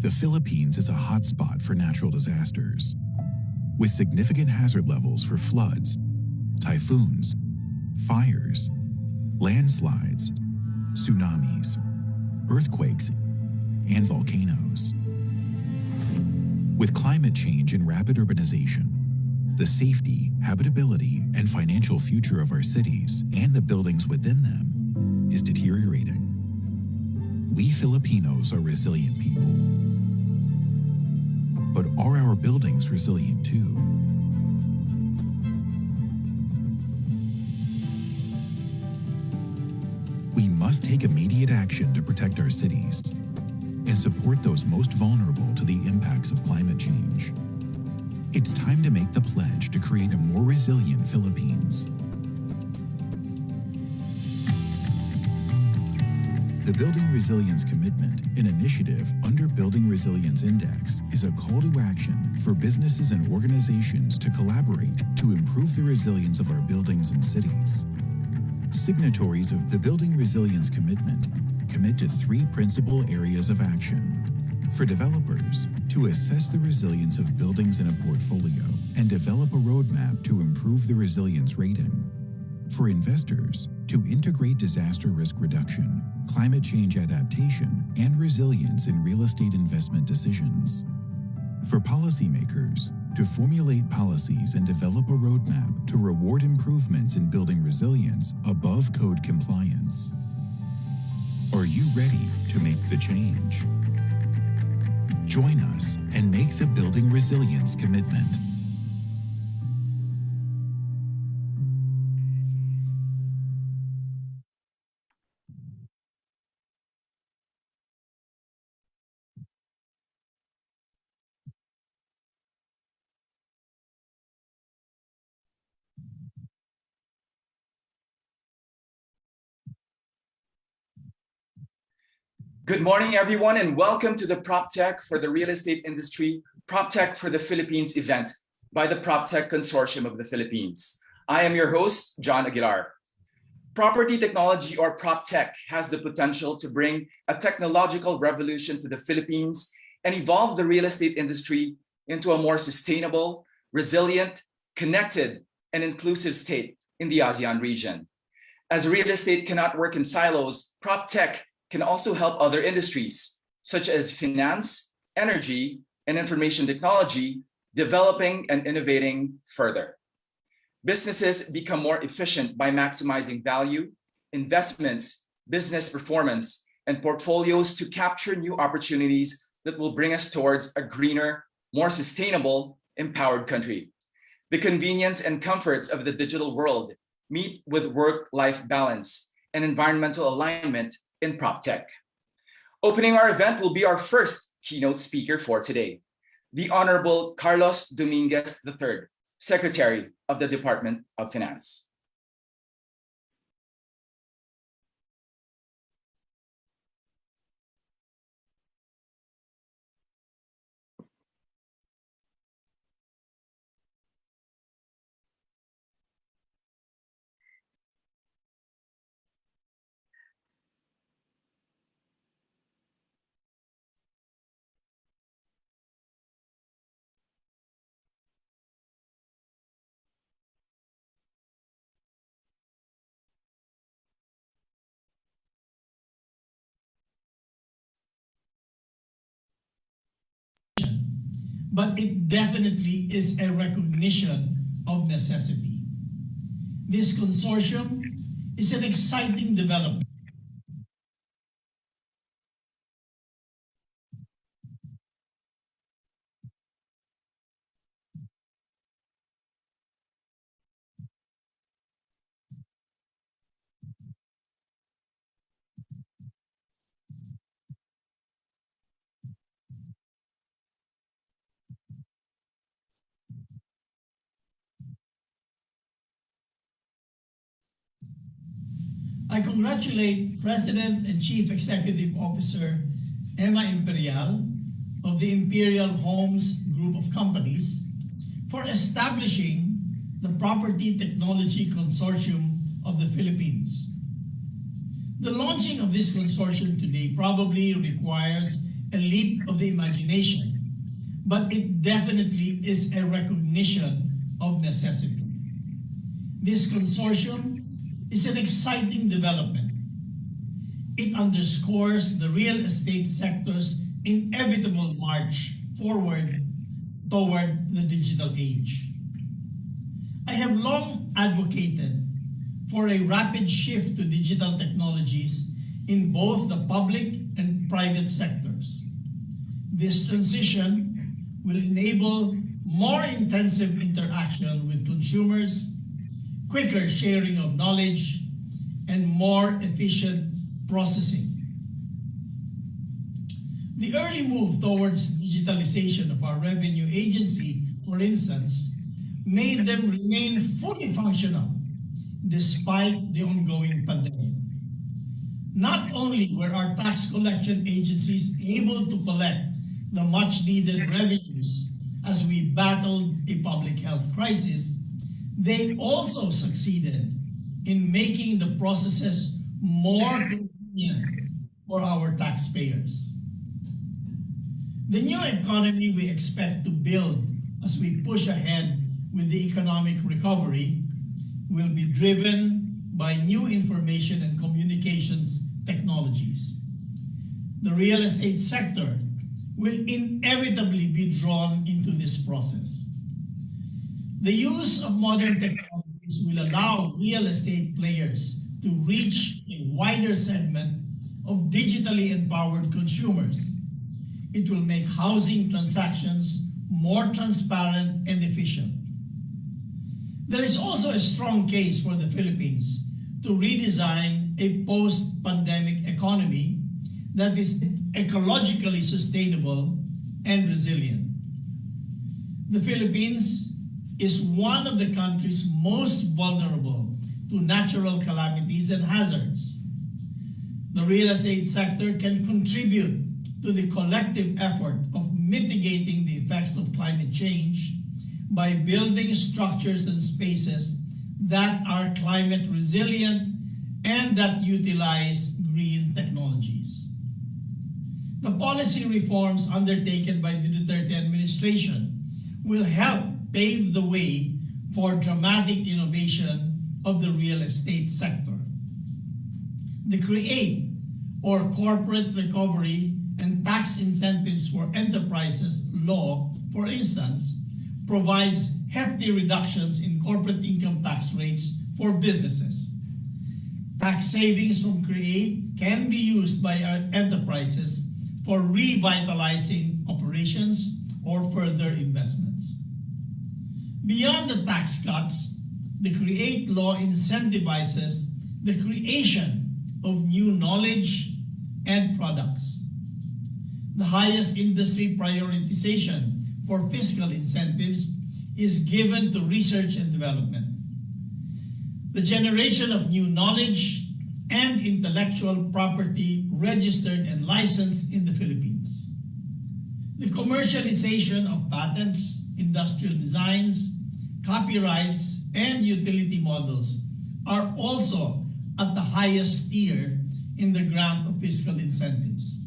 The Philippines is a hotspot for natural disasters, with significant hazard levels for floods, typhoons, fires, landslides, tsunamis, earthquakes, and volcanoes. With climate change and rapid urbanization, the safety, habitability, and financial future of our cities and the buildings within them is deteriorating. We Filipinos are resilient people. But are our buildings resilient too? We must take immediate action to protect our cities and support those most vulnerable to the impacts of climate change. It's time to make the pledge to create a more resilient Philippines. The Building Resilience Commitment, an initiative under Building Resilience Index, is a call to action for businesses and organizations to collaborate to improve the resilience of our buildings and cities. Signatories of the Building Resilience Commitment commit to 3 principal areas of action. For developers, to assess the resilience of buildings in a portfolio and develop a roadmap to improve the resilience rating. For investors, to integrate disaster risk reduction, climate change adaptation, and resilience in real estate investment decisions. For policymakers, to formulate policies and develop a roadmap to reward improvements in building resilience above code compliance. Are you ready to make the change? Join us and make the Building Resilience Commitment. Good morning, everyone, and welcome to the Proptech for the Real Estate Industry, Proptech for the Philippines event by the Proptech Consortium of the Philippines. I am your host, John Aguilar. Property technology, or Proptech, has the potential to bring a technological revolution to the Philippines and evolve the real estate industry into a more sustainable, resilient, connected, and inclusive state in the ASEAN region. As real estate cannot work in silos, Proptech can also help other industries, such as finance, energy, and information technology, developing and innovating further. Businesses become more efficient by maximizing value, investments, business performance, and portfolios to capture new opportunities that will bring us towards a greener, more sustainable, empowered country. The convenience and comforts of the digital world meet with work-life balance and environmental alignment in Proptech. Opening our event will be our first keynote speaker for today, the Honorable Carlos Dominguez III, Secretary of the Department of Finance. But it definitely is a recognition of necessity. This consortium is an exciting development. I congratulate President and Chief Executive Officer Emma Imperial of the Imperial Homes Group of Companies for establishing the Property Technology Consortium of the Philippines. The launching of this consortium today probably requires a leap of the imagination, but it definitely is a recognition of necessity. This consortium is an exciting development. It underscores the real estate sector's inevitable march forward toward the digital age. I have long advocated for a rapid shift to digital technologies in both the public and private sectors. This transition will enable more intensive interaction with consumers, quicker sharing of knowledge, and more efficient processing. The early move towards digitalization of our revenue agency, for instance, made them remain fully functional despite the ongoing pandemic. Not only were our tax collection agencies able to collect the much needed revenues as we battled a public health crisis, they also succeeded in making the processes more convenient for our taxpayers. The new economy we expect to build as we push ahead with the economic recovery will be driven by new information and communications technologies. The real estate sector will inevitably be drawn into this process. The use of modern technologies will allow real estate players to reach a wider segment of digitally empowered consumers. It will make housing transactions more transparent and efficient. There is also a strong case for the Philippines to redesign a post-pandemic economy that is ecologically sustainable and resilient. The Philippines is one of the countries most vulnerable to natural calamities and hazards. The real estate sector can contribute to the collective effort of mitigating the effects of climate change by building structures and spaces that are climate resilient and that utilize green technologies. The policy reforms undertaken by the Duterte administration will help pave the way for dramatic innovation of the real estate sector. The CREATE, or Corporate Recovery and Tax Incentives for Enterprises law, for instance, provides hefty reductions in corporate income tax rates for businesses. Tax savings from CREATE can be used by our enterprises for revitalizing operations or further investments. Beyond the tax cuts, the CREATE law incentivizes the creation of new knowledge and products. The highest industry prioritization for fiscal incentives is given to research and development. The generation of new knowledge and intellectual property registered and licensed in the Philippines. The commercialization of patents, industrial designs, copyrights, and utility models are also at the highest tier in the grant of fiscal incentives.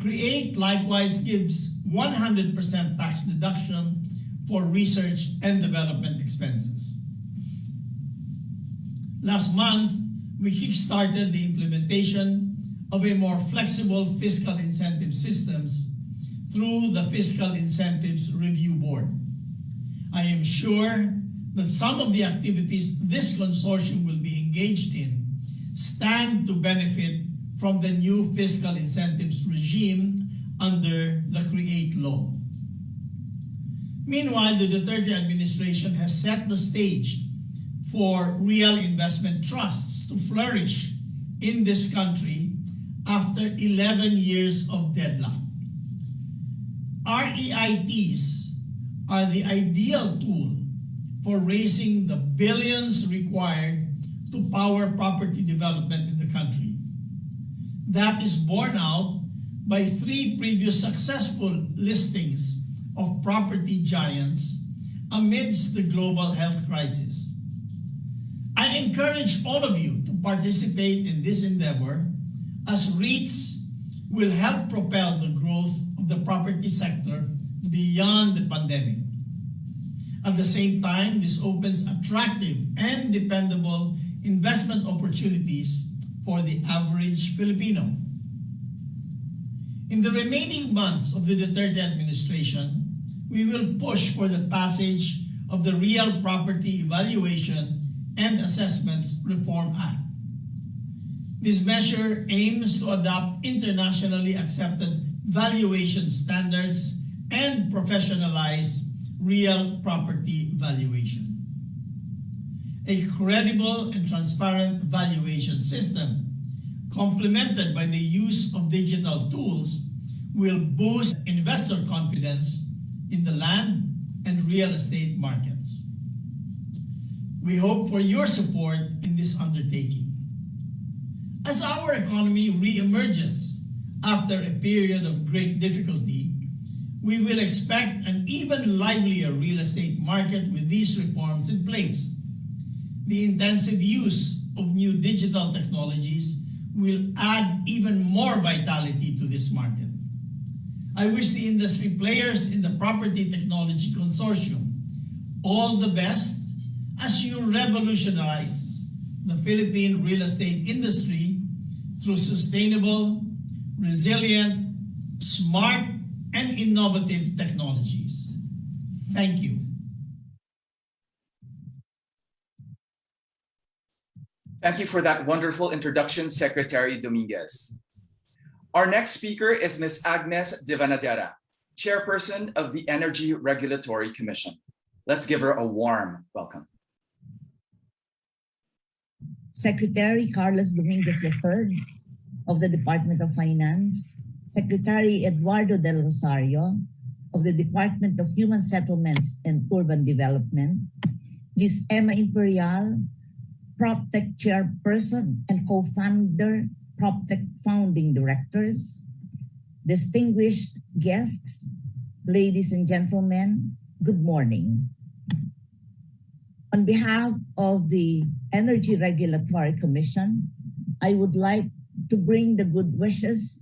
CREATE likewise gives 100% tax deduction for research and development expenses. Last month, we kickstarted the implementation of a more flexible fiscal incentive systems through the Fiscal Incentives Review Board. I am sure that some of the activities this consortium will be engaged in stand to benefit from the new fiscal incentives regime under the CREATE law. Meanwhile, the Duterte administration has set the stage for real investment trusts to flourish in this country after 11 years of deadlock. REITs are the ideal tool for raising the billions required to power property development in the country. That is borne out by 3 previous successful listings of property giants amidst the global health crisis. I encourage all of you to participate in this endeavor, as REITs will help propel the growth of the property sector beyond the pandemic. At the same time, this opens attractive and dependable investment opportunities for the average Filipino. In the remaining months of the Duterte administration, we will push for the passage of the Real Property Evaluation and Assessments Reform Act. This measure aims to adopt internationally accepted valuation standards and professionalize real property valuation. A credible and transparent valuation system, complemented by the use of digital tools, will boost investor confidence in the land and real estate markets. We hope for your support in this undertaking. As our economy re-emerges after a period of great difficulty, we will expect an even livelier real estate market with these reforms in place. The intensive use of new digital technologies will add even more vitality to this market. I wish the industry players in the Property Technology Consortium all the best as you revolutionize the Philippine real estate industry through sustainable, resilient, smart, and innovative technologies. Thank you. Thank you for that wonderful introduction, Secretary Dominguez. Our next speaker is Ms. Agnes Divanadera, Chairperson of the Energy Regulatory Commission. Let's give her a warm welcome. Secretary Carlos Dominguez III of the Department of Finance, Secretary Eduardo Del Rosario of the Department of Human Settlements and Urban Development, Ms. Emma Imperial, Proptech Chairperson and Co-founder, Proptech Founding Directors, distinguished guests, ladies and gentlemen, good morning. On behalf of the Energy Regulatory Commission, I would like to bring the good wishes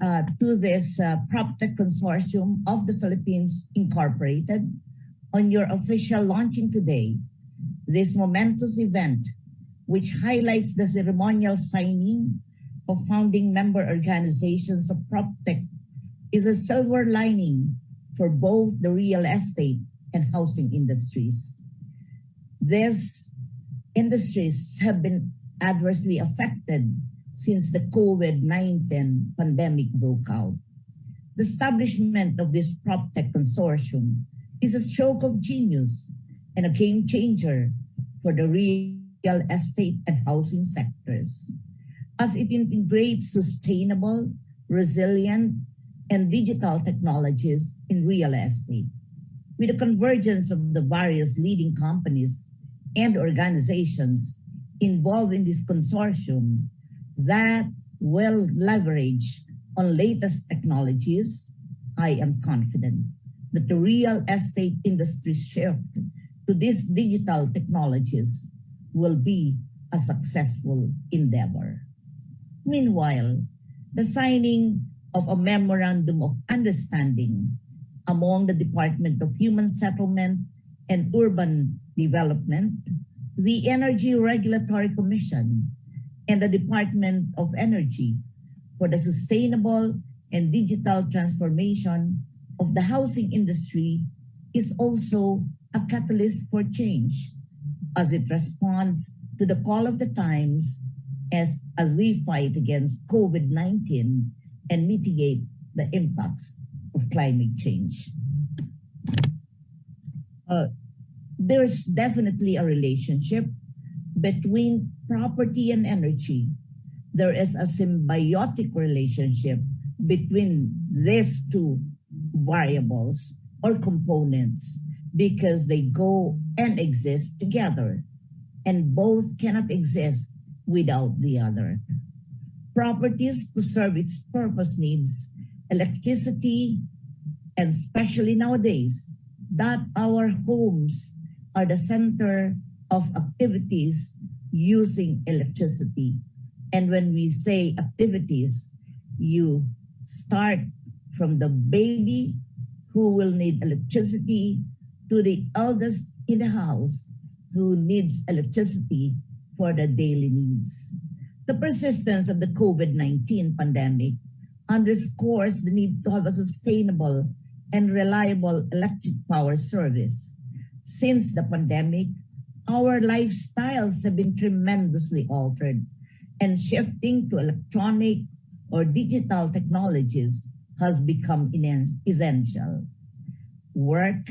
to this Proptech Consortium of the Philippines Incorporated on your official launching today. This momentous event, which highlights the ceremonial signing of founding member organizations of Proptech, is a silver lining for both the real estate and housing industries. These industries have been adversely affected since the COVID-19 pandemic broke out. The establishment of this Proptech Consortium is a stroke of genius and a game changer for the real estate and housing sectors, as it integrates sustainable, resilient, and digital technologies in real estate. With the convergence of the various leading companies and organizations involved in this consortium that will leverage on latest technologies, I am confident that the real estate industry shift to these digital technologies will be a successful endeavor. Meanwhile, the signing of a memorandum of understanding among the Department of Human Settlement and Urban Development, the Energy Regulatory Commission, and the Department of Energy for the sustainable and digital transformation of the housing industry is also a catalyst for change, as it responds to the call of the times as we fight against COVID-19 and mitigate the impacts of climate change. There's definitely a relationship between property and energy. There is a symbiotic relationship between these two variables or components because they go and exist together, and both cannot exist without the other. Properties to serve its purpose needs electricity, and especially nowadays that our homes are the center of activities using electricity. And when we say activities, You start from the baby who will need electricity to the eldest in the house who needs electricity for the daily needs. The persistence of the COVID-19 pandemic underscores the need to have a sustainable and reliable electric power service. Since the pandemic, our lifestyles have been tremendously altered, and shifting to electronic or digital technologies has become essential. Work,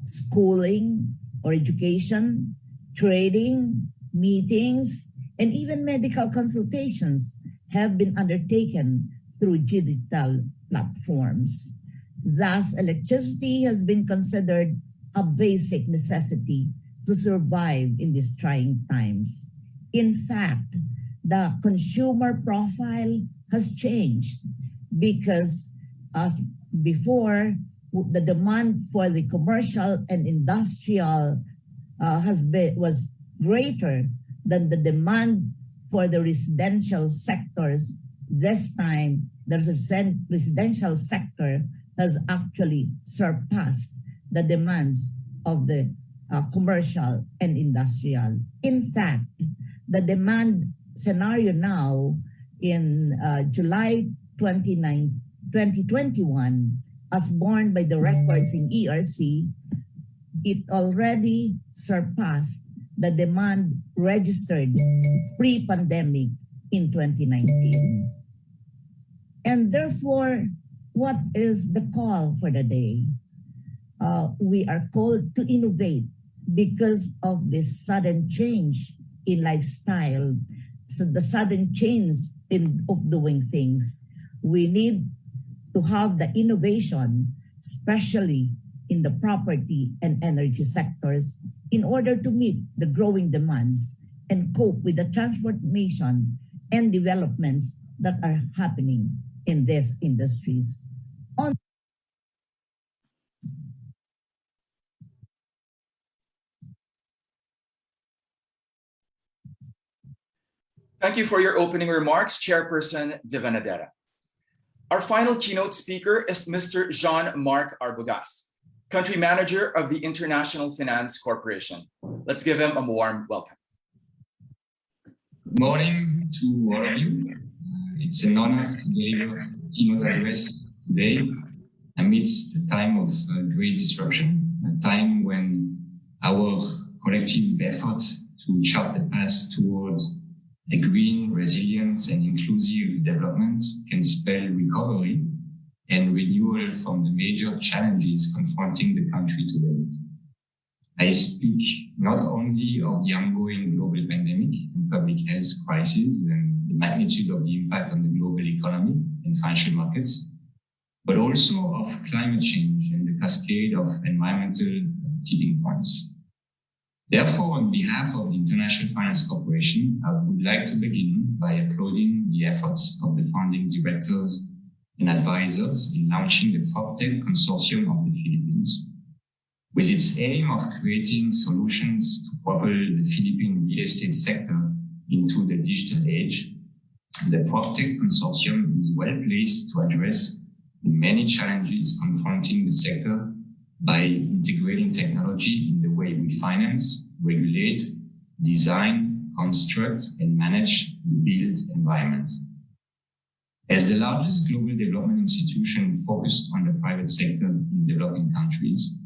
schooling or education, trading, meetings, and even medical consultations have been undertaken through digital platforms. Thus, electricity has been considered a basic necessity to survive in these trying times. In fact, the consumer profile has changed because as before, the demand for the commercial and industrial was greater than the demand for the residential sectors. This time, the residential sector has actually surpassed the demands of the commercial and industrial. In fact, the demand scenario now in July 2021, as borne by the records in ERC, it already surpassed the demand registered pre-pandemic in 2019. And therefore, what is the call for the day? We are called to innovate because of this sudden change in lifestyle, so the sudden change of doing things. We need to have the innovation, especially in the property and energy sectors, in order to meet the growing demands and cope with the transformation and developments that are happening in these industries. Thank you for your opening remarks, Chairperson De Venadera. Our final keynote speaker is Mr. Jean-Marc Arbogast, Country Manager of the International Finance Corporation. Let's give him a warm welcome. Good morning to all of you. It's an honor to deliver a keynote address today amidst a time of great disruption, a time when our collective effort to chart the path towards a green, resilient, and inclusive development can spell recovery and renewal from the major challenges confronting the country today. I speak not only of the ongoing global pandemic and public health crisis and the magnitude of the impact on the global economy and financial markets, but also of climate change and the cascade of environmental tipping points. Therefore, on behalf of the International Finance Corporation, I would like to begin by applauding the efforts of the founding directors and advisors in launching the Proptech Consortium of the Philippines, with its aim of creating solutions to propel the Philippine real estate sector into the digital age. The Proptech Consortium is well placed to address the many challenges confronting the sector by integrating technology in the way we finance, regulate, design, construct, and manage the built environment. As the largest global development institution focused on the private sector in developing countries,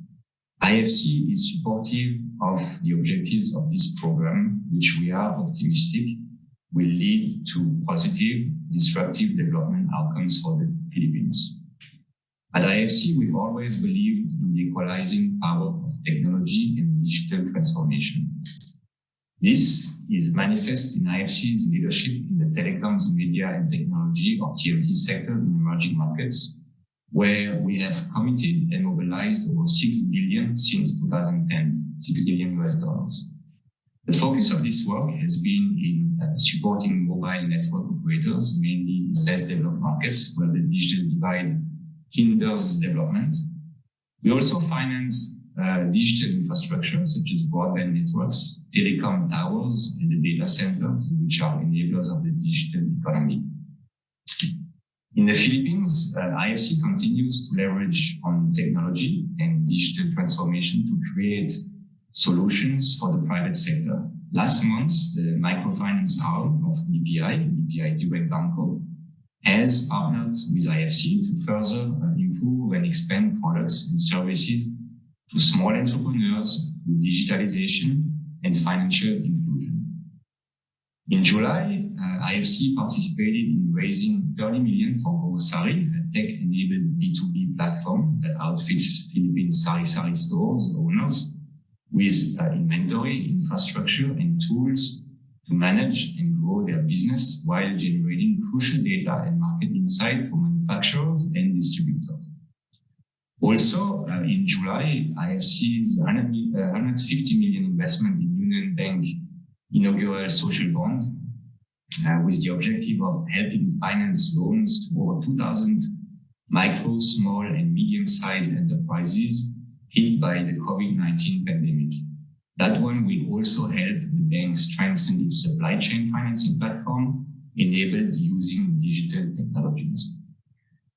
IFC is supportive of the objectives of this program, which we are optimistic will lead to positive, disruptive development outcomes for the Philippines. At IFC, we've always believed in the equalizing power of technology and digital transformation. This is manifest in IFC's leadership in the telecoms, media, and technology, or TMT sector in emerging markets, where we have committed and mobilized over $6 billion since 2010, $6 billion US dollars. The focus of this work has been in supporting mobile network operators, mainly in less developed markets where the digital divide hinders development. We also finance digital infrastructure such as broadband networks, telecom towers, and the data centers, which are enablers of the digital economy. In the Philippines, IFC continues to leverage on technology and digital transformation to create solutions for the private sector. Last month, the microfinance arm of BPI Direct Banco, has partnered with IFC to further improve and expand products and services to small entrepreneurs through digitalization and financial inclusion. In July, IFC participated in raising 30 million for Grocery, a tech-enabled B2B platform that outfits Philippine sari-sari stores owners with inventory, infrastructure, and tools to manage and grow their business while generating crucial data and market insight for manufacturers and distributors. Also, in July, IFC's 150 million investment in Union Bank inaugural social bond with the objective of helping finance loans to over 2,000 micro, small, and medium-sized enterprises hit by the COVID-19 pandemic. That one will also help the bank strengthen its supply chain financing platform enabled using digital technologies.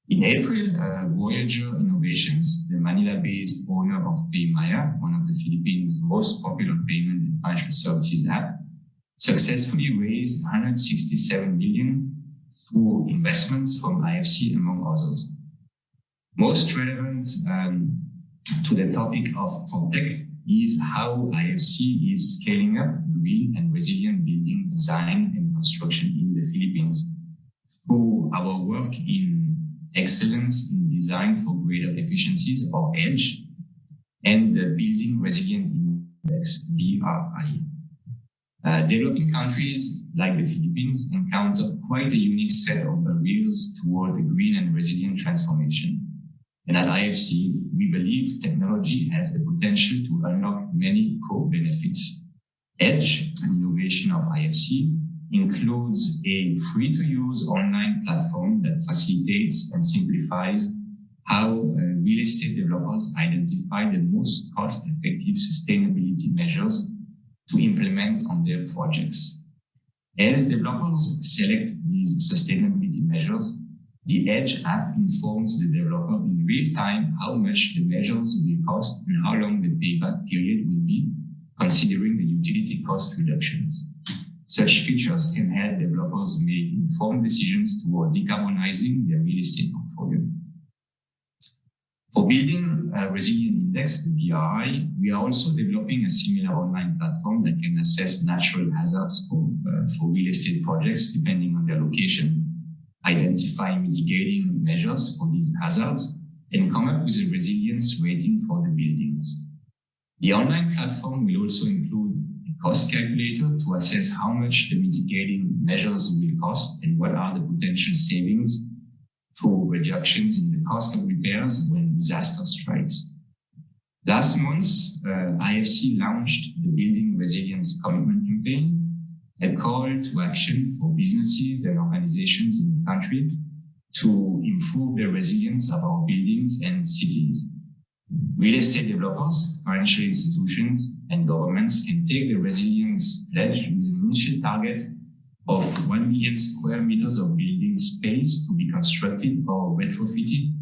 In April, Voyager Innovations, the Manila-based owner of PayMaya, one of the Philippines' most popular payment and financial services app, successfully raised 167 million through investments from IFC, among others. Most relevant to the topic of Proptech is how IFC is scaling up green and resilient building design and construction in the Philippines through our work in excellence in design for greater efficiencies, or EDGE, and the Building Resilient Index, BRI. Developing countries like the Philippines encounter quite a unique set of barriers toward a green and resilient transformation. And at IFC, we believe technology has the potential to unlock many core benefits. EDGE, an innovation of IFC, includes a free-to-use online platform that facilitates and simplifies how real estate developers identify the most cost-effective sustainability measures to implement on their projects. As developers select these sustainability measures, the EDGE app informs the developer in real time how much the measures will cost and how long the payback period will be, considering the utility cost reductions. Such features can help developers make informed decisions toward decarbonizing their real estate portfolio. For building a resilient index, the BRI, we are also developing a similar online platform that can assess natural hazards for real estate projects depending on their location, identify mitigating measures for these hazards, and come up with a resilience rating for the buildings. The online platform will also include a cost calculator to assess how much the mitigating measures will cost and what are the potential savings through reductions in the cost of repairs when disaster strikes. Last month, IFC launched the Building Resilience Commitment Campaign, a call to action for businesses and organizations in the country to improve the resilience of our buildings and cities. Real estate developers, financial institutions, and governments can take the resilience pledge with an initial target of 1 million square meters of building space to be constructed or retrofitted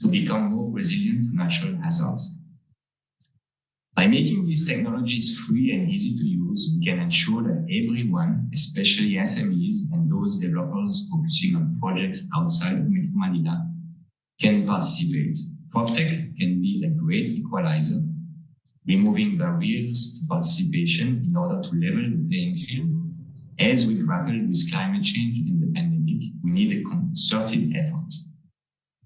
to become more resilient to natural hazards. By making these technologies free and easy to use, we can ensure that everyone, especially SMEs and those developers focusing on projects outside of Metro Manila, can participate. Proptech can be a great equalizer, removing barriers to participation in order to level the playing field. As we grapple with climate change and the pandemic, we need a concerted effort.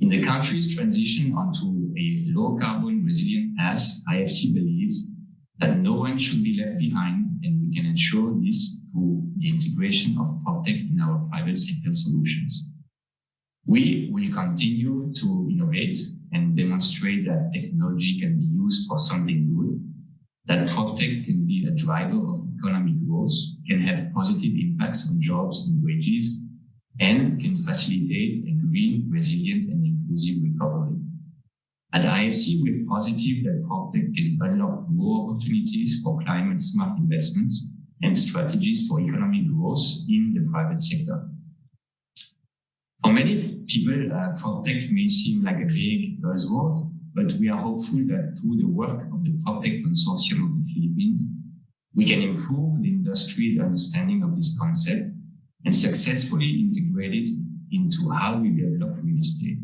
In the country's transition onto a low-carbon resilient path, IFC believes that no one should be left behind, and we can ensure this through the integration of Proptech in our private sector solutions. We will continue to innovate and demonstrate that technology can be used for something good, that Proptech can be a driver of economic growth, can have positive impacts on jobs and wages, and can facilitate a green, resilient, and inclusive recovery. At IFC, we're positive that Proptech can unlock more opportunities for climate-smart investments and strategies for economic growth in the private sector. For many people, Proptech may seem like a vague buzzword, but we are hopeful that through the work of the Proptech Consortium of the Philippines, we can improve the industry's understanding of this concept and successfully integrate it into how we develop real estate.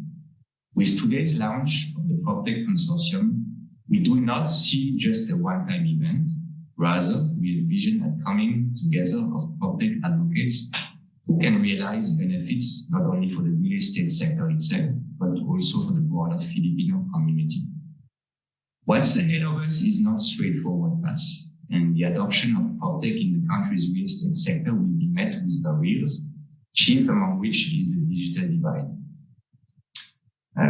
With today's launch of the Proptech Consortium, we do not see just a one-time event. Rather, we envision a coming together of Proptech advocates who can realize benefits not only for the real estate sector itself, but also for the broader Filipino community. What's ahead of us is not straightforward path, and the adoption of Proptech in the country's real estate sector will be met with barriers, chief among which is the digital divide,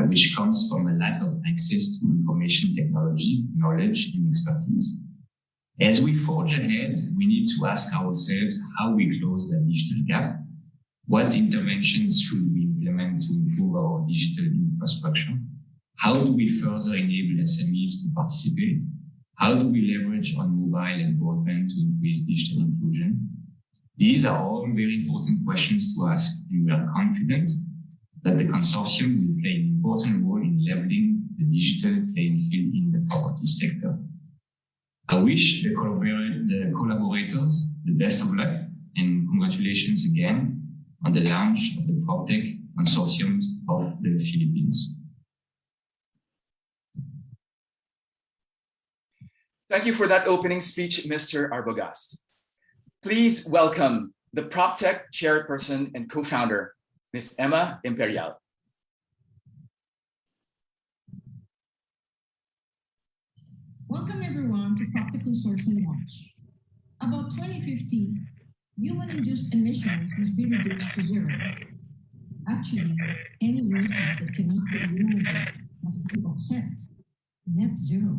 which comes from a lack of access to information technology, knowledge, and expertise. As we forge ahead, we need to ask ourselves how we close that digital gap. What interventions should we implement to improve our digital infrastructure? How do we further enable SMEs to participate? How do we leverage on mobile and broadband to increase digital inclusion? These are all very important questions to ask, and we are confident that the consortium will play an important role in leveling the digital playing field in the property sector. I wish the collaborators the best of luck, and congratulations again on the launch of the Proptech Consortium of the Philippines. Thank you for that opening speech, Mr. Arbogast. Please welcome the Proptech chairperson and co-founder, Ms. Emma Imperial. Welcome everyone to Proptech Consortium launch. About 2050, human-induced emissions must be reduced to zero. Actually, any emissions that cannot be eliminated must be offset, net zero.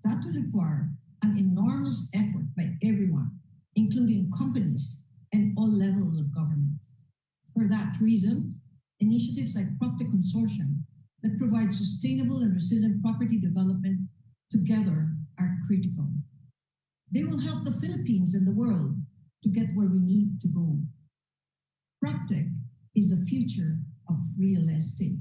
That will require an enormous effort by everyone, including companies and all levels of government. For that reason, initiatives like Proptech Consortium that provide sustainable and resilient property development together are critical. They will help the Philippines and the world to get where we need to go. Proptech is the future of real estate.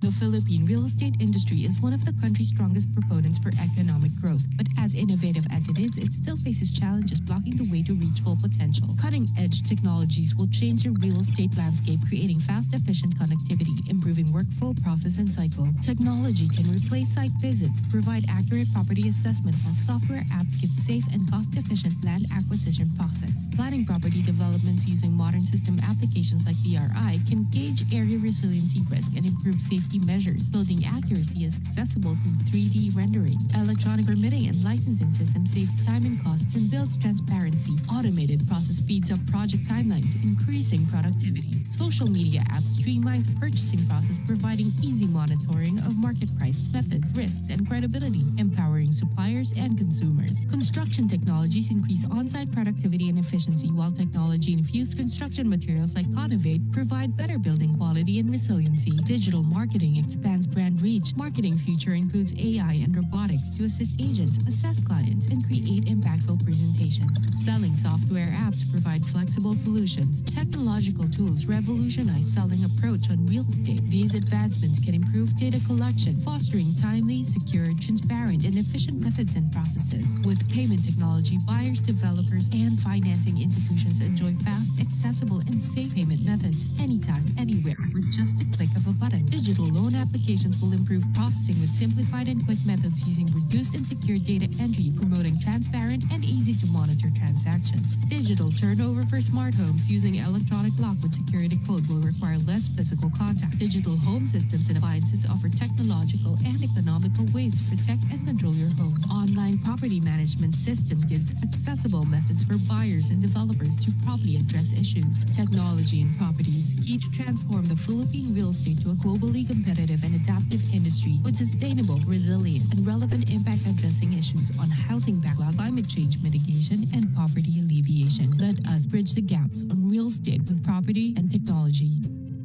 The Philippine real estate industry is one of the country's strongest proponents for economic growth, but as innovative as it is, it still faces challenges blocking the way to reach full potential. Cutting-edge technologies will change the real estate landscape, creating fast, efficient connectivity, improving workflow, process, and cycle. Technology can replace site visits, provide accurate property assessment, while software apps give safe and cost-efficient land acquisition process. Planning property developments using modern system applications like BRI can gauge area resiliency risk and improve safety measures. Building accuracy is accessible through 3D rendering. Electronic permitting and licensing system saves time and costs and builds transparency. Automated process speeds up project timelines, increasing productivity. Social media apps streamlines purchasing process, providing easy monitoring of market price, methods, risks, and credibility, empowering suppliers and consumers. Construction technologies increase on-site productivity and efficiency, while technology-infused construction materials like Conovate provide better building quality and resiliency. Digital marketing expands brand reach. Marketing future includes AI and robotics to assist agents, assess clients, and create impactful presentations. Selling software apps provide flexible solutions. Technological tools revolutionize selling approach on real estate. These advancements can improve data collection, fostering timely, secure, transparent, and efficient methods and processes. With payment technology, buyers, developers, and financing institutions enjoy fast, accessible, and safe payment methods anytime, anywhere, with just a click of a button. Digital loan applications will improve processing with simplified and quick methods using reduced and secure data entry, promoting transparent and easy to monitor transactions. Digital turnover for smart homes using electronic lock with security code will require less physical contact. Digital home systems and appliances offer technological and economical ways to protect and control your home. Online property management system gives accessible methods for buyers and developers to properly address issues. Technology and properties each transform the Philippine real estate to a globally competitive and adaptive industry with sustainable, resilient, and relevant impact addressing issues on housing backlog, climate change mitigation, and poverty alleviation. Let us bridge the gaps on real estate with property and technology.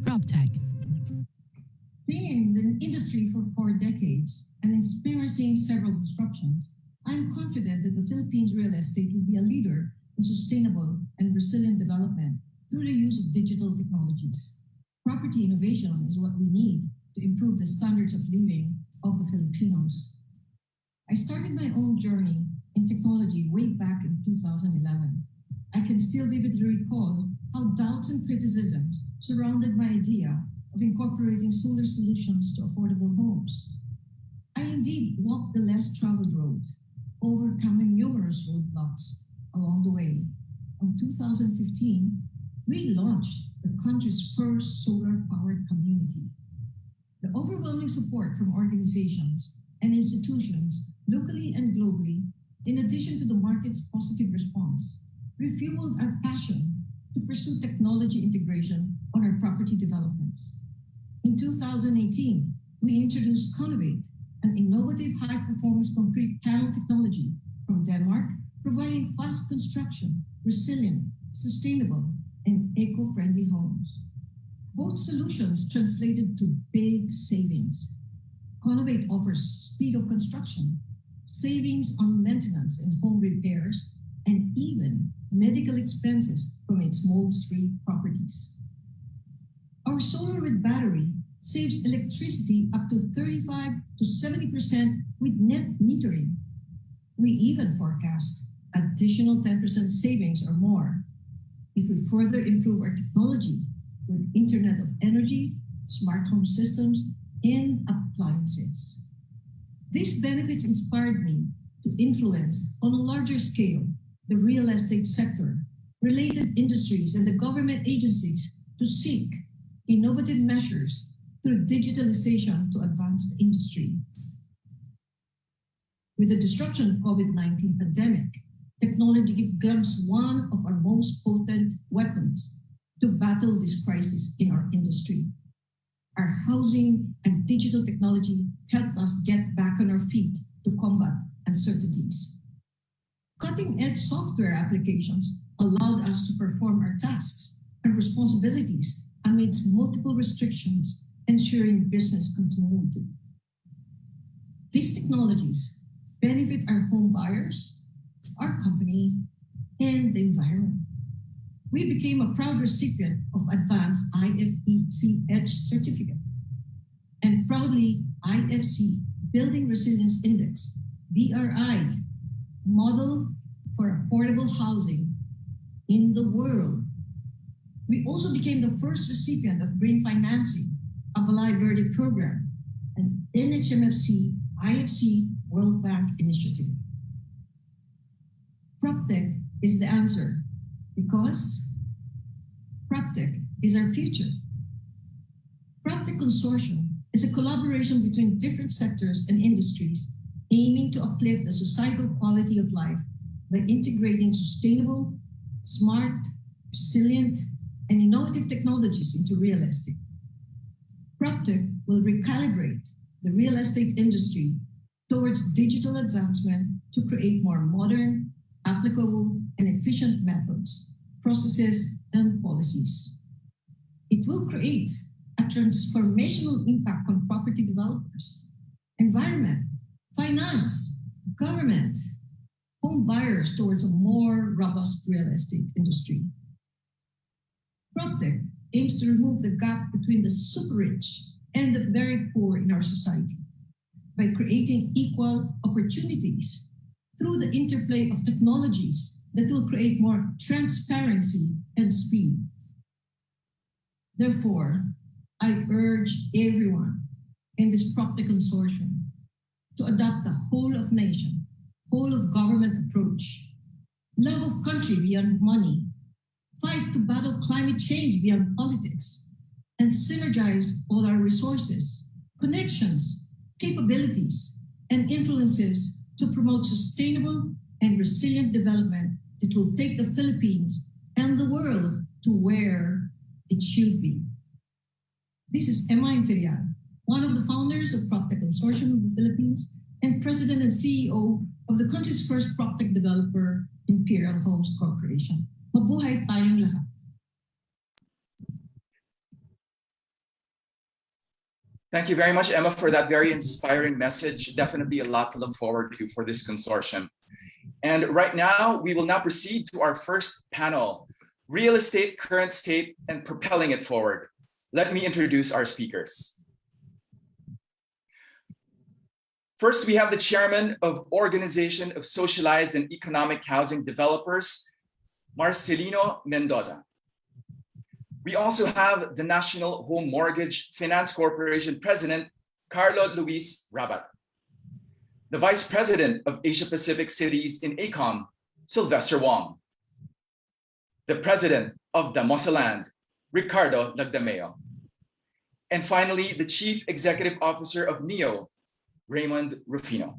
Proptech. Being in the industry for 4 decades and experiencing several disruptions, I'm confident that the Philippines real estate will be a leader in sustainable and resilient development through the use of digital technologies. Property innovation is what we need to improve the standards of living of the Filipinos. I started my own journey in technology way back in 2011. I can still vividly recall how doubts and criticisms surrounded my idea of incorporating solar solutions to affordable homes. I indeed walked the less traveled road, overcoming numerous roadblocks along the way. In 2015, we launched the country's first solar-powered community. The overwhelming support from organizations and institutions locally and globally, in addition to the market's positive response, refueled our passion to pursue technology integration on our property developments. In 2018, we introduced Conovate, an innovative high-performance concrete panel technology from Denmark, providing fast construction, resilient, sustainable, and eco-friendly homes. Both solutions translated to big savings. Conovate offers speed of construction, savings on maintenance and home repairs, and even medical expenses from its mold-free properties. Our solar with battery saves electricity up to 35 to 70% with net metering. We even forecast additional 10% savings or more if we further improve our technology with Internet of Energy, smart home systems, and appliances. These benefits inspired me to influence on a larger scale the real estate sector, related industries, and the government agencies to seek innovative measures through digitalization to advance the industry. With the disruption of COVID-19 pandemic, technology becomes one of our most potent weapons to battle this crisis in our industry. Our housing and digital technology helped us get back on our feet to combat uncertainties. Cutting-edge software applications allowed us to perform our tasks and responsibilities amidst multiple restrictions, ensuring business continuity. These technologies benefit our home buyers, our company, and the environment. We became a proud recipient of Advanced IFEC EDGE certificate and proudly IFC Building Resilience Index, BRI, model for affordable housing in the world. We also became the first recipient of green financing, a Balay Verde program, and NHMFC IFC World Bank initiative. Proptech is the answer because Proptech is our future. Proptech Consortium is a collaboration between different sectors and industries aiming to uplift the societal quality of life by integrating sustainable, smart, resilient, and innovative technologies into real estate. Proptech will recalibrate the real estate industry towards digital advancement to create more modern, applicable, and efficient methods, processes, and policies. It will create a transformational impact on property developers, environment, finance, government, home buyers towards a more robust real estate industry. Proptech aims to remove the gap between the super rich and the very poor in our society by creating equal opportunities through the interplay of technologies that will create more transparency and speed. Therefore, I urge everyone in this Proptech Consortium to adopt the whole of nation, whole of government approach, love of country beyond money, fight to battle climate change beyond politics, and synergize all our resources, connections, capabilities, and influences to promote sustainable and resilient development that will take the Philippines and the world to where it should be. This is Emma Imperial, one of the founders of Proptech Consortium of the Philippines and President and CEO of the country's first Proptech developer, Imperial Homes Corporation. Mabuhay tayong lahat. Thank you very much, Emma, for that very inspiring message. Definitely a lot to look forward to for this consortium. And right now, we will now proceed to our first panel. real estate, current state, and propelling it forward. Let me introduce our speakers. First, we have the chairman of Organization of Socialized and Economic Housing Developers, Marcelino Mendoza. We also have the National Home Mortgage Finance Corporation President, Carlo Luis Rabat. The Vice President of Asia Pacific Cities in ACOM, Sylvester Wong. The President of Damosaland, Ricardo Lagdameo. And finally, the Chief Executive Officer of NEO, Raymond Rufino.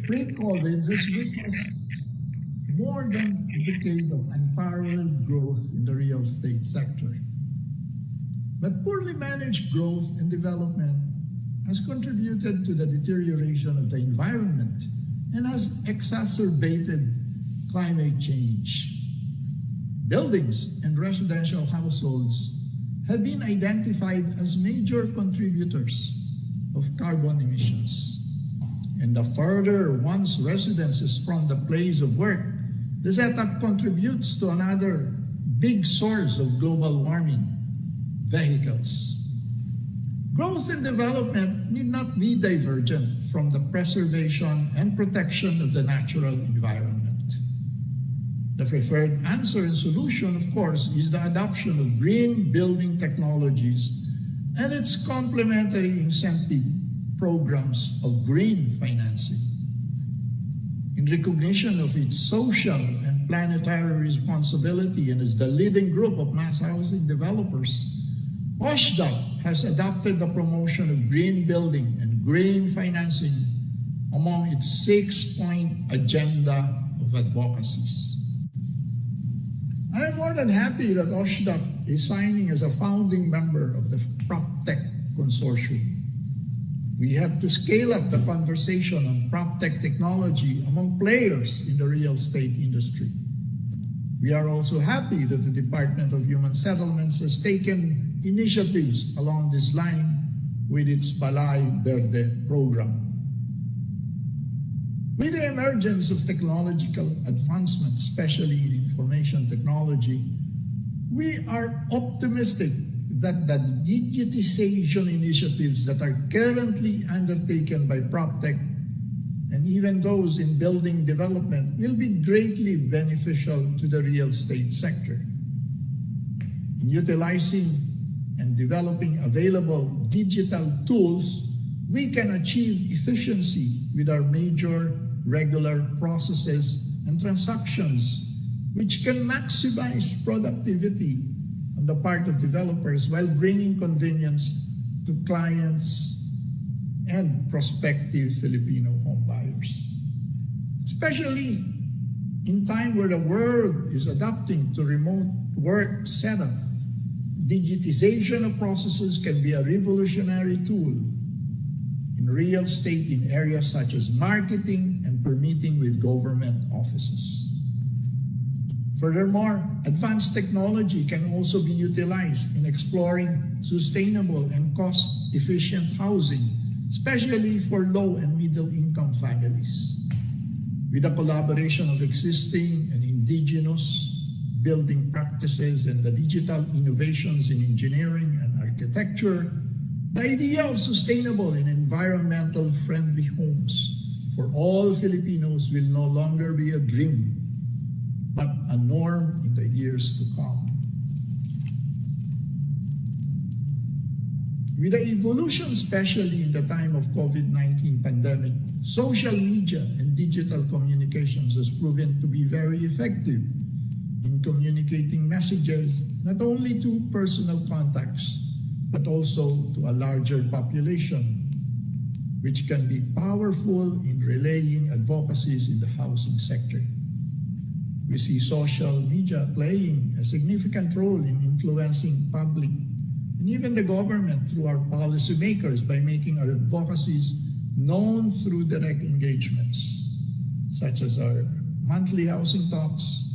Pre-COVID, this witnessed more than a decade of unparalleled growth in the real estate sector. But poorly managed growth and development has contributed to the deterioration of the environment and has exacerbated climate change. Buildings and residential households have been identified as major contributors of carbon emissions. And the further one's residence is from the place of work, the setup contributes to another big source of global warming: vehicles. Growth and development need not be divergent from the preservation and protection of the natural environment. The preferred answer and solution, of course, is the adoption of green building technologies and its complementary incentive programs of green financing. In recognition of its social and planetary responsibility, and as the leading group of mass housing developers, OSHDA has adopted the promotion of green building and green financing among its 6-point agenda of advocacies. I am more than happy that OSHDA is signing as a founding member of the Proptech consortium. We have to scale up the conversation on Proptech technology among players in the real estate industry. We are also happy that the Department of Human Settlements has taken initiatives along this line with its Balay Verde program. With the emergence of technological advancements, especially in information technology, we are optimistic that the digitization initiatives that are currently undertaken by Proptech and even those in building development will be greatly beneficial to the real estate sector. In utilizing and developing available digital tools, we can achieve efficiency with our major regular processes and transactions, which can maximize productivity on the part of developers while bringing convenience to clients and prospective Filipino home buyers. Especially in time where the world is adapting to remote work setup, digitization of processes can be a revolutionary tool in real estate in areas such as marketing and permitting with government offices. Furthermore, advanced technology can also be utilized in exploring sustainable and cost-efficient housing, especially for low and middle-income families. With the collaboration of existing and indigenous building practices and the digital innovations in engineering and architecture, the idea of sustainable and environmental-friendly homes for all Filipinos will no longer be a dream, but a norm in the years to come. With the evolution, especially in the time of COVID-19 pandemic, social media and digital communications has proven to be very effective in communicating messages not only to personal contacts, but also to a larger population, which can be powerful in relaying advocacies in the housing sector. We see social media playing a significant role in influencing public and even the government through our policymakers by making our advocacies known through direct engagements, such as our monthly housing talks,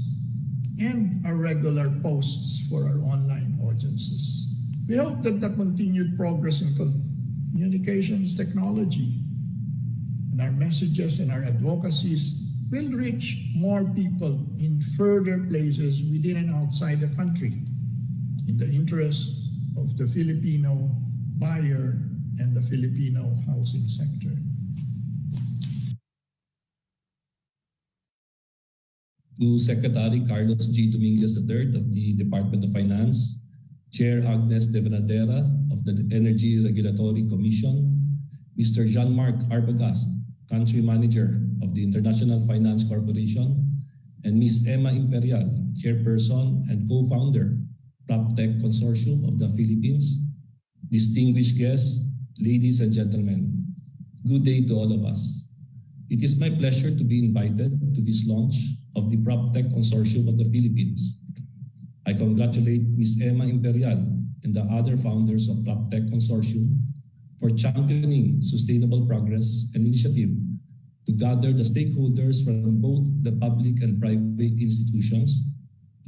and our regular posts for our online audiences. We hope that the continued progress in communications technology and our messages and our advocacies will reach more people in further places within and outside the country in the interest of the Filipino buyer and the Filipino housing sector. To Secretary Carlos G. Dominguez III of the Department of Finance, Chair Agnes de Venadera of the Energy Regulatory Commission, Mr. Jean-Marc Arbogast, Country Manager of the International Finance Corporation, and Ms. Emma Imperial, Chairperson and Co-Founder, Proptech Consortium of the Philippines, distinguished guests, ladies and gentlemen, good day to all of us. It is my pleasure to be invited to this launch of the Proptech Consortium of the Philippines. I congratulate Ms. Emma Imperial and the other founders of Proptech Consortium for championing sustainable progress and initiative to gather the stakeholders from both the public and private institutions,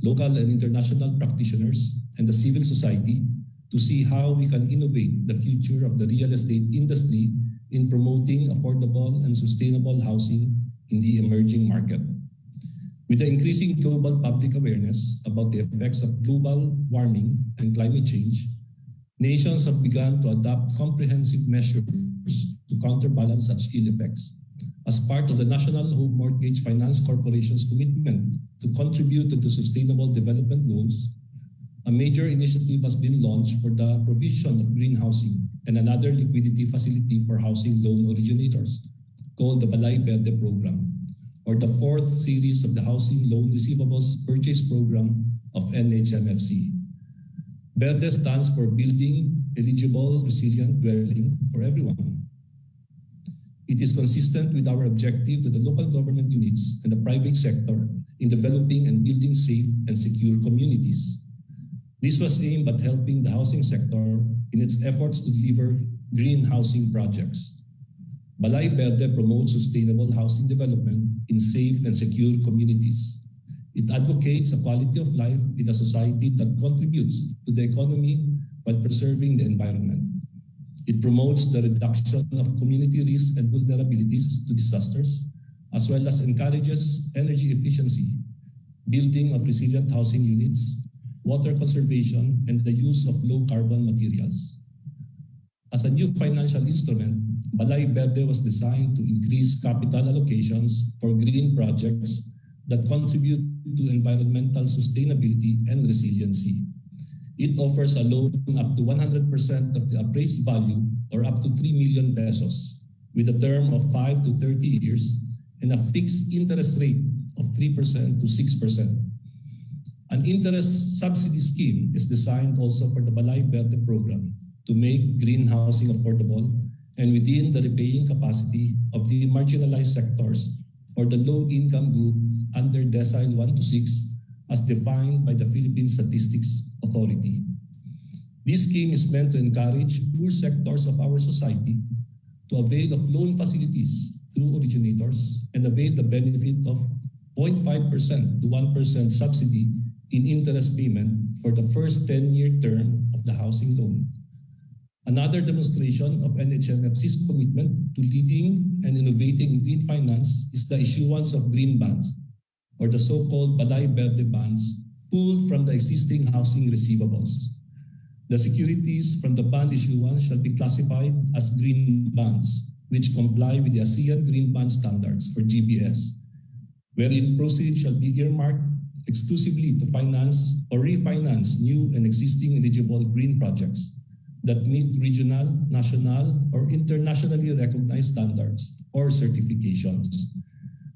local and international practitioners, and the civil society to see how we can innovate the future of the real estate industry in promoting affordable and sustainable housing in the emerging market. With the increasing global public awareness about the effects of global warming and climate change, nations have begun to adopt comprehensive measures to counterbalance such ill effects. As part of the National Home Mortgage Finance Corporation's commitment to contribute to the Sustainable Development Goals, a major initiative has been launched for the provision of green housing and another liquidity facility for housing loan originators, called the Balay Verde Program, or the fourth series of the Housing Loan Receivables Purchase Program of NHMFC. Verde stands for Building Eligible Resilient Dwelling for Everyone. It is consistent with our objective to the local government units and the private sector in developing and building safe and secure communities. This was aimed at helping the housing sector in its efforts to deliver green housing projects. Balay Verde promotes sustainable housing development in safe and secure communities. It advocates a quality of life in a society that contributes to the economy while preserving the environment. It promotes the reduction of community risks and vulnerabilities to disasters, as well as encourages energy efficiency, building of resilient housing units, water conservation, and the use of low-carbon materials. As a new financial instrument, Balay Verde was designed to increase capital allocations for green projects that contribute to environmental sustainability and resiliency. It offers a loan up to 100% of the appraised value, or up to 3 million pesos, with a term of 5 to 30 years and a fixed interest rate of 3% to 6%. An interest subsidy scheme is designed also for the Balay Verde program to make green housing affordable and within the repaying capacity of the marginalized sectors or the low-income group under decile 1 to 6 as defined by the Philippine Statistics Authority. This scheme is meant to encourage poor sectors of our society to avail of loan facilities through originators and avail the benefit of 0.5% to 1% subsidy in interest payment for the first 10-year term of the housing loan. Another demonstration of NHMFC's commitment to leading and innovating in green finance is the issuance of green bonds, or the so-called Balay Verde bonds, pooled from the existing housing receivables. The securities from the bond issuance shall be classified as green bonds, which comply with the ASEAN Green Bond Standards, or GBS, wherein proceeds shall be earmarked exclusively to finance or refinance new and existing eligible green projects that meet regional, national, or internationally recognized standards or certifications.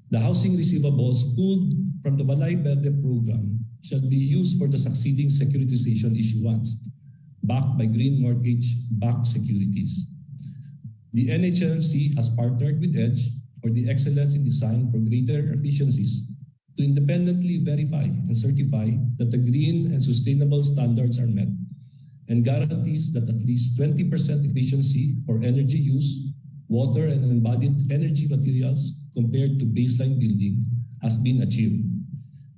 The housing receivables pooled from the Balay Verde program shall be used for the succeeding securitization issuance, backed by green mortgage-backed securities. The NHMFC has partnered with EDGE, or the Excellence in Design for Greater Efficiencies, to independently verify and certify that the green and sustainable standards are met, and guarantees that at least 20% efficiency for energy use, water, and embodied energy materials compared to baseline building has been achieved.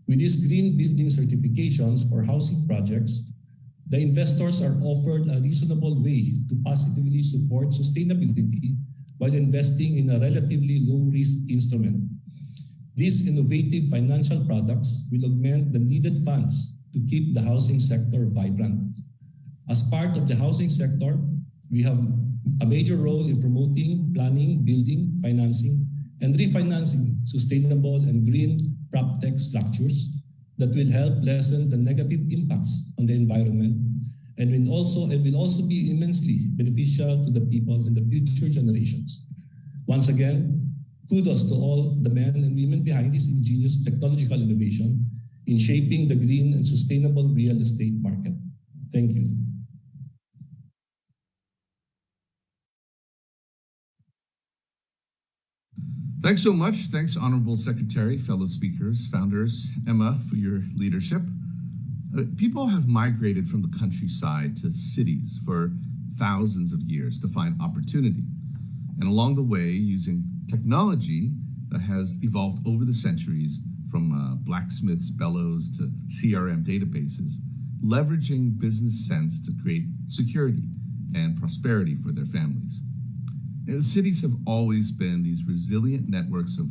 With these green building certifications for housing projects, the investors are offered a reasonable way to positively support sustainability while investing in a relatively low-risk instrument. These innovative financial products will augment the needed funds to keep the housing sector vibrant. As part of the housing sector, we have a major role in promoting, planning, building, financing, and refinancing sustainable and green Proptech structures that will help lessen the negative impacts on the environment and will also be immensely beneficial to the people and the future generations. Once again, kudos to all the men and women behind this ingenious technological innovation in shaping the green and sustainable real estate market. Thank you. Thanks so much. Thanks, Honorable Secretary, fellow speakers, founders, Emma, for your leadership. People have migrated from the countryside to cities for thousands of years to find opportunity. And along the way, using technology that has evolved over the centuries, from blacksmith's bellows to CRM databases, leveraging business sense to create security and prosperity for their families. Cities have always been these resilient networks of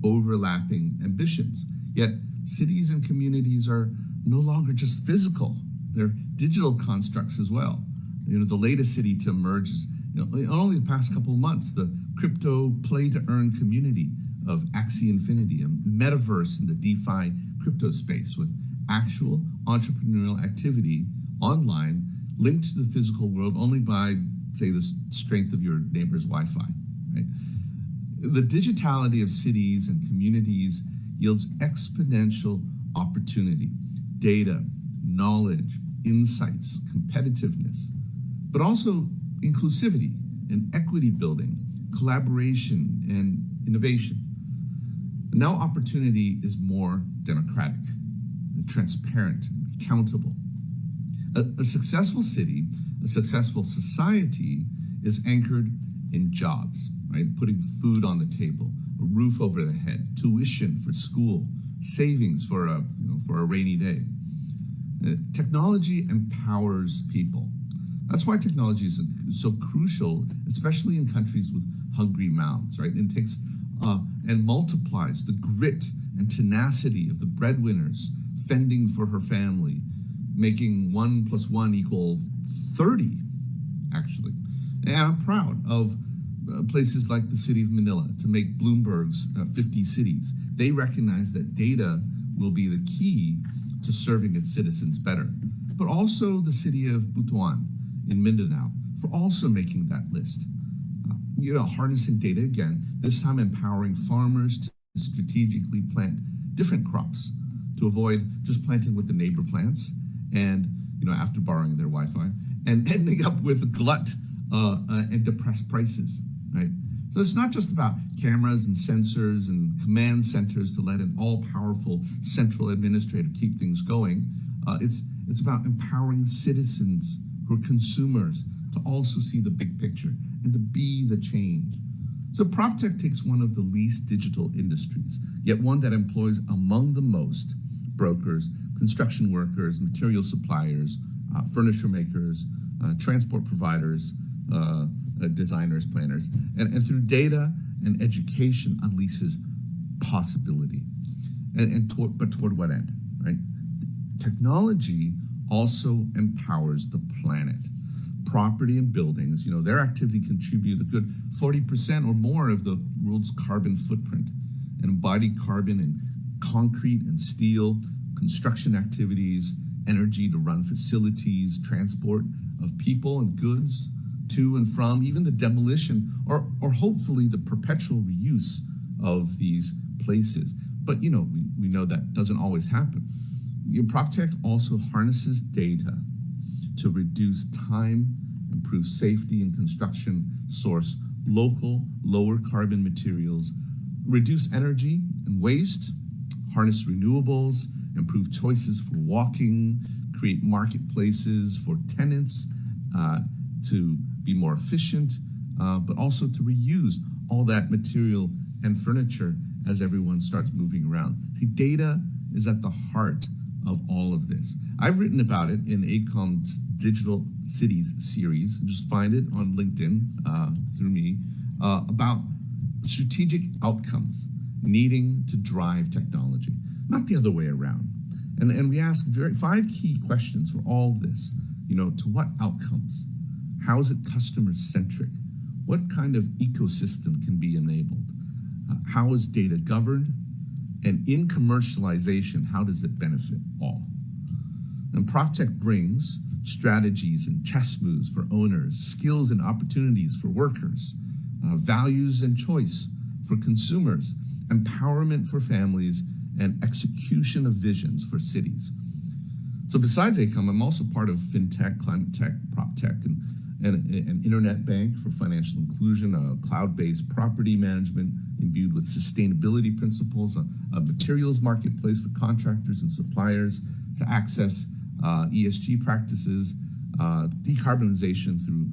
overlapping ambitions. Yet cities and communities are no longer just physical, they're digital constructs as well. The latest city to emerge is, only the past couple of months, the crypto play-to-earn community of Axie Infinity, a metaverse in the DeFi crypto space with actual entrepreneurial activity online linked to the physical world only by, say, the strength of your neighbor's Wi-Fi, right? The digitality of cities and communities yields exponential opportunity, data, knowledge, insights, competitiveness, but also inclusivity and equity building, collaboration and innovation. Now opportunity is more democratic, transparent, accountable. A successful city, a successful society is anchored in jobs, right? Putting food on the table, a roof over the head, tuition for school, savings for a rainy day. Technology empowers people. That's why technology is so crucial, especially in countries with hungry mouths, right? It takes and multiplies the grit and tenacity of the breadwinners fending for her family, making 1 + 1 = 30, actually. And I'm proud of places like the city of Manila to make Bloomberg's 50 cities. They recognize that data will be the key to serving its citizens better. But also the city of Butuan in Mindanao for also making that list. Harnessing data again, this time empowering farmers to strategically plant different crops to avoid just planting what the neighbor plants and, after borrowing their Wi-Fi and ending up with a glut and depressed prices, right? So it's not just about cameras and sensors and command centers to let an all-powerful central administrator keep things going. It's about empowering citizens who are consumers to also see the big picture and to be the change. So Proptech takes one of the least digital industries, yet one that employs among the most brokers, construction workers, material suppliers, furniture makers, transport providers, designers, planners, and through data and education unleashes possibility. But toward what end, right? Technology also empowers the planet. Property and buildings, their activity contribute a good 40% or more of the world's carbon footprint, and embodied carbon in concrete and steel, construction activities, energy to run facilities, transport of people and goods to and from, even the demolition or hopefully the perpetual reuse of these places. But we know that doesn't always happen. Proptech also harnesses data to reduce time, improve safety in construction, source local, lower carbon materials, reduce energy and waste, harness renewables, improve choices for walking, create marketplaces for tenants to be more efficient, but also to reuse all that material and furniture as everyone starts moving around. See, data is at the heart of all of this. I've written about it in AECOM's Digital Cities series. Just find it on LinkedIn through me, about strategic outcomes needing to drive technology, not the other way around. And we ask 5 key questions for all of this. To what outcomes? How is it customer-centric? What kind of ecosystem can be enabled? How is data governed? And in commercialization, how does it benefit all? And Proptech brings strategies and chess moves for owners, skills and opportunities for workers, values and choice for consumers, empowerment for families, and execution of visions for cities. So besides AECOM, I'm also part of FinTech, Climate Tech, Proptech, and an internet bank for financial inclusion, a cloud-based property management imbued with sustainability principles, a materials marketplace for contractors and suppliers to access ESG practices, decarbonization through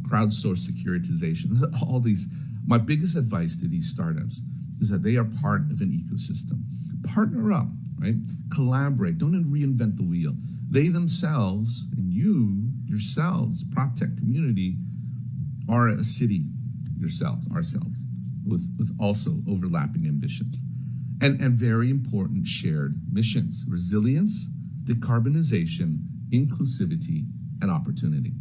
crowdsourced securitization, all these. My biggest advice to these startups is that they are part of an ecosystem. Partner up, right? Collaborate, don't reinvent the wheel. They themselves, and yourselves, Proptech community, are a city ourselves, with also overlapping ambitions. And very important shared missions: resilience, decarbonization, inclusivity, and opportunity.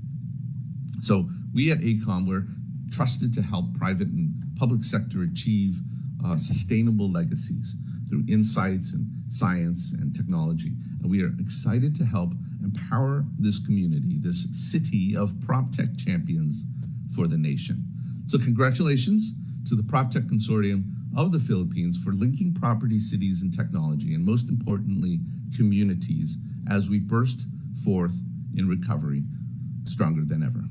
So we at AECOM, we're trusted to help private and public sector achieve sustainable legacies through insights and science and technology. And we are excited to help empower this community, this city of Proptech champions for the nation. So congratulations to the Proptech Consortium of the Philippines for linking property, cities, and technology, and most importantly, communities, as we burst forth in recovery stronger than ever.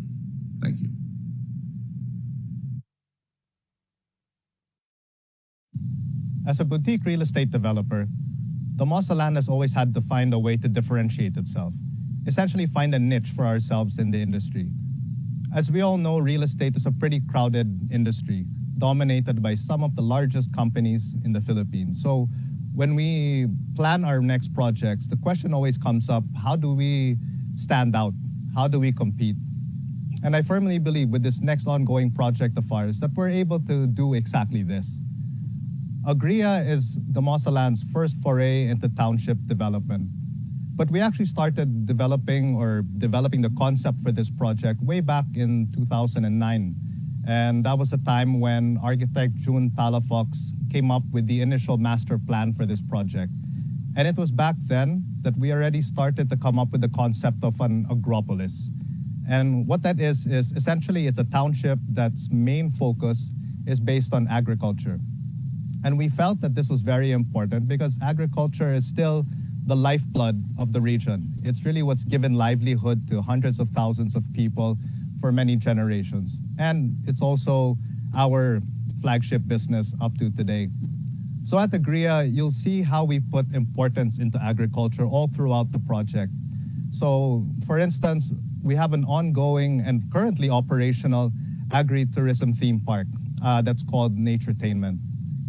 Thank you. As a boutique real estate developer, Domosaland has always had to find a way to differentiate itself, essentially find a niche for ourselves in the industry. As we all know, real estate is a pretty crowded industry, dominated by some of the largest companies in the Philippines. So when we plan our next projects, the question always comes up, how do we stand out? How do we compete? And I firmly believe with this next ongoing project of ours that we're able to do exactly this. Agria is Domosaland's first foray into township development. But we actually started developing the concept for this project way back in 2009. And that was the time when architect June Palafox came up with the initial master plan for this project. And it was back then that we already started to come up with the concept of an agropolis. And what that is essentially it's a township that's main focus is based on agriculture. And we felt that this was very important because agriculture is still the lifeblood of the region. It's really what's given livelihood to hundreds of thousands of people for many generations. And it's also our flagship business up to today. So at Agria, you'll see how we put importance into agriculture all throughout the project. So for instance, we have an ongoing and currently operational agri-tourism theme park that's called Naturetainment.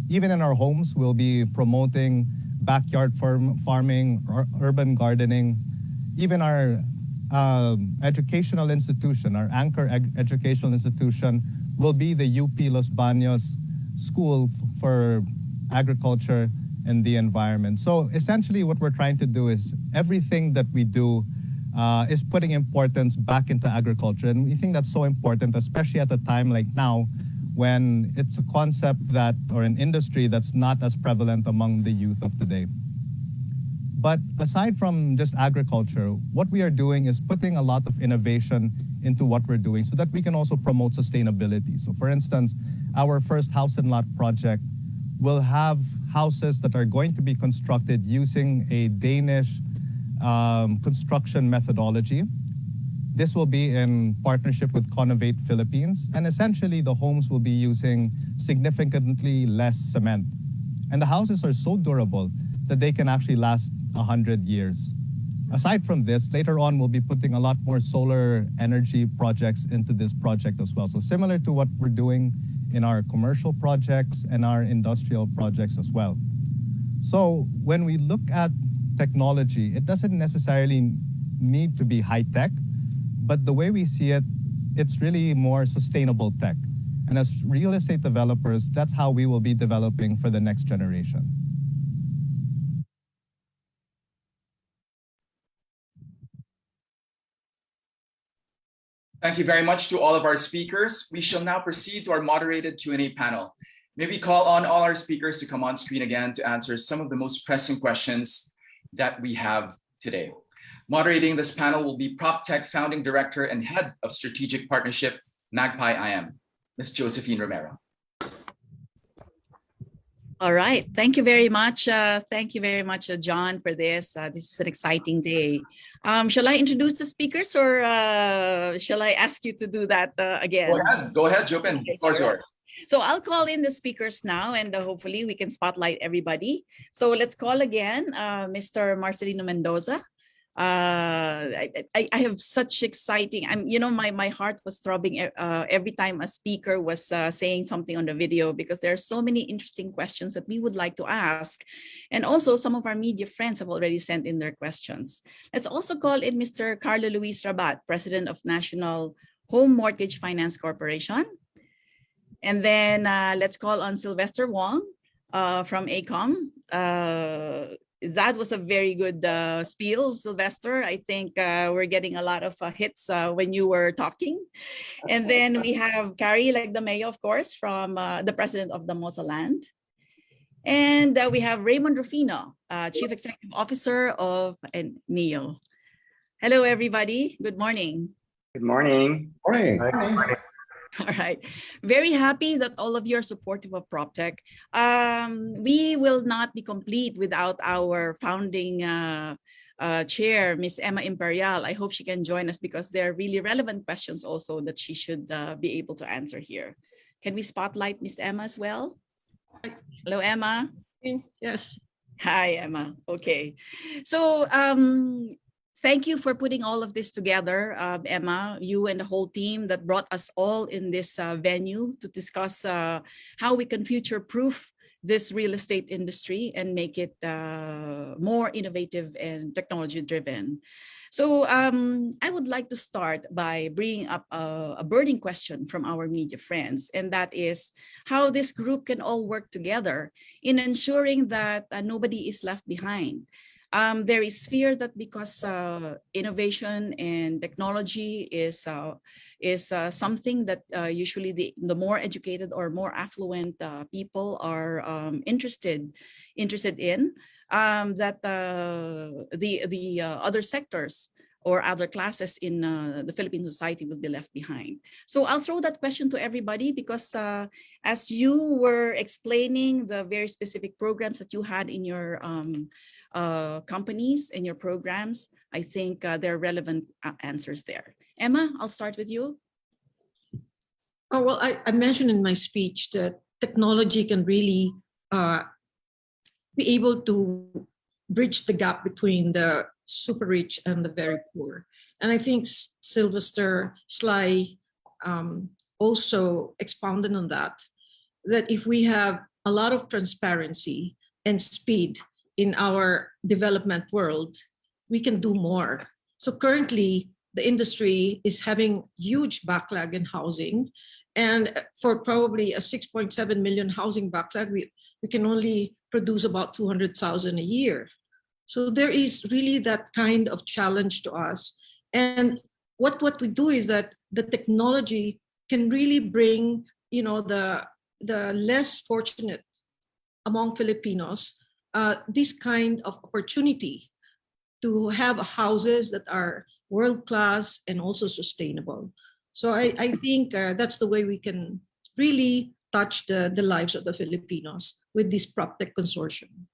Even in our homes, we'll be promoting backyard farming, urban gardening. Even our educational institution, our anchor educational institution, will be the UP Los Baños School for Agriculture and the Environment. So essentially what we're trying to do is everything that we do is putting importance back into agriculture. And we think that's so important, especially at a time like now, when it's a concept that, or an industry that's not as prevalent among the youth of today. But aside from just agriculture, what we are doing is putting a lot of innovation into what we're doing so that we can also promote sustainability. So for instance, our first house and lot project will have houses that are going to be constructed using a Danish construction methodology. This will be in partnership with Conovate Philippines, and essentially the homes will be using significantly less cement. And the houses are so durable that they can actually last 100 years. Aside from this, later on we'll be putting a lot more solar energy projects into this project as well. So similar to what we're doing in our commercial projects and our industrial projects as well. So when we look at technology, it doesn't necessarily need to be high tech, but the way we see it, it's really more sustainable tech. And as real estate developers, that's how we will be developing for the next generation. Thank you very much to all of our speakers. We shall now proceed to our moderated Q&A panel. May we call on all our speakers to come on screen again to answer some of the most pressing questions that we have today. Moderating this panel will be Proptech Founding Director and Head of Strategic Partnership, Magpie IM, Ms. Josephine Romero. All right. Thank you very much. Thank you very much, John, for this. This is an exciting day. Shall I introduce the speakers or shall I ask you to do that again? Go ahead, Jopin. Okay, Floor is yours. So I'll call in the speakers now and hopefully we can spotlight everybody. So let's call again Mr. Marcelino Mendoza. I have such exciting, my heart was throbbing every time a speaker was saying something on the video, because there are so many interesting questions that we would like to ask. And also some of our media friends have already sent in their questions. Let's also call in Mr. Carlo Luis Rabat, President of National Home Mortgage Finance Corporation. And then let's call on Sylvester Wong from ACOM. That was a very good spiel, Sylvester. I think we're getting a lot of hits when you were talking. And then we have Carrie Legdameo, of course, from the president of the Mosaland. And we have Raymond Rufino, Chief Executive Officer of NEO. Hello, everybody. Good morning. Good morning. Morning. All right. Very happy that all of you are supportive of Proptech. We will not be complete without our founding chair, Ms. Emma Imperial. I hope she can join us because there are really relevant questions also that she should be able to answer here. Can we spotlight Ms. Emma as well? Hello, Emma. Yes. Hi, Emma. Okay. So thank you for putting all of this together, Emma, you and the whole team that brought us all in this venue to discuss how we can future-proof this real estate industry and make it more innovative and technology-driven. So I would like to start by bringing up a burning question from our media friends, and that is how this group can all work together in ensuring that nobody is left behind. There is fear that because innovation and technology is something that usually the more educated or more affluent people are interested in, that the other sectors or other classes in the Philippine society will be left behind. So I'll throw that question to everybody because as you were explaining the very specific programs that you had in your companies and your programs, I think there are relevant answers there. Emma, I'll start with you. Oh, well, I mentioned in my speech that technology can really be able to bridge the gap between the super rich and the very poor. And I think Sylvester Sly also expounded on that if we have a lot of transparency and speed in our development world, we can do more. So currently, the industry is having huge backlog in housing. And for probably a 6.7 million housing backlog, we can only produce about 200,000 a year. So there is really that kind of challenge to us. And what we do is that the technology can really bring, the less fortunate among Filipinos this kind of opportunity to have houses that are world-class and also sustainable. So I think that's the way we can really touch the lives of the Filipinos with this Proptech consortium.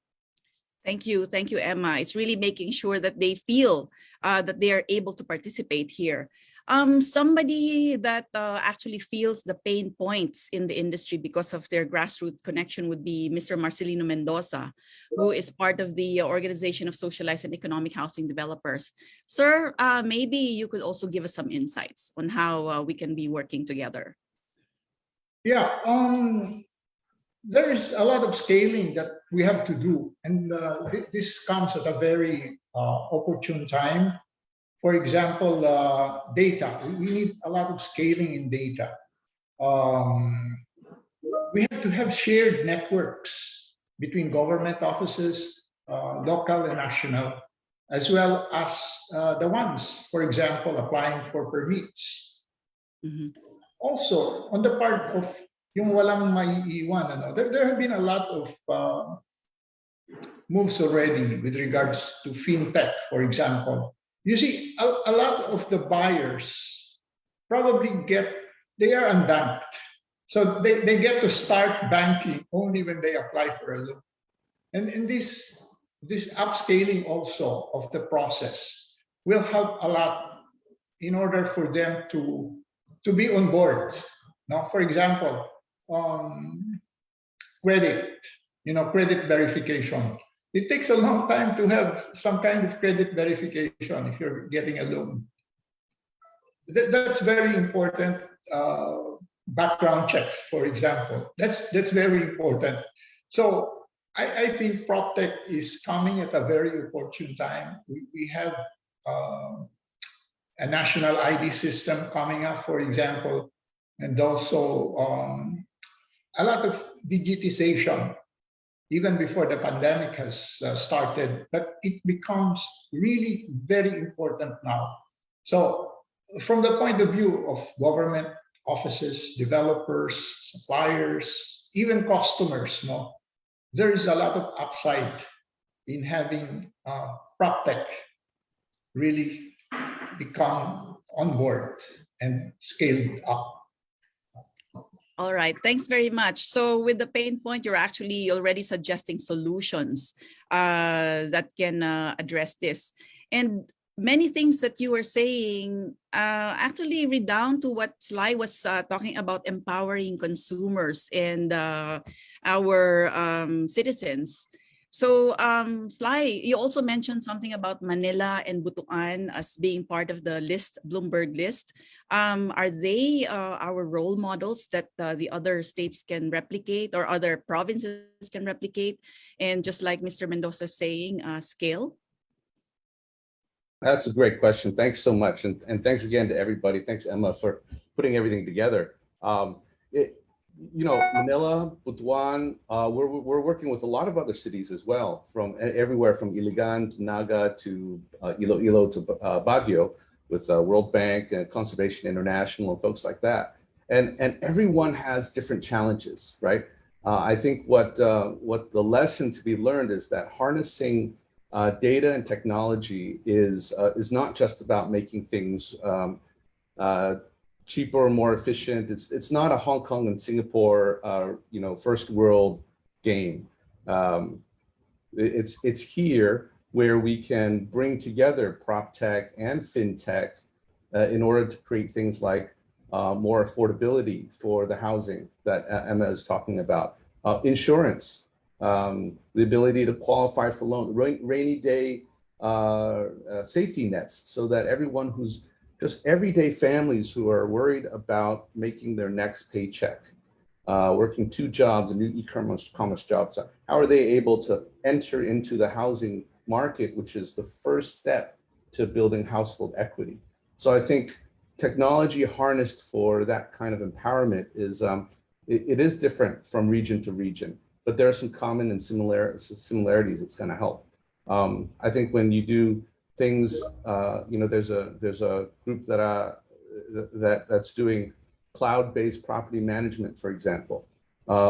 Thank you, Emma. It's really making sure that they feel that they are able to participate here. Somebody that actually feels the pain points in the industry because of their grassroots connection would be Mr. Marcelino Mendoza, who is part of the Organization of Socialized and Economic Housing Developers. Sir, maybe you could also give us some insights on how we can be working together. Yeah, there is a lot of scaling that we have to do, and this comes at a very opportune time. For example, data. We need a lot of scaling in data. We have to have shared networks between government offices, local and national, as well as the ones, for example, applying for permits. Mhm. Also, on the part of yung walang maiiwan, there have been a lot of moves already with regards to fintech, for example. You see, a lot of the buyers probably they are unbanked. So they get to start banking only when they apply for a loan. And this upscaling also of the process will help a lot in order for them to be on board. Now, for example, credit, credit verification. It takes a long time to have some kind of credit verification if you're getting a loan. That's very important. Background checks, for example. That's very important. So I think Proptech is coming at a very opportune time. We have a national ID system coming up, for example, and also a lot of digitization even before the pandemic has started, but it becomes really very important now. So from the point of view of government offices, developers, suppliers, even customers, there is a lot of upside in having Proptech really become on board and scaled up. All right, thanks very much. So with the pain point, you're actually already suggesting solutions that can address this. And many things that you were saying actually redound to what Sly was talking about, empowering consumers and our citizens. So Sly, you also mentioned something about Manila and Butuan as being part of the list, Bloomberg list. Are they our role models that the other states can replicate or other provinces can replicate? And just like Mr. Mendoza is saying, scale? That's a great question. Thanks so much. And thanks again to everybody. Thanks, Emma, for putting everything together. Manila, Butuan, we're working with a lot of other cities as well, from everywhere from Iligan to Naga to Iloilo to Baguio, with World Bank and Conservation International and folks like that. And everyone has different challenges, right? I think what the lesson to be learned is that harnessing data and technology is not just about making things cheaper or more efficient. It's not a Hong Kong and Singapore, first world game. It's here where we can bring together PropTech and FinTech in order to create things like more affordability for the housing that Emma is talking about, insurance, the ability to qualify for loan, rainy day safety nets, so that everyone who's just everyday families who are worried about making their next paycheck, working 2 jobs, new e-commerce jobs, how are they able to enter into the housing market, which is the first step to building household equity? So I think technology harnessed for that kind of empowerment is, it is different from region to region, but there are some common and similarities that's going to help. I think when you do things, there's a group that's doing cloud-based property management, for example,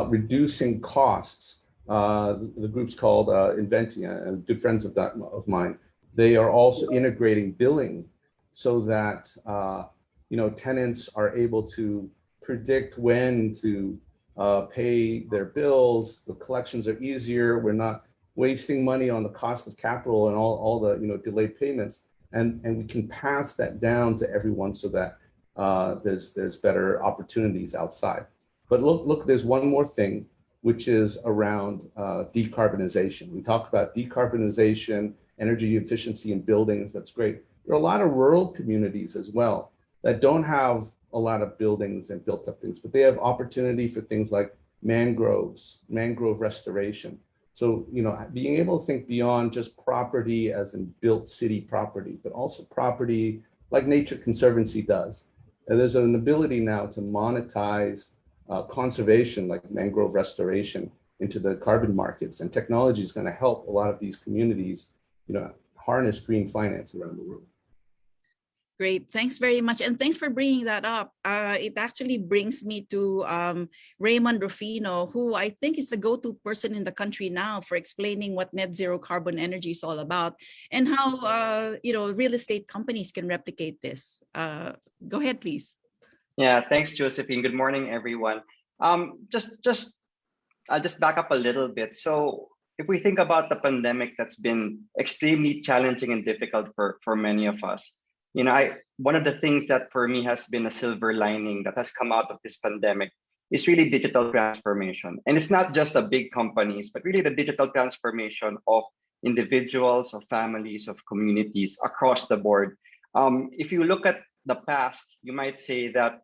reducing costs. The group's called Inventia, and good friends of mine. They are also integrating billing so that tenants are able to predict when to pay their bills. The collections are easier. We're not wasting money on the cost of capital and all the delayed payments, and we can pass that down to everyone so that there's better opportunities outside. But look, there's one more thing, which is around decarbonization. We talk about decarbonization, energy efficiency in buildings. That's great. There are a lot of rural communities as well that don't have a lot of buildings and built up things, but they have opportunity for things like mangroves, mangrove restoration. So, being able to think beyond just property as in built city property, but also property like Nature Conservancy does. And there's an ability now to monetize conservation like mangrove restoration into the carbon markets, and technology is going to help a lot of these communities, harness green finance around the world. Great, thanks very much. And thanks for bringing that up. It actually brings me to Raymond Rufino, who I think is the go-to person in the country now for explaining what net zero carbon energy is all about and how real estate companies can replicate this. Go ahead, please. Yeah, thanks, Josephine. Good morning, everyone. I'll just back up a little bit. So if we think about the pandemic that's been extremely challenging and difficult for many of us, one of the things that for me has been a silver lining that has come out of this pandemic is really digital transformation. And it's not just the big companies, but really the digital transformation of individuals, of families, of communities across the board. If you look at the past, you might say that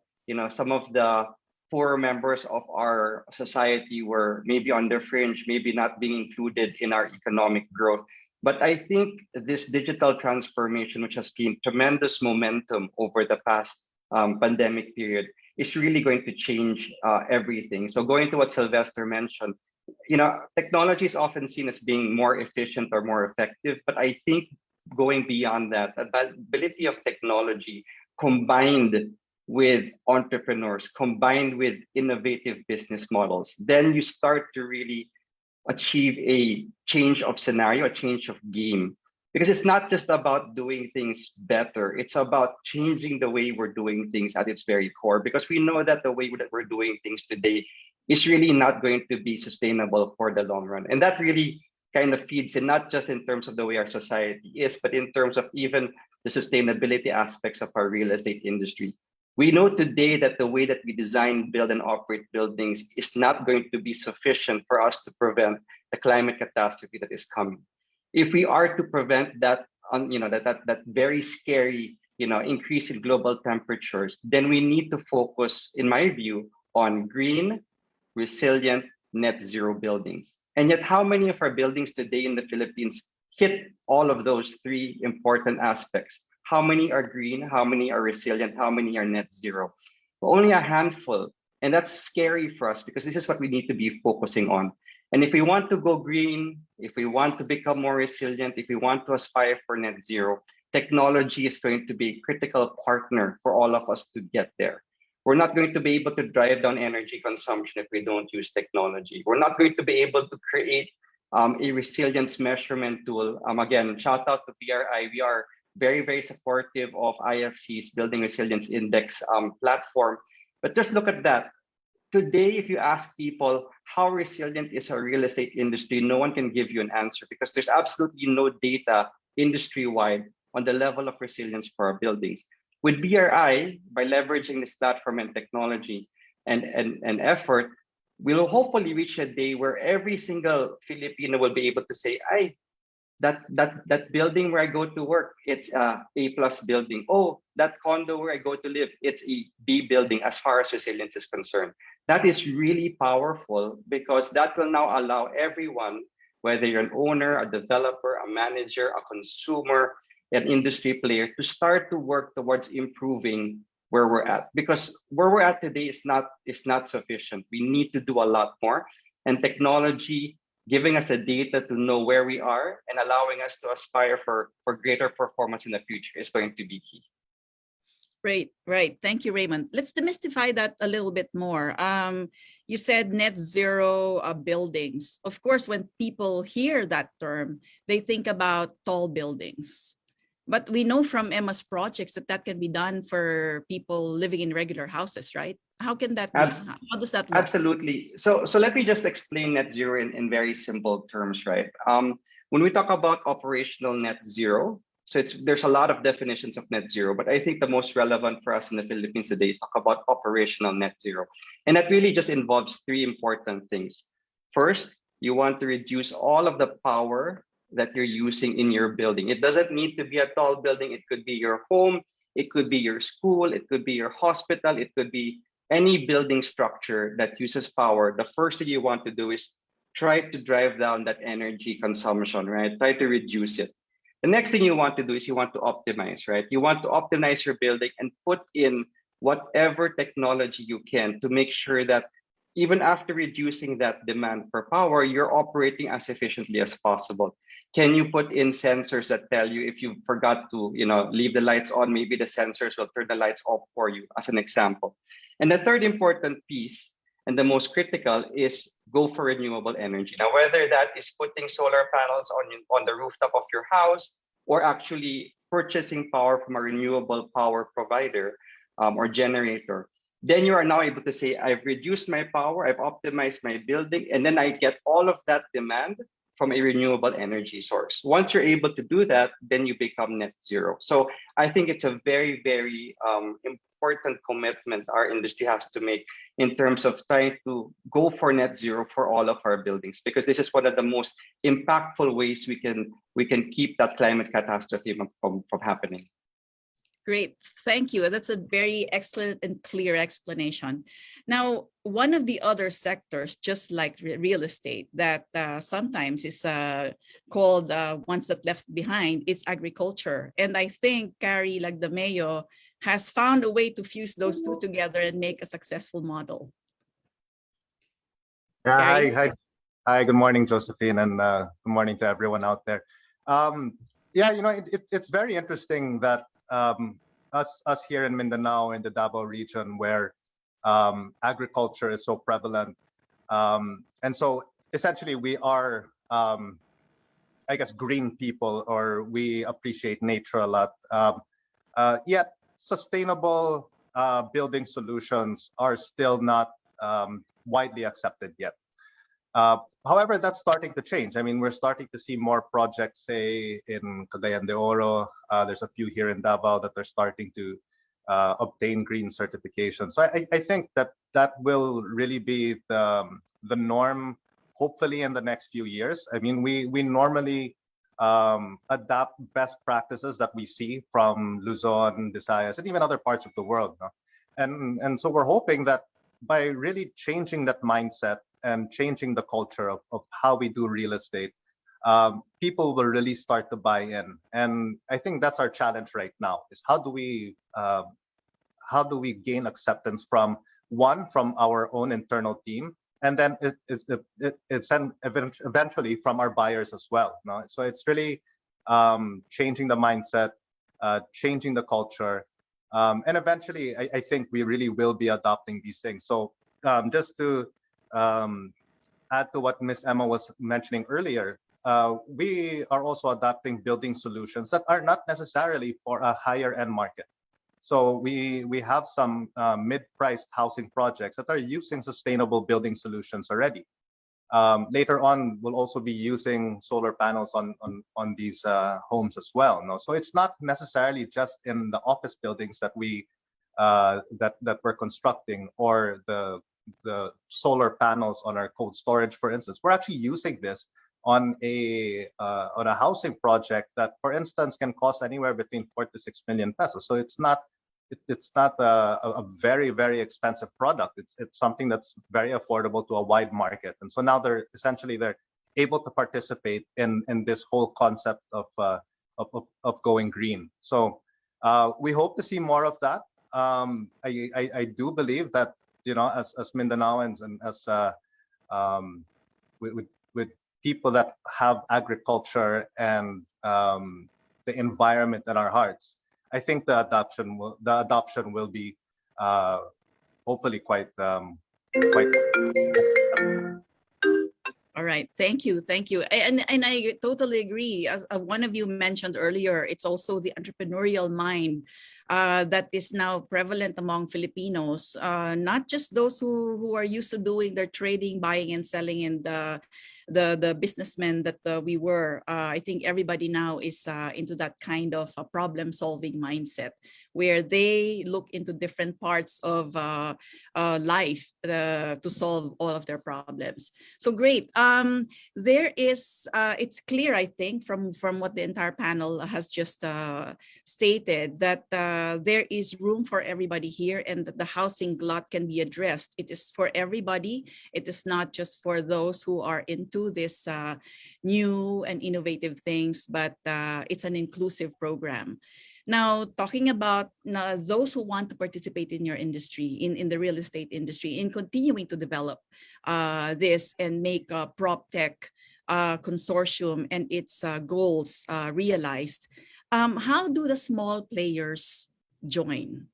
some of the poorer members of our society were maybe on the fringe, maybe not being included in our economic growth. But I think this digital transformation, which has gained tremendous momentum over the past pandemic period, is really going to change everything. So going to what Sylvester mentioned, technology is often seen as being more efficient or more effective, but I think going beyond that, the ability of technology combined with entrepreneurs, combined with innovative business models, then you start to really achieve a change of scenario, a change of game. Because it's not just about doing things better, it's about changing the way we're doing things at its very core. Because we know that the way that we're doing things today is really not going to be sustainable for the long run. And that really kind of feeds in, not just in terms of the way our society is, but in terms of even the sustainability aspects of our real estate industry. We know today that the way that we design, build, and operate buildings is not going to be sufficient for us to prevent the climate catastrophe that is coming. If we are to prevent that, that very scary, increase in global temperatures, then we need to focus, in my view, on green, resilient, net zero buildings. And yet, how many of our buildings today in the Philippines hit all of those three important aspects? How many are green? How many are resilient? How many are net zero? Well, only a handful. And that's scary for us because this is what we need to be focusing on. And if we want to go green, if we want to become more resilient, if we want to aspire for net zero, technology is going to be a critical partner for all of us to get there. We're not going to be able to drive down energy consumption if we don't use technology. We're not going to be able to create a resilience measurement tool. Again, shout out to BRI. We are very, very supportive of IFC's Building Resilience Index platform. But just look at that. Today, if you ask people how resilient is our real estate industry, no one can give you an answer because there's absolutely no data industry-wide on the level of resilience for our buildings. With BRI, by leveraging this platform and technology and effort, we'll hopefully reach a day where every single Filipino will be able to say, that building where I go to work, it's a A+ building. Oh, that condo where I go to live, it's a B building as far as resilience is concerned. That is really powerful because that will now allow everyone, whether you're an owner, a developer, a manager, a consumer, an industry player, to start to work towards improving where we're at. Because where we're at today is not sufficient. We need to do a lot more. And technology giving us the data to know where we are and allowing us to aspire for greater performance in the future is going to be key. Great, right. Thank you, Raymond. Let's demystify that a little bit more. You said net zero buildings. Of course, when people hear that term, they think about tall buildings. But we know from Emma's projects that can be done for people living in regular houses, right? How can that be? How does that look? Absolutely. So let me just explain net zero in very simple terms, right? When we talk about operational net zero, so there's a lot of definitions of net zero, but I think the most relevant for us in the Philippines today is talk about operational net zero. And that really just involves three important things. First, you want to reduce all of the power that you're using in your building. It doesn't need to be a tall building. It could be your home. It could be your school. It could be your hospital. It could be any building structure that uses power, the first thing you want to do is try to drive down that energy consumption, right? Try to reduce it. The next thing you want to do is you want to optimize, right? You want to optimize your building and put in whatever technology you can to make sure that even after reducing that demand for power, you're operating as efficiently as possible. Can you put in sensors that tell you if you forgot to, leave the lights on, maybe the sensors will turn the lights off for you, as an example. And the third important piece, and the most critical, is go for renewable energy. Now, whether that is putting solar panels on the rooftop of your house, or actually purchasing power from a renewable power provider or generator, then you are now able to say, I've reduced my power, I've optimized my building, and then I get all of that demand from a renewable energy source. Once you're able to do that, then you become net zero. So I think it's a very, very important commitment our industry has to make in terms of trying to go for net zero for all of our buildings, because this is one of the most impactful ways we can keep that climate catastrophe from happening. Great, thank you. That's a very excellent and clear explanation. Now, one of the other sectors, just like real estate, that sometimes is called ones that left behind, it's agriculture. And I think Carrie Lagdameo has found a way to fuse those two together and make a successful model. Hi, good morning, Josephine, and good morning to everyone out there. It's very interesting that us here in Mindanao, in the Davao region, where agriculture is so prevalent, and so essentially we are, I guess, green people, or we appreciate nature a lot. Yet sustainable building solutions are still not widely accepted yet. However, that's starting to change. I mean, we're starting to see more projects, say, in Cagayan de Oro. There's a few here in Davao that are starting to obtain green certification. So I think that will really be the norm, hopefully, in the next few years. I mean, we normally adapt best practices that we see from Luzon, Visayas, and even other parts of the world. No? And so we're hoping that by really changing that mindset and changing the culture of how we do real estate, people will really start to buy in. And I think that's our challenge right now, is how do we gain acceptance from our own internal team, and then it's eventually from our buyers as well. No? So it's really changing the mindset, changing the culture, and eventually I think we really will be adopting these things. So just to add to what Ms. Emma was mentioning earlier, we are also adopting building solutions that are not necessarily for a higher end market. So we have some mid-priced housing projects that are using sustainable building solutions already. Later on, we'll also be using solar panels on these homes as well. No? So it's not necessarily just in the office buildings that that we're constructing, or the solar panels on our cold storage, for instance. We're actually using this on a housing project that, for instance, can cost anywhere between 4 to 6 million pesos. So it's not a very, very expensive product. It's something that's very affordable to a wide market. And so now they're able to participate in this whole concept of going green. So we hope to see more of that. I do believe that, as Mindanaoans and as with people that have agriculture and the environment in our hearts, I think the adoption will be hopefully quite. All right, thank you. And I totally agree. As one of you mentioned earlier, it's also the entrepreneurial mind that is now prevalent among Filipinos, not just those who are used to doing their trading, buying and selling, and the businessmen that we were. I think everybody now is into that kind of a problem-solving mindset, where they look into different parts of life to solve all of their problems. So great. There is, it's clear, I think, from what the entire panel has just stated, that there is room for everybody here and that the housing glut can be addressed. It is for everybody. It is not just for those who are into this new and innovative things, but it's an inclusive program. Now, talking about those who want to participate in your industry, in the real estate industry, in continuing to develop this and make Proptech consortium and its goals realized, how do the small players join?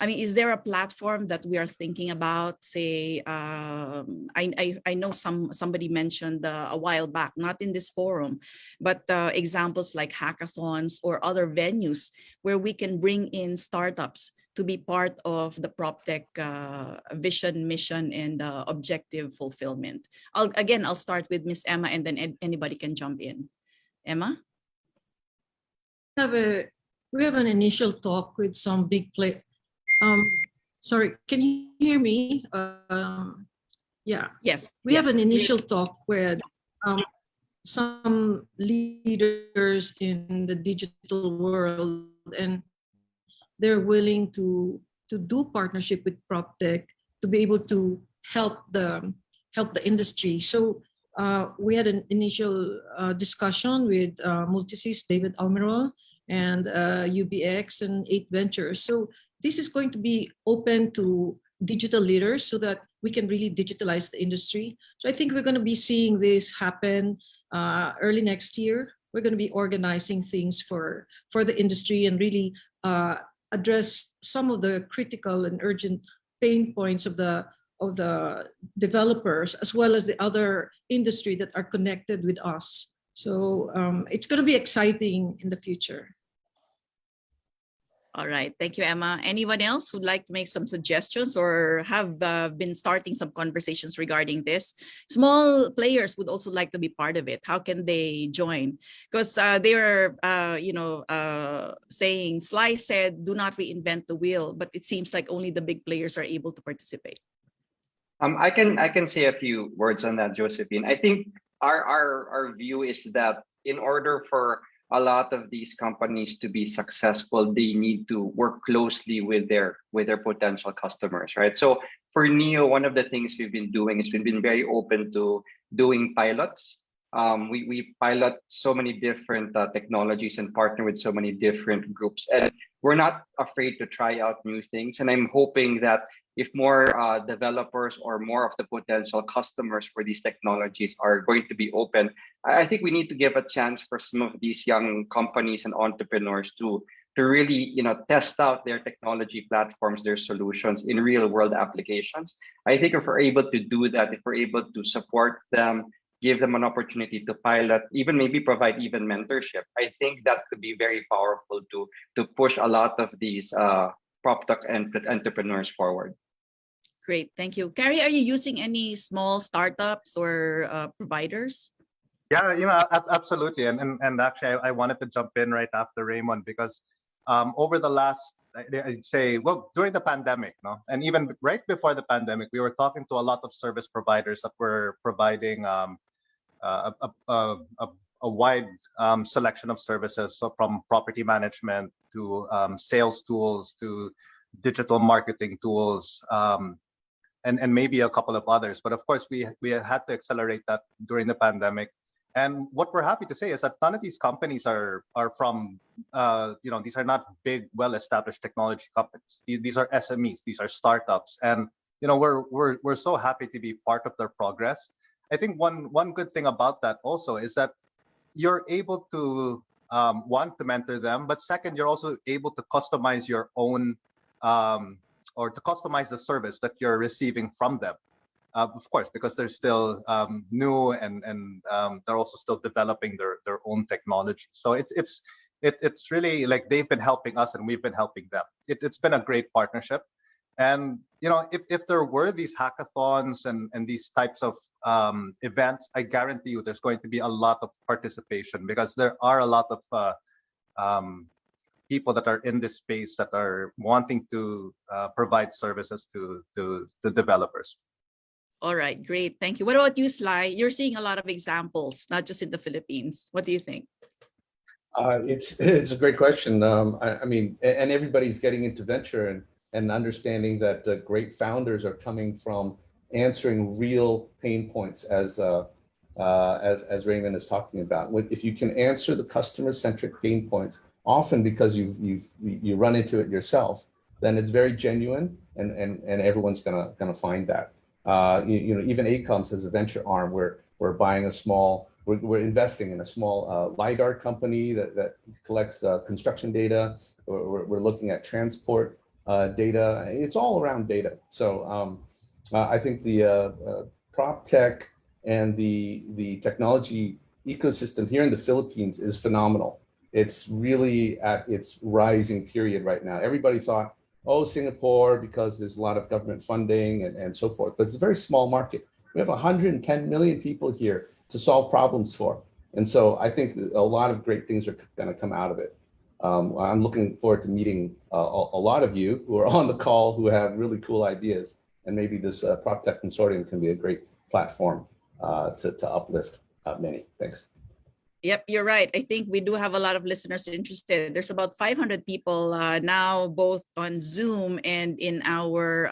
I mean, is there a platform that we are thinking about? Say, I know somebody mentioned a while back, not in this forum, but examples like hackathons or other venues where we can bring in startups to be part of the Proptech vision, mission, and objective fulfillment. I'll start with Miss Emma, and then anybody can jump in. Emma? We have an initial talk with some big players. Sorry, can you hear me? Yeah. Yes. We have an initial talk with some leaders in the digital world, and they're willing to do partnership with Proptech to be able to help the industry. So we had an initial discussion with Multisys, David Almiral, and UBX and 8 Ventures. So this is going to be open to digital leaders so that we can really digitalize the industry. So I think we're going to be seeing this happen early next year. We're going to be organizing things for the industry and really address some of the critical and urgent pain points of the developers, as well as the other industry that are connected with us. So it's going to be exciting in the future. All right. Thank you, Emma. Anyone else who'd like to make some suggestions or have been starting some conversations regarding this? Small players would also like to be part of it. How can they join? Because they are, saying, Sly said, do not reinvent the wheel, but it seems like only the big players are able to participate. I can say a few words on that, Josephine. I think our view is that in order for a lot of these companies to be successful, they need to work closely with their potential customers, right? So for NEO, one of the things we've been doing is we've been very open to doing pilots. We pilot so many different technologies and partner with so many different groups, and we're not afraid to try out new things. And I'm hoping that if more developers or more of the potential customers for these technologies are going to be open, I think we need to give a chance for some of these young companies and entrepreneurs to really test out their technology platforms, their solutions in real world applications. I think if we're able to do that, if we're able to support them, give them an opportunity to pilot, even maybe provide even mentorship, I think that could be very powerful to push a lot of these Proptech entrepreneurs forward. Great, thank you. Carrie, are you using any small startups or providers? Yeah, absolutely. And actually, I wanted to jump in right after Raymond because over the last, I'd say, well, during the pandemic, and even right before the pandemic, we were talking to a lot of service providers that were providing a wide selection of services, so from property management to sales tools to digital marketing tools, and maybe a couple of others. But of course, we had to accelerate that during the pandemic. And what we're happy to say is that none of these companies are from, these are not big, well-established technology companies. These are SMEs, these are startups, and we're so happy to be part of their progress. I think one good thing about that also is that you're able to one, to mentor them, but second, you're also able to customize your own or to customize the service that you're receiving from them. Of course, because they're still new and they're also still developing their own technology. So it's really like they've been helping us and we've been helping them. It's been a great partnership. And if there were these hackathons and these types of events, I guarantee you there's going to be a lot of participation because there are a lot of people that are in this space that are wanting to provide services to the developers. All right, great. Thank you. What about you, Sly? You're seeing a lot of examples, not just in the Philippines. What do you think? It's a great question. I mean, and everybody's getting into venture and understanding that great founders are coming from answering real pain points as Raymond is talking about. If you can answer the customer-centric pain points, often because you run into it yourself, then it's very genuine, and everyone's gonna find that. You know, even ACOMS has a venture arm where we're buying a small. We're investing in a small LiDAR company that collects construction data. We're looking at transport data. It's all around data. So I think the Proptech and the technology ecosystem here in the Philippines is phenomenal. It's really at its rising period right now. Everybody thought, oh, Singapore, because there's a lot of government funding and so forth, but it's a very small market. We have 110 million people here to solve problems for. And so I think a lot of great things are gonna come out of it. I'm looking forward to meeting a lot of you who are on the call who have really cool ideas, and maybe this Proptech Consortium can be a great platform to uplift many. Thanks. Yep, you're right. I think we do have a lot of listeners interested. There's about 500 people now, both on Zoom and in our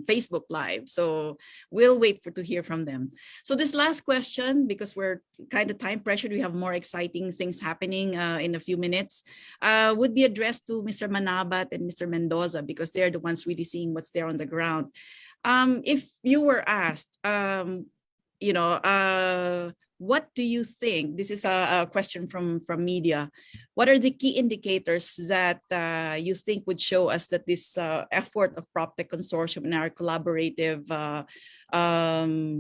Facebook Live. So we'll wait to hear from them. So this last question, because we're kind of time pressured, we have more exciting things happening in a few minutes, would be addressed to Mr. Manabat and Mr. Mendoza, because they're the ones really seeing what's there on the ground. If you were asked, you know, what do you think? This is a question from media. What are the key indicators that you think would show us that this effort of Proptech Consortium and our collaborative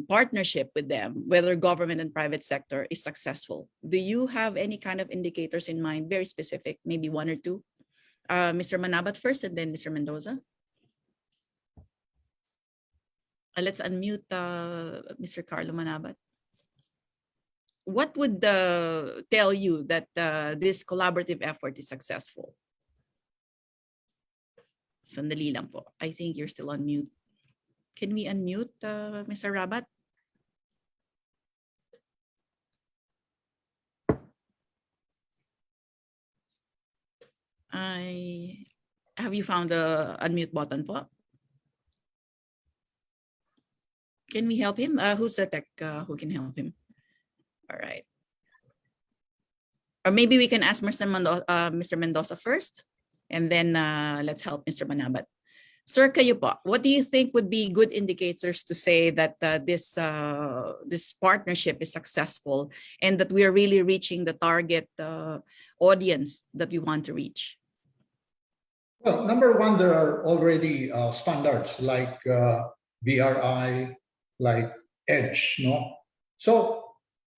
partnership with them, whether government and private sector, is successful? Do you have any kind of indicators in mind, very specific, maybe one or two? Mr. Manabat first, and then Mr. Mendoza. Let's unmute Mr. Carlo Manabat. What would tell you that this collaborative effort is successful? Sandali lang po. I think you're still on mute. Can we unmute Mr. Rabat? Have you found the unmute button po? Can we help him? Who's the tech who can help him? All right. Or maybe we can ask Mr. Mendoza first, and then let's help Mr. Manabat. Sir, kayo po, what do you think would be good indicators to say that this partnership is successful and that we are really reaching the target audience that we want to reach? Well, number one, there are already standards like BRI, like EDGE, no? So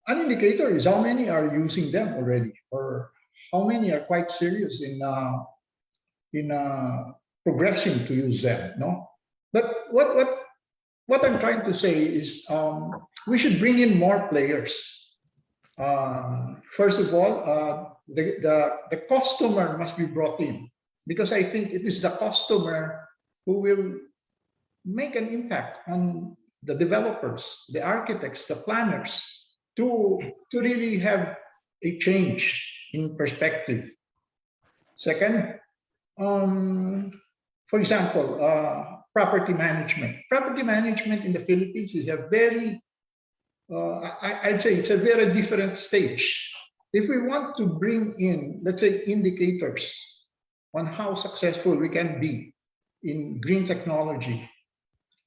an indicator is how many are using them already, or how many are quite serious in progressing to use them, no? But what I'm trying to say is we should bring in more players. First of all, the customer must be brought in, because I think it is the customer who will make an impact on the developers, the architects, the planners, to really have a change in perspective. Second, for example, property management. Property management in the Philippines is a very, I'd say it's a very different stage. If we want to bring in, let's say, indicators on how successful we can be in green technology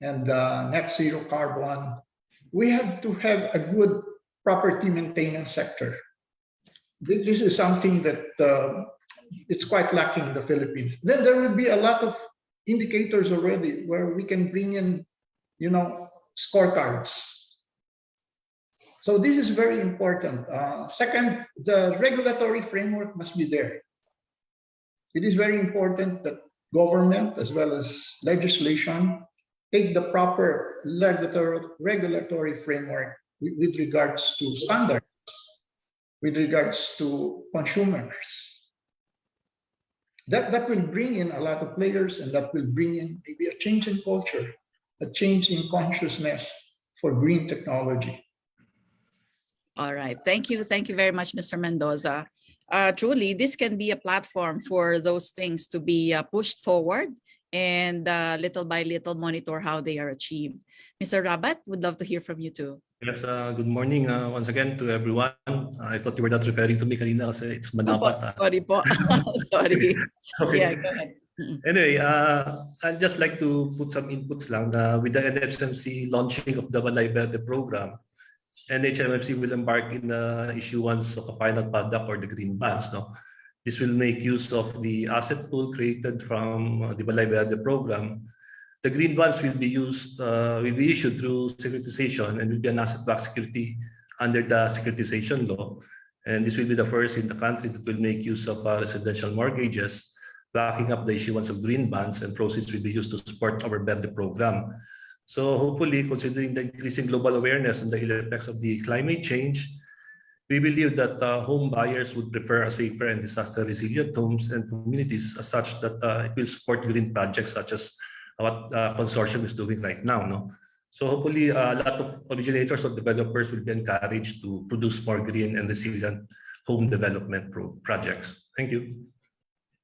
and net zero carbon, we have to have a good property maintenance sector. This is something that it's quite lacking in the Philippines. Then there will be a lot of indicators already where we can bring in, you know, scorecards. So this is very important. Second, the regulatory framework must be there. It is very important that government as well as legislation take the proper regulatory framework with regards to standards, with regards to consumers. That will bring in a lot of players, and that will bring in maybe a change in culture, a change in consciousness for green technology. All right. Thank you. Thank you very much, Mr. Mendoza. truly this can be a platform for those things to be pushed forward and little by little monitor how they are achieved. Mr. Rabat, would love to hear from you too. Yes, good morning once again to everyone. I thought you were not referring to me kanina kasi it's madapat. Sorry po. Sorry. Okay. Yeah, go ahead. Anyway, I'd just like to put some inputs lang na with the NHMC launching of the Balay Verde program, NHMC will embark in the issuance of a final product or the green bonds. No? This will make use of the asset pool created from the Balay Verde program. The green bonds will be issued through securitization and will be an asset-backed security under the securitization law. And this will be the first in the country that will make use of residential mortgages, backing up the issuance of green bonds, and proceeds will be used to support our Verde program. So hopefully, considering the increasing global awareness on the ill effects of the climate change, we believe that home buyers would prefer a safer and disaster-resilient homes and communities as such that it will support green projects such as what consortium is doing right now. No? So hopefully a lot of originators or developers will be encouraged to produce more green and resilient home development projects. Thank you.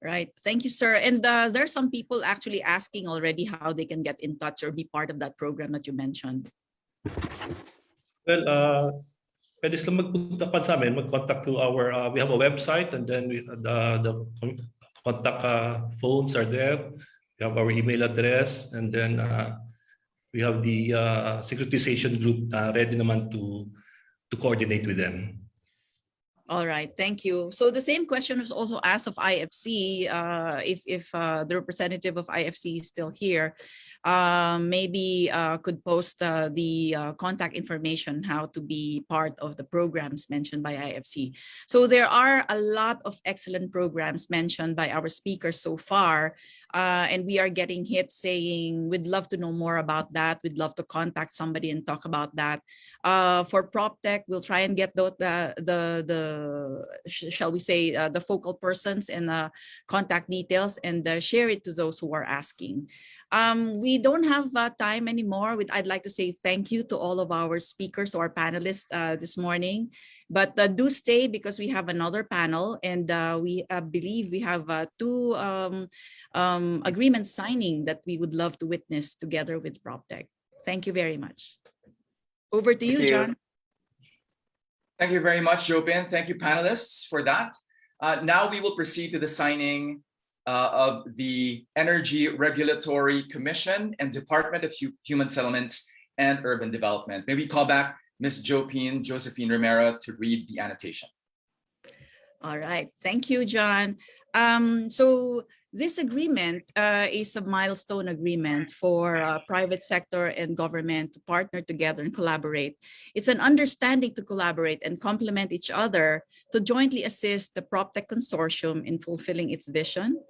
Right. Thank you, sir. And there are some people actually asking already how they can get in touch or be part of that program that you mentioned. Well, pwede sila magpunta pa sa amin, mag-contact through our, we have a website, and then the contact phones are there. We have our email address, and then we have the securitization group ready naman to coordinate with them. All right, thank you. So the same question was also asked of IFC. If the representative of IFC is still here, maybe could post the contact information, how to be part of the programs mentioned by IFC. So there are a lot of excellent programs mentioned by our speakers so far. And we are getting hits saying, we'd love to know more about that. We'd love to contact somebody and talk about that. For Proptech, we'll try and get shall we say, the focal persons and contact details and share it to those who are asking. We don't have time anymore. I'd like to say thank you to all of our speakers, our panelists this morning. But do stay because we have another panel, and we believe we have two agreement signing that we would love to witness together with Proptech. Thank you very much. Over to you, John. Thank you very much, Jopin. Thank you, panelists, for that. Now we will proceed to the signing of the Energy Regulatory Commission and Department of Human Settlements and Urban Development. May we call back Ms. Josephine Romero to read the annotation. All right, thank you, John. So this agreement is a milestone agreement for private sector and government to partner together and collaborate. It's an understanding to collaborate and complement each other to jointly assist the Proptech Consortium in fulfilling its vision,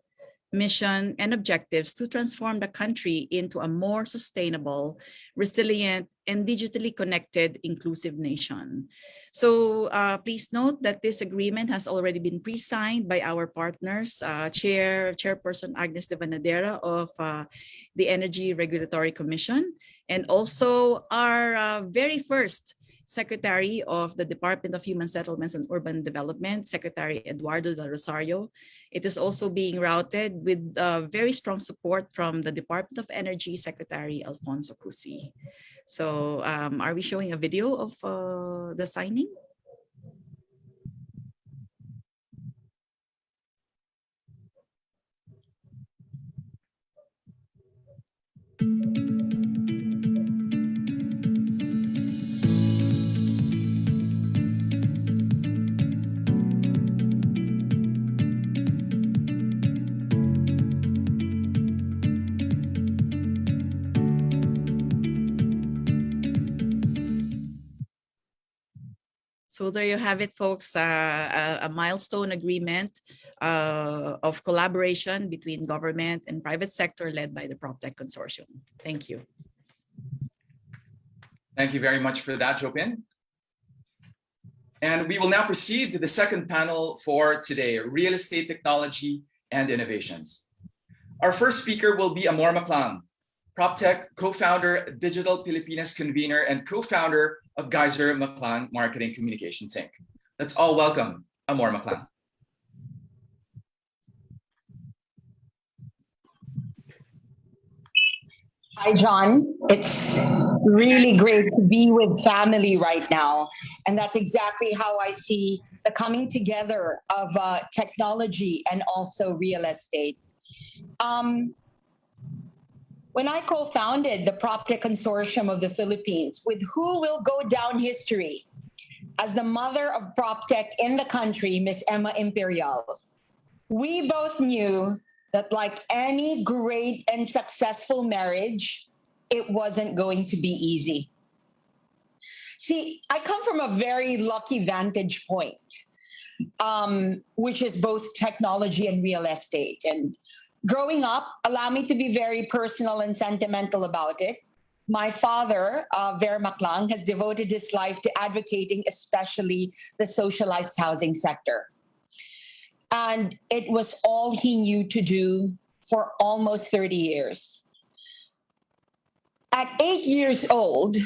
mission, and objectives to transform the country into a more sustainable, resilient, and digitally connected, inclusive nation. So please note that this agreement has already been pre-signed by our partners, Chairperson Agnes de Vanadera of the Energy Regulatory Commission, and also our very first Secretary of the Department of Human Settlements and Urban Development, Secretary Eduardo Del Rosario. It is also being routed with very strong support from the Department of Energy, Secretary Alfonso Cusi. So are we showing a video of the signing? So there you have it, folks, a milestone agreement of collaboration between government and private sector led by the Proptech Consortium. Thank you. Thank you very much for that, Jopin. And we will now proceed to the second panel for today, Real Estate Technology and Innovations. Our first speaker will be Amor Maclan, Proptech co-founder, Digital Pilipinas convener, and co-founder of Geyser Maclan Marketing Communications Inc. Let's all welcome Amor Maclan. Hi, John. It's really great to be with family right now. And that's exactly how I see the coming together of technology and also real estate. Um, when I co founded the Proptech Consortium of the Philippines, with who will go down history as the mother of Proptech in the country, Miss Emma Imperial, we both knew that, like any great and successful marriage, it wasn't going to be easy. See, I come from a very lucky vantage point, which is both technology and real estate. And growing up, allow me to be very personal and sentimental about it. My father, Ver Maclang, has devoted his life to advocating, especially the socialized housing sector. And it was all he knew to do for almost 30 years. At 8 years old,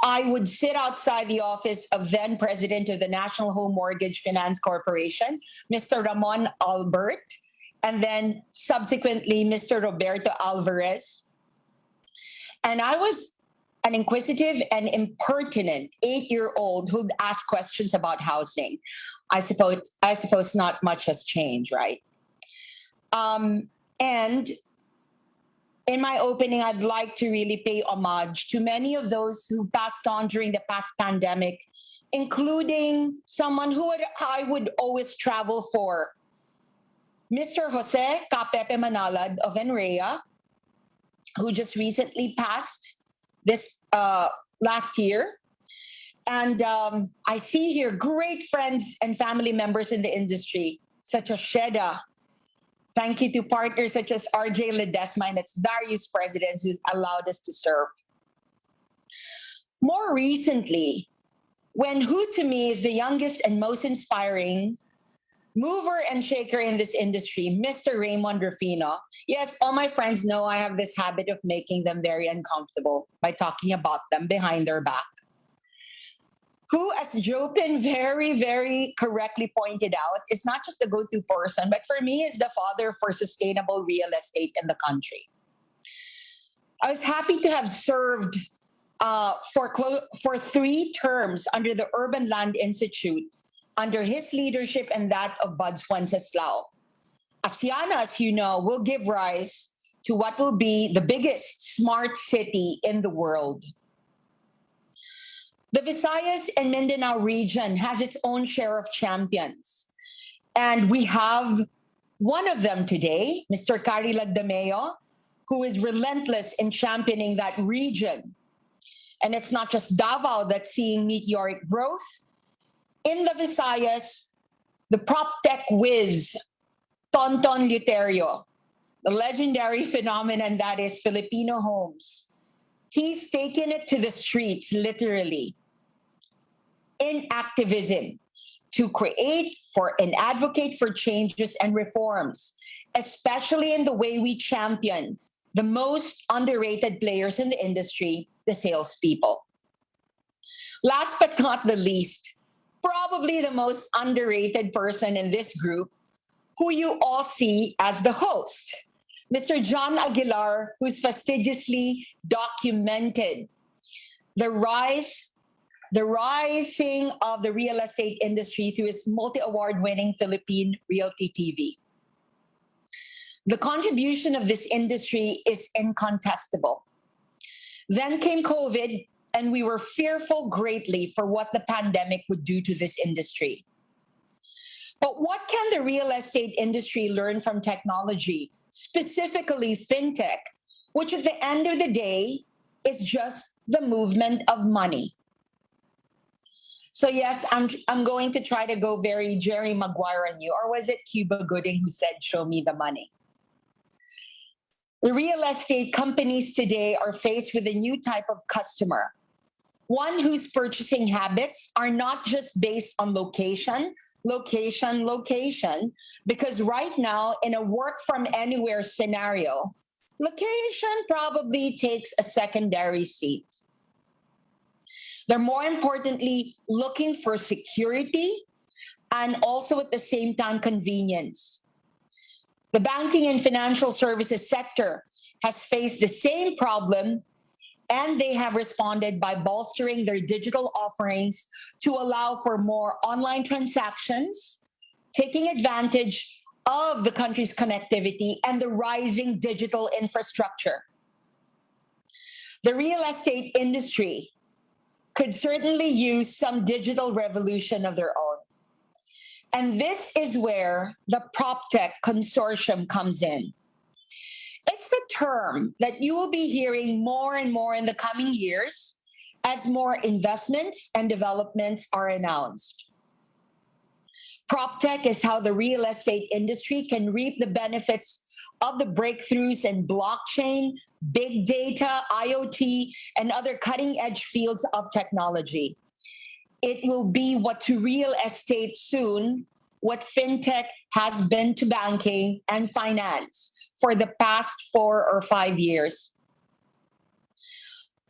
I would sit outside the office of then president of the National Home Mortgage Finance Corporation, Mr. Ramon Albert, and then subsequently Mr. Roberto Alvarez. And I was an inquisitive and impertinent 8-year-old who'd ask questions about housing. I suppose not much has changed, right? And in my opening, I'd like to really pay homage to many of those who passed on during the past pandemic, including someone who I would always travel for, Mr. Jose Capepe Manalad of NREA, who just recently passed this last year. And I see here great friends and family members in the industry, such as Sheda. Thank you to partners such as RJ Ledesma and its various presidents who's allowed us to serve. More recently, when who to me is the youngest and most inspiring mover and shaker in this industry, Mr. Raymond Rufino. Yes, all my friends know I have this habit of making them very uncomfortable by talking about them behind their back. Who, as Jopin very, very correctly pointed out, is not just the go-to person, but for me is the father for sustainable real estate in the country. I was happy to have served for 3 terms under the Urban Land Institute under his leadership and that of Buds Wenceslao. Asiana, as you know, will give rise to what will be the biggest smart city in the world. The Visayas and Mindanao region has its own share of champions. And we have one of them today, Mr. Cari Lagdameo, who is relentless in championing that region. And it's not just Davao that's seeing meteoric growth. In the Visayas, the Proptech whiz, Tonton Luterio, the legendary phenomenon that is Filipino homes. He's taken it to the streets, literally, in activism to create for and advocate for changes and reforms, especially in the way we champion the most underrated players in the industry, the salespeople. Last but not the least, probably the most underrated person in this group, who you all see as the host, Mr. John Aguilar, who's fastidiously documented the rising of the real estate industry through his multi-award winning Philippine Realty TV. The contribution of this industry is incontestable. Then came COVID, and we were fearful greatly for what the pandemic would do to this industry. But what can the real estate industry learn from technology, specifically fintech, which at the end of the day is just the movement of money? So yes, I'm going to try to go very Jerry Maguire on you, or was it Cuba Gooding who said, "Show me the money"? The real estate companies today are faced with a new type of customer, one whose purchasing habits are not just based on location, because right now in a work from anywhere scenario, location probably takes a secondary seat. They're more importantly looking for security and also at the same time convenience. The banking and financial services sector has faced the same problem, and they have responded by bolstering their digital offerings to allow for more online transactions, taking advantage of the country's connectivity and the rising digital infrastructure. The real estate industry could certainly use some digital revolution of their own. And this is where the Proptech consortium comes in. It's a term that you will be hearing more and more in the coming years as more investments and developments are announced. Proptech is how the real estate industry can reap the benefits of the breakthroughs in blockchain, big data, IoT, and other cutting-edge fields of technology. It will be what to real estate soon, what fintech has been to banking and finance for the past 4 or 5 years.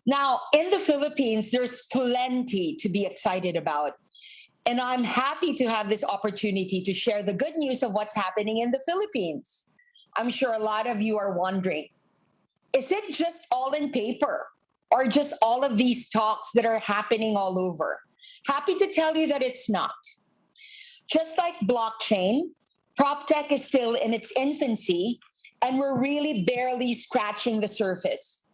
Now, in the Philippines, there's plenty to be excited about. And I'm happy to have this opportunity to share the good news of what's happening in the Philippines. I'm sure a lot of you are wondering, is it just all in paper or just all of these talks that are happening all over? Happy to tell you that it's not. Just like blockchain, PropTech is still in its infancy, and we're really barely scratching the surface.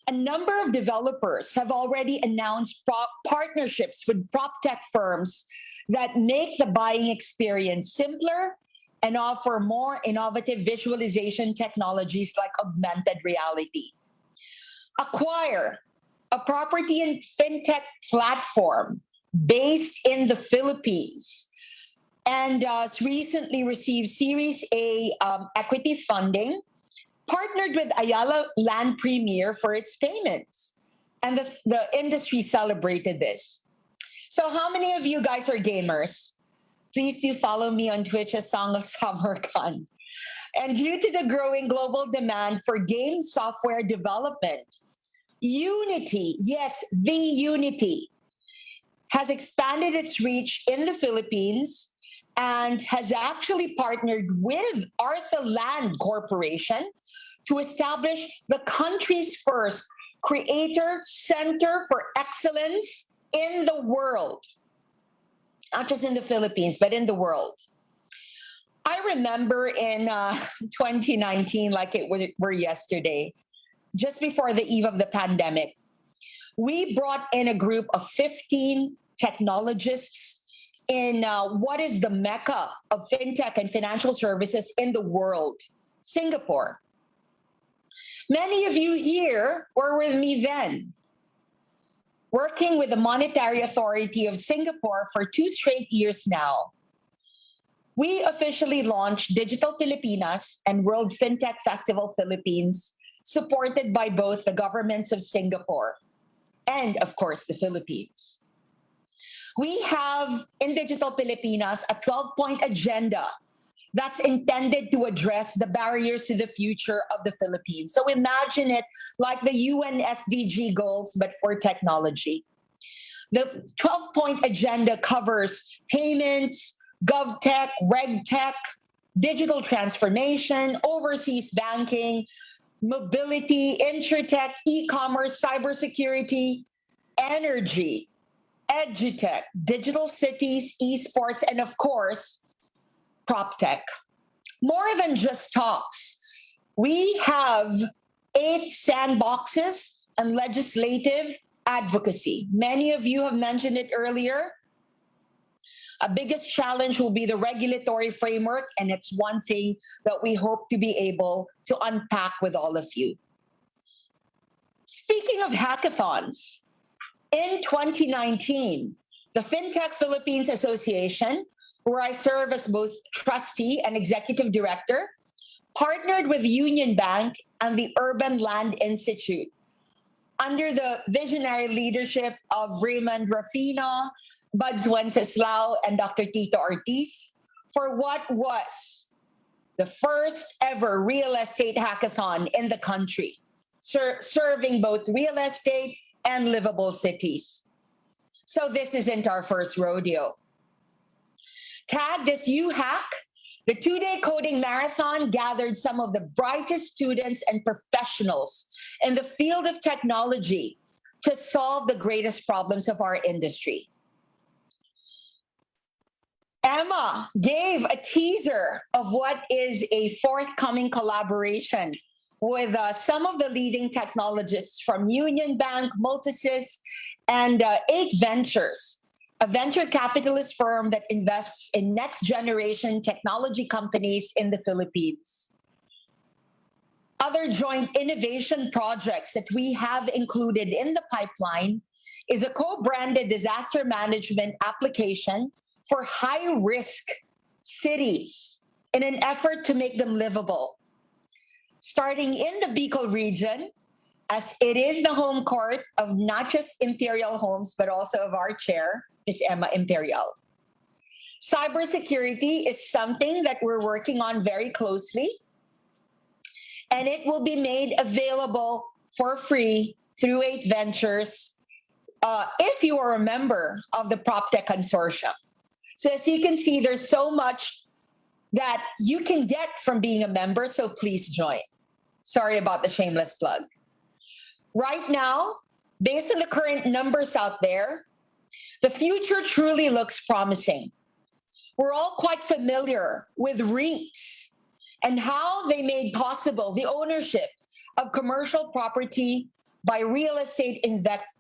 A number of developers have already announced partnerships with PropTech firms that make the buying experience simpler and offer more innovative visualization technologies like augmented reality. Acquire, a property and fintech platform based in the Philippines, and recently received Series A equity funding, partnered with Ayala Land Premier for its payments. And the industry celebrated this. So how many of you guys are gamers? Please do follow me on Twitch as Song of Samarkand. And due to the growing global demand for game software development, Unity, yes, the Unity, has expanded its reach in the Philippines and has actually partnered with Arthur Land Corporation to establish the country's first creator center for excellence in the world. Not just in the Philippines, but in the world. I remember in 2019, like it were yesterday, just before the eve of the pandemic, we brought in a group of 15 technologists in what is the mecca of fintech and financial services in the world, Singapore. Many of you here were with me then, working with the Monetary Authority of Singapore for 2 straight years now. We officially launched Digital Pilipinas and World Fintech Festival Philippines, supported by both the governments of Singapore and, of course, the Philippines. We have in Digital Pilipinas a 12-point agenda that's intended to address the barriers to the future of the Philippines. So imagine it like the UN SDG goals, but for technology. The 12-point agenda covers payments, GovTech, RegTech, digital transformation, overseas banking, mobility, InsurTech, e-commerce, cybersecurity, energy, edutech, digital cities, esports, and of course, PropTech. More than just talks, we have 8 sandboxes and legislative advocacy. Many of you have mentioned it earlier. A biggest challenge will be the regulatory framework, and it's one thing that we hope to be able to unpack with all of you. Speaking of hackathons, in 2019, the FinTech Philippines Association, where I serve as both trustee and executive director, partnered with Union Bank and the Urban Land Institute under the visionary leadership of Raymond Rafino, Buds Wenceslao, and Dr. Tito Ortiz for what was the first ever real estate hackathon in the country, serving both real estate and livable cities. So this isn't our first rodeo. Tagged as UHack, The two-day coding marathon gathered some of the brightest students and professionals in the field of technology to solve the greatest problems of our industry. Emma gave a teaser of what is a forthcoming collaboration with some of the leading technologists from Union Bank, Multisys, and 8 Ventures, a venture capitalist firm that invests in next-generation technology companies in the Philippines. Other joint innovation projects that we have included in the pipeline is a co-branded disaster management application for high-risk cities in an effort to make them livable. Starting in the Bicol region, as it is the home court of not just Imperial Homes, but also of our chair, Ms. Emma Imperial. Cybersecurity is something that we're working on very closely, and it will be made available for free through 8 Ventures if you are a member of the Proptech Consortium. So as you can see, there's so much that you can get from being a member, so please join. Sorry about the shameless plug. Right now, based on the current numbers out there, the future truly looks promising. We're all quite familiar with REITs and how they made possible the ownership of commercial property by real estate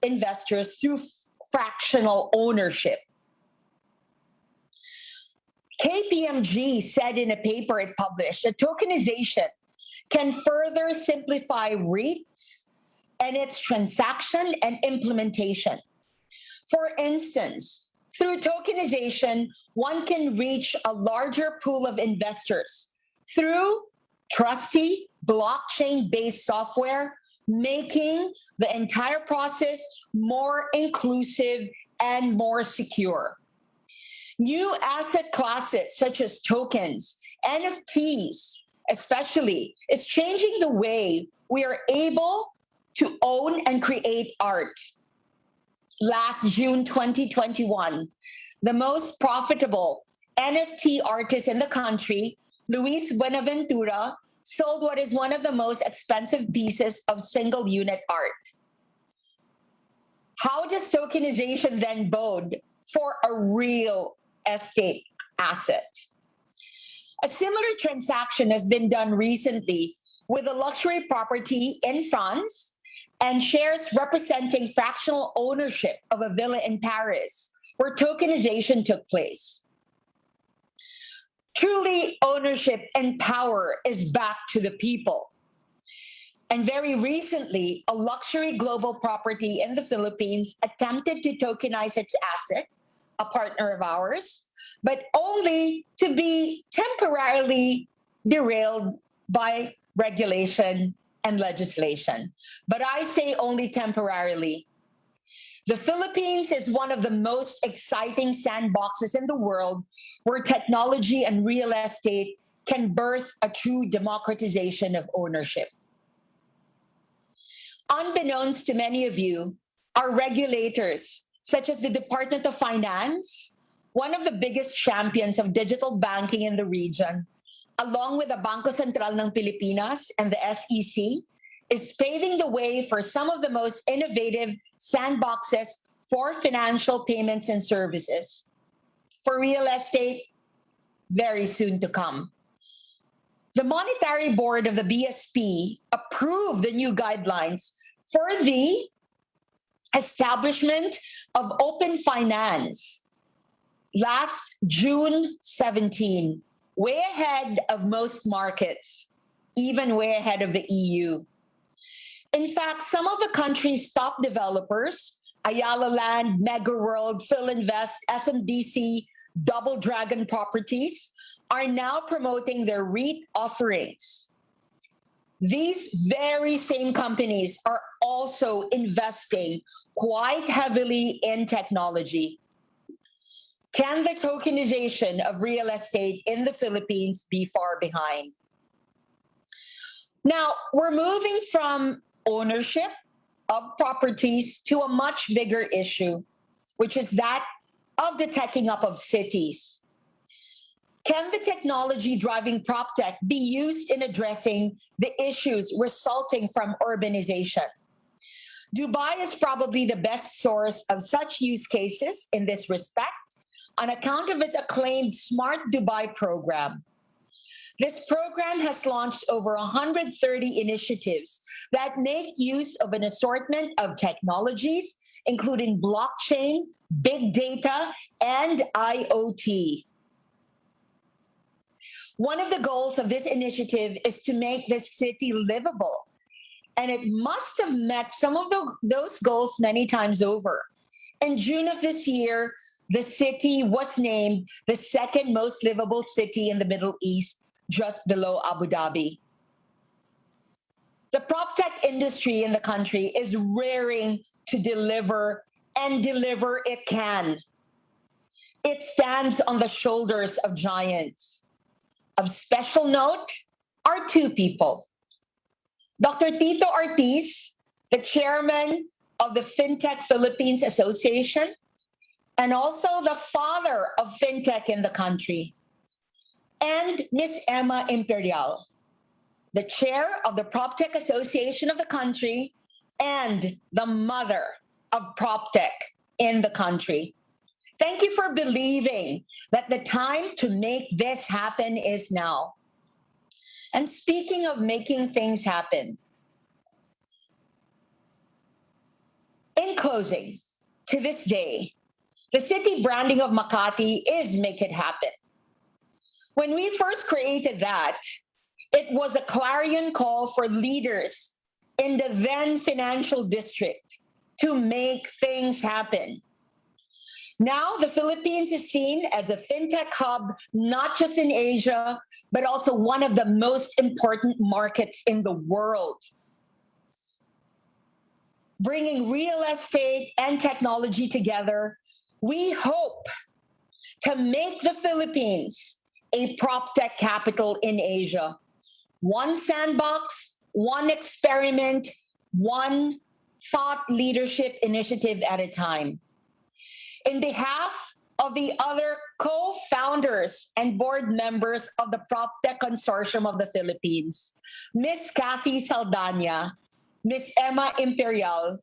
investors through fractional ownership. KPMG said in a paper it published that tokenization can further simplify REITs and its transaction and implementation. For instance, through tokenization, one can reach a larger pool of investors through trusty blockchain-based software, making the entire process more inclusive and more secure. New asset classes such as tokens, NFTs especially, is changing the way we are able to own and create art. Last June 2021, the most profitable NFT artist in the country, Luis Buenaventura, sold what is one of the most expensive pieces of single unit art. How does tokenization then bode for a real estate asset? A similar transaction has been done recently with a luxury property in France and shares representing fractional ownership of a villa in Paris, where tokenization took place. Truly, ownership and power is back to the people. And very recently, a luxury global property in the Philippines attempted to tokenize its asset, a partner of ours, but only to be temporarily derailed by regulation and legislation. But I say only temporarily. The Philippines is one of the most exciting sandboxes in the world where technology and real estate can birth a true democratization of ownership. Unbeknownst to many of you, our regulators, such as the Department of Finance, one of the biggest champions of digital banking in the region, along with the Bangko Sentral ng Pilipinas and the SEC, is paving the way for some of the most innovative sandboxes for financial payments and services. For real estate, very soon to come. The Monetary Board of the BSP approved the new guidelines for the establishment of open finance last June 17, way ahead of most markets, even way ahead of the EU. In fact, some of the country's top developers, Ayala Land, Mega World, Philinvest, SMDC, Double Dragon Properties, are now promoting their REIT offerings. These very same companies are also investing quite heavily in technology. Can the tokenization of real estate in the Philippines be far behind? Now, we're moving from ownership of properties to a much bigger issue, which is that of the teching up of cities. Can the technology driving PropTech be used in addressing the issues resulting from urbanization? Dubai is probably the best source of such use cases in this respect on account of its acclaimed Smart Dubai program. This program has launched over 130 initiatives that make use of an assortment of technologies, including blockchain, big data, and IoT. One of the goals of this initiative is to make this city livable, and it must have met some of those goals many times over. In June of this year, the city was named the second most livable city in the Middle East, just below Abu Dhabi. The PropTech industry in the country is raring to deliver, and deliver it can. It stands on the shoulders of giants. Of special note are two people. Dr. Tito Ortiz, the chairman of the FinTech Philippines Association, and also the father of FinTech in the country, and Ms. Emma Imperial, the chair of the PropTech Association of the country and the mother of PropTech in the country. Thank you for believing that the time to make this happen is now. And speaking of making things happen, in closing, to this day, the city branding of Makati is Make It Happen. When we first created that, it was a clarion call for leaders in the then financial district to make things happen. Now, the Philippines is seen as a fintech hub, not just in Asia, but also one of the most important markets in the world. Bringing real estate and technology together, we hope to make the Philippines a PropTech capital in Asia. One sandbox, one experiment, one thought leadership initiative at a time. In behalf of the other co-founders and board members of the PropTech Consortium of the Philippines, Ms. Kathy Saldana, Ms. Emma Imperial,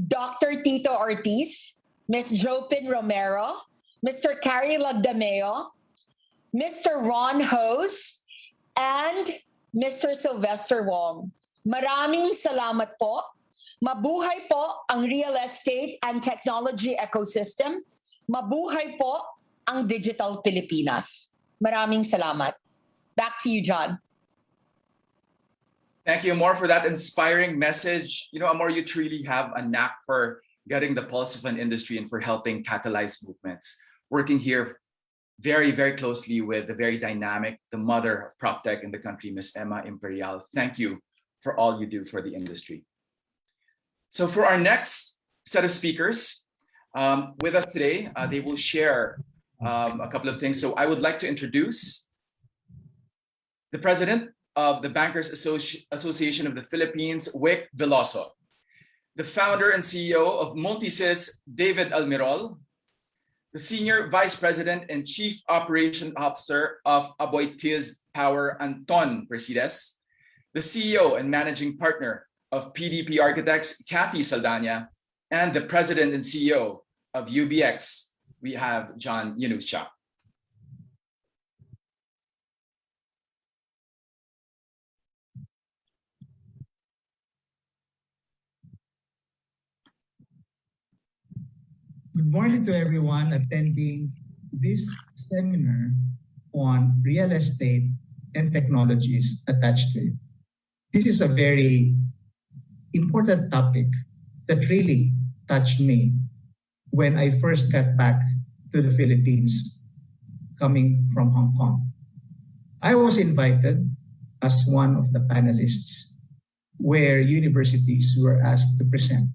Dr. Tito Ortiz, Ms. Jopin Romero, Mr. Carrie Lagdameo, Mr. Ron Hose, and Mr. Sylvester Wong. Maraming salamat po. Mabuhay po ang real estate and technology ecosystem. Mabuhay po ang Digital Pilipinas. Maraming salamat. Back to you, John. Thank you, Amor, for that inspiring message. You know, Amor, you truly have a knack for getting the pulse of an industry and for helping catalyze movements. Working here very, very closely with the very dynamic, the mother of PropTech in the country, Ms. Emma Imperial. Thank you for all you do for the industry. So for our next set of speakers with us today, they will share a couple of things. So I would like to introduce the president of the Bankers Association of the Philippines, Wick Veloso, the founder and CEO of Multisys, David Almirol, the senior vice president and chief operation officer of Aboitiz Power, Anton Presides, the CEO and managing partner of PDP Architects, Kathy Saldana, and the president and CEO of UBX, we have John Yanuschak. Good morning to everyone attending this seminar on real estate and technologies attached to it. This is a very important topic that really touched me when I first got back to the Philippines coming from Hong Kong. I was invited as one of the panelists where universities were asked to present.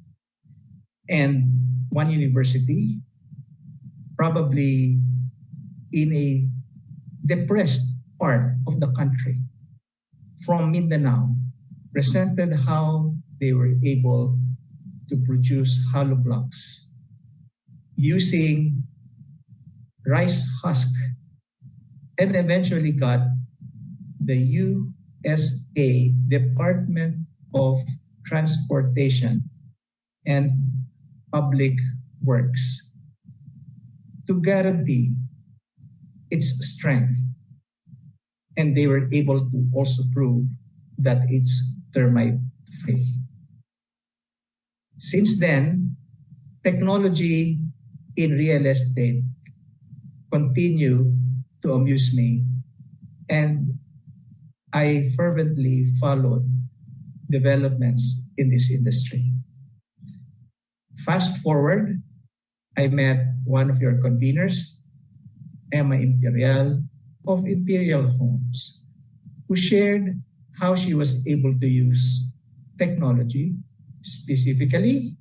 And one university, probably in a depressed part of the country, from Mindanao, presented how they were able to produce hollow blocks using rice husk and eventually got the USA Department of Transportation and Public Works to guarantee its strength. And they were able to also prove that it's termite free. Since then, technology in real estate continue to amuse me, and I fervently followed developments in this industry. Fast forward, I met one of your conveners, Emma Imperial of Imperial Homes, who shared how she was able to use technology, specifically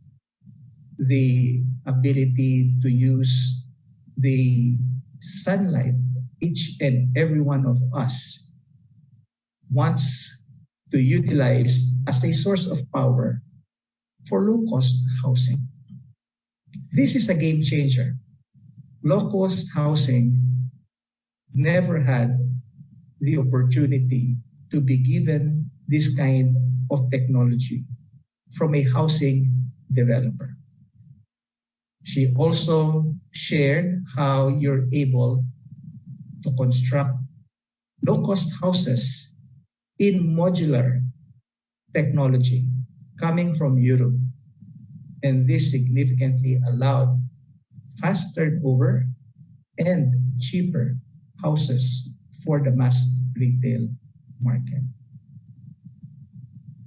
the ability to use the sunlight each and every one of us wants to utilize as a source of power for low-cost housing. This is a game changer. Low-cost housing never had the opportunity to be given this kind of technology from a housing developer. She also shared how you're able to construct low-cost houses in modular technology coming from Europe. And this significantly allowed fast turnover and cheaper houses for the mass retail market.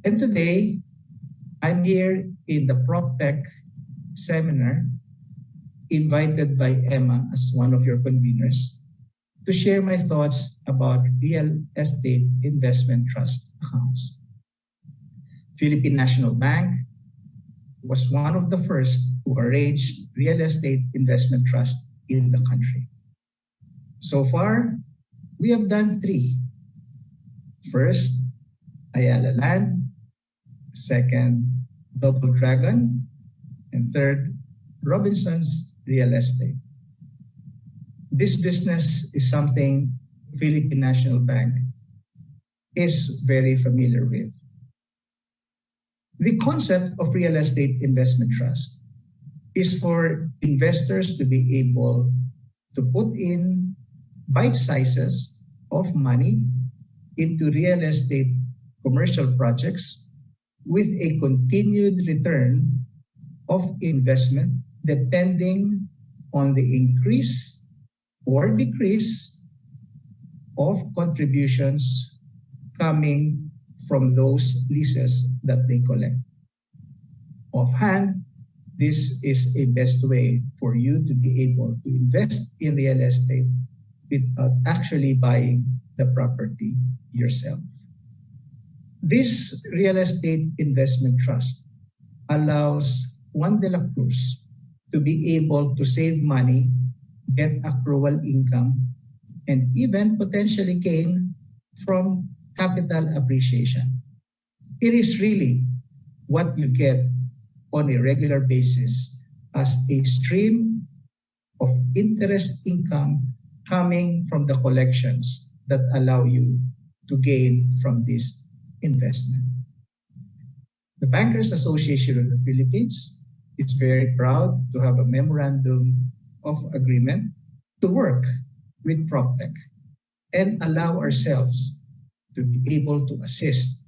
And today, I'm here in the Proptech seminar invited by Emma as one of your conveners to share my thoughts about real estate investment trust accounts. Philippine National Bank was one of the first who arranged real estate investment trust in the country. So far, we have done 3. First, Ayala Land. Second, Double Dragon. And third, Robinson's Real Estate. This business is something Philippine National Bank is very familiar with. The concept of real estate investment trust is for investors to be able to put in bite sizes of money into real estate commercial projects with a continued return of investment depending on the increase or decrease of contributions coming from those leases that they collect. Offhand, this is a best way for you to be able to invest in real estate without actually buying the property yourself. This real estate investment trust allows Juan de la Cruz to be able to save money, get accrual income, and even potentially gain from capital appreciation. It is really what you get on a regular basis as a stream of interest income coming from the collections that allow you to gain from this investment. The Bankers Association of the Philippines is very proud to have a memorandum of agreement to work with Proptech and allow ourselves to be able to assist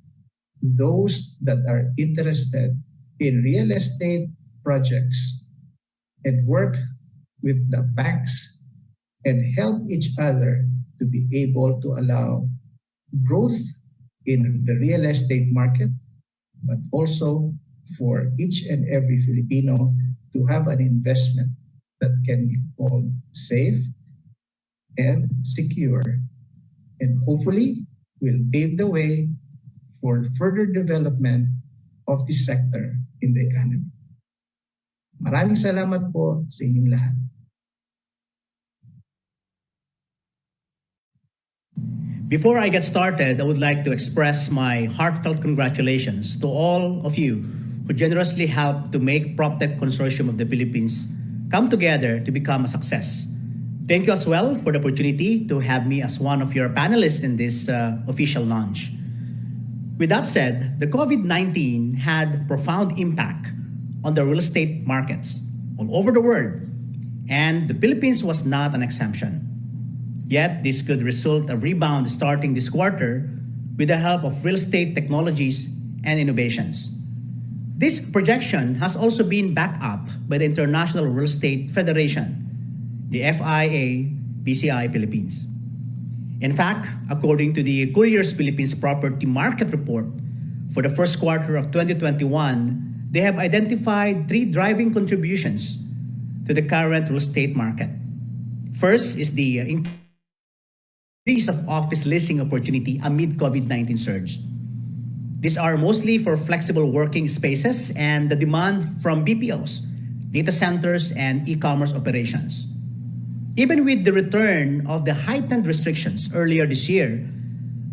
those that are interested in real estate projects and work with the banks and help each other to be able to allow growth in the real estate market, but also for each and every Filipino to have an investment that can be called safe and secure, and hopefully will pave the way for further development of this sector in the economy. Maraming salamat po sa inyong lahat. Before I get started, I would like to express my heartfelt congratulations to all of you who generously helped to make Proptech Consortium of the Philippines come together to become a success. Thank you as well for the opportunity to have me as one of your panelists in this official launch. With that said, the COVID-19 had profound impact on the real estate markets all over the world, and the Philippines was not an exception. Yet, this could result a rebound starting this quarter with the help of real estate technologies and innovations. This projection has also been backed up by the International Real Estate Federation, the FIA BCI Philippines. In fact, according to the Courier's Philippines Property Market Report for the first quarter of 2021, they have identified 3 driving contributions to the current real estate market. First is the increase of office leasing opportunity amid COVID-19 surge. These are mostly for flexible working spaces and the demand from BPOs, data centers, and e-commerce operations. Even with the return of the heightened restrictions earlier this year,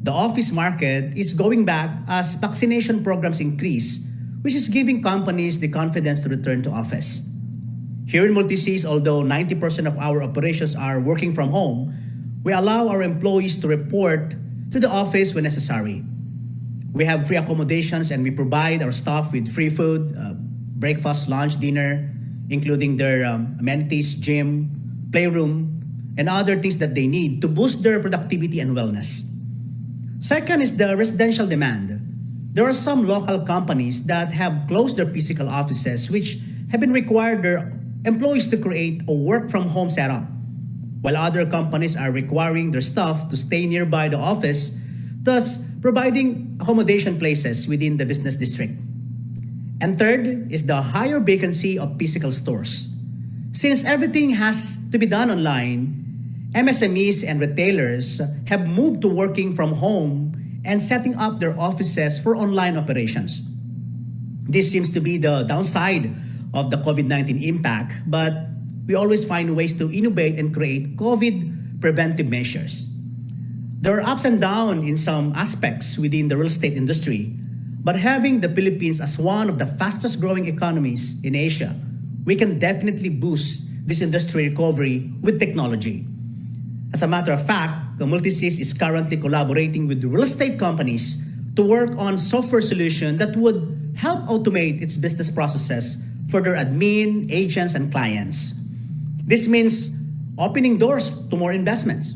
the office market is going back as vaccination programs increase, which is giving companies the confidence to return to office. Here in Multiseas, although 90% of our operations are working from home, we allow our employees to report to the office when necessary. We have free accommodations and we provide our staff with free food, breakfast, lunch, dinner, including their amenities, gym, playroom, and other things that they need to boost their productivity and wellness. Second is the residential demand. There are some local companies that have closed their physical offices, which have been required their employees to create a work from home setup, while other companies are requiring their staff to stay nearby the office, thus providing accommodation places within the business district. And third is the higher vacancy of physical stores. Since everything has to be done online, MSMEs and retailers have moved to working from home and setting up their offices for online operations. This seems to be the downside of the COVID-19 impact, but we always find ways to innovate and create COVID preventive measures. There are ups and downs in some aspects within the real estate industry, but having the Philippines as one of the fastest growing economies in Asia, we can definitely boost this industry recovery with technology. As a matter of fact, the Multiseas is currently collaborating with the real estate companies to work on software solution that would help automate its business processes for their admin, agents, and clients. This means opening doors to more investments,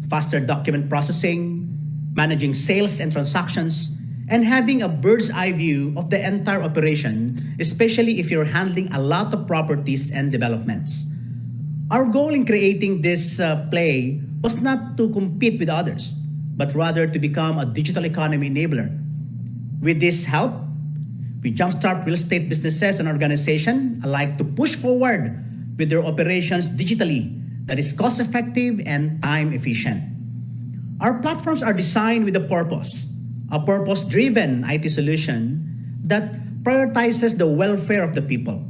faster document processing, managing sales and transactions, and having a bird's eye view of the entire operation, especially if you're handling a lot of properties and developments. Our goal in creating this play was not to compete with others, but rather to become a digital economy enabler. With this help, we jumpstart real estate businesses and organizations alike to push forward with their operations digitally that is cost-effective and time-efficient. Our platforms are designed with a purpose-driven IT solution that prioritizes the welfare of the people.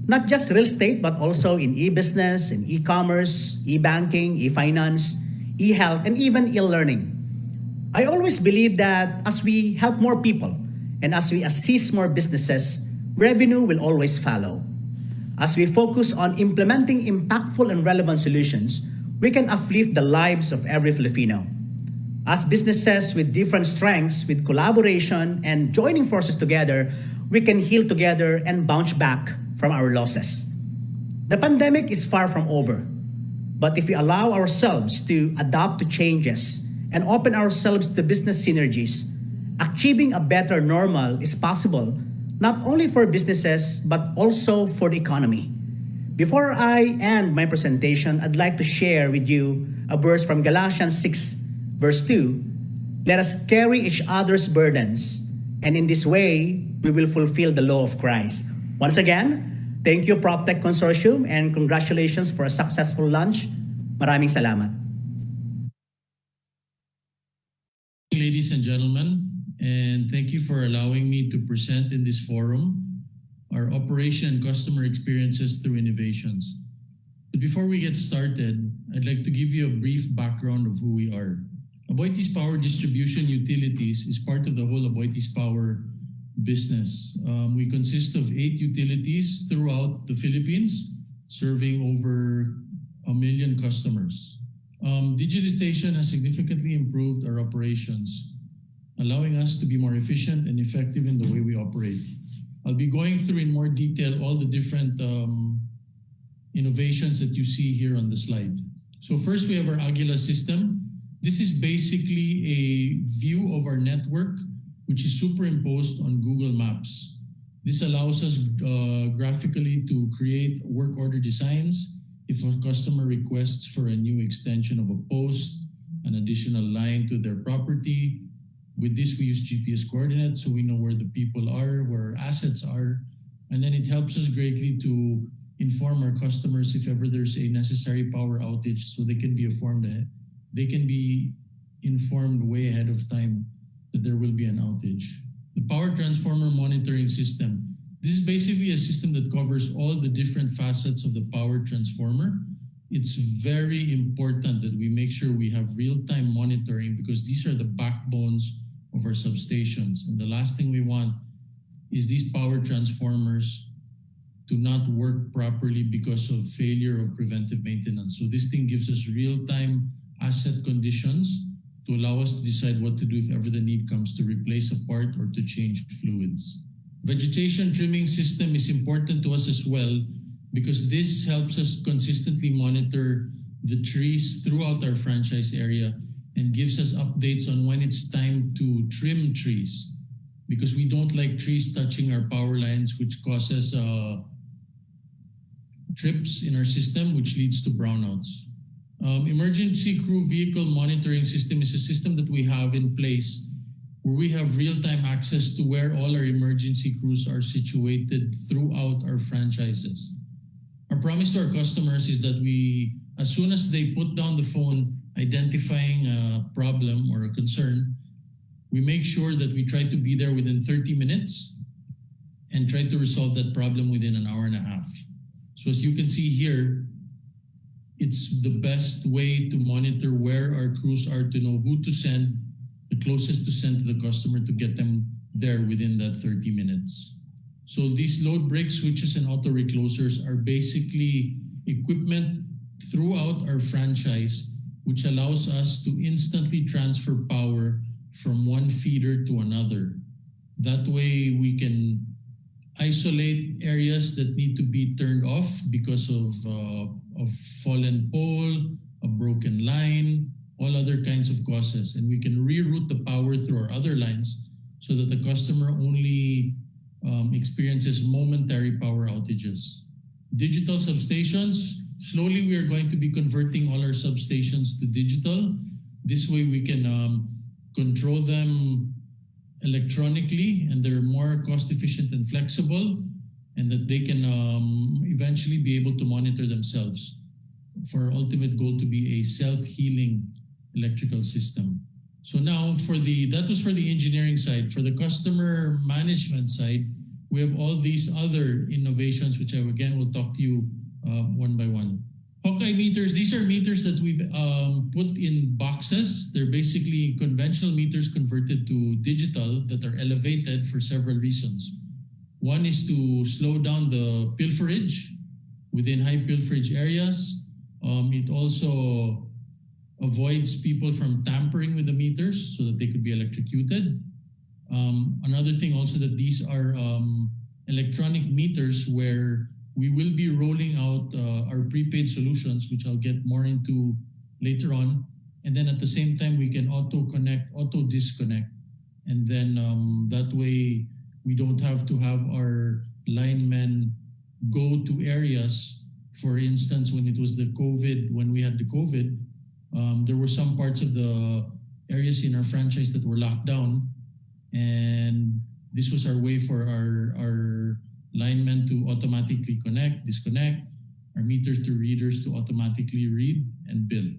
Not just real estate, but also in e-business, in e-commerce, e-banking, e-finance, e-health, and even e-learning. I always believe that as we help more people and as we assist more businesses, revenue will always follow. As we focus on implementing impactful and relevant solutions, we can uplift the lives of every Filipino. As businesses with different strengths, with collaboration and joining forces together, we can heal together and bounce back from our losses. The pandemic is far from over, but if we allow ourselves to adapt to changes and open ourselves to business synergies, achieving a better normal is possible, not only for businesses, but also for the economy. Before I end my presentation, I'd like to share with you a verse from Galatians 6, verse 2. Let us carry each other's burdens, and in this way, we will fulfill the law of Christ. Once again, thank you Proptech Consortium and congratulations for a successful launch. Maraming salamat. Ladies and gentlemen, and thank you for allowing me to present in this forum our operation and customer experiences through innovations. But before we get started, I'd like to give you a brief background of who we are. Aboitiz Power Distribution Utilities is part of the whole Aboitiz Power business. We consist of 8 utilities throughout the Philippines, serving over 1 million customers. Digitization has significantly improved our operations, allowing us to be more efficient and effective in the way we operate. I'll be going through in more detail all the different innovations that you see here on the slide. So first we have our Aguila system. This is basically a view of our network, which is superimposed on Google Maps. This allows us graphically to create work order designs. If a customer requests for a new extension of a post, an additional line to their property, with this we use GPS coordinates so we know where the people are, where our assets are, and then it helps us greatly to inform our customers if ever there's a necessary power outage so they can be informed way ahead of time that there will be an outage. The power transformer monitoring system. This is basically a system that covers all the different facets of the power transformer. It's very important that we make sure we have real-time monitoring because these are the backbones of our substations. And the last thing we want is these power transformers to not work properly because of failure of preventive maintenance. So this thing gives us real-time asset conditions to allow us to decide what to do if ever the need comes to replace a part or to change fluids. Vegetation trimming system is important to us as well because this helps us consistently monitor the trees throughout our franchise area and gives us updates on when it's time to trim trees because we don't like trees touching our power lines, which causes trips in our system, which leads to brownouts. Emergency crew vehicle monitoring system is a system that we have in place where we have real-time access to where all our emergency crews are situated throughout our franchises. Our promise to our customers is that we, as soon as they put down the phone identifying a problem or a concern, we make sure that we try to be there within 30 minutes and try to resolve that problem within an hour and a half. So as you can see here, it's the best way to monitor where our crews are to know who to send, the closest to send to the customer to get them there within that 30 minutes. So these load break switches and auto reclosers are basically equipment throughout our franchise, which allows us to instantly transfer power from one feeder to another. That way we can isolate areas that need to be turned off because of fallen pole, a broken line, all other kinds of causes. And we can reroute the power through our other lines so that the customer only experiences momentary power outages. Digital substations, slowly we are going to be converting all our substations to digital. This way we can control them electronically and they're more cost efficient and flexible, and that they can eventually be able to monitor themselves for our ultimate goal to be a self-healing electrical system. So now that was for the engineering side. For the customer management side, we have all these other innovations, which I again will talk to you one by one. Hawkeye meters, these are meters that we've put in boxes. They're basically conventional meters converted to digital that are elevated for several reasons. One is to slow down the pilferage within high pilferage areas. It also avoids people from tampering with the meters so that they could be electrocuted. Another thing also that these are electronic meters where we will be rolling out our prepaid solutions, which I'll get more into later on. And then at the same time, we can auto-connect, auto-disconnect. And then that way, we don't have to have our linemen go to areas. For instance, when we had the COVID, there were some parts of the areas in our franchise that were locked down. And this was our way for our linemen to automatically connect, disconnect, our meters to readers to automatically read and bill.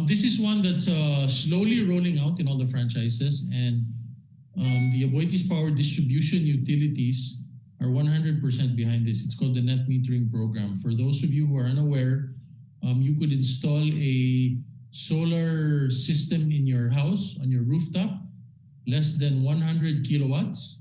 This is one that's slowly rolling out in all the franchises, and the Aboitiz Power Distribution Utilities are 100% behind this. It's called the Net Metering Program. For those of you who are unaware, you could install a solar system in your house, on your rooftop, less than 100 kilowatts,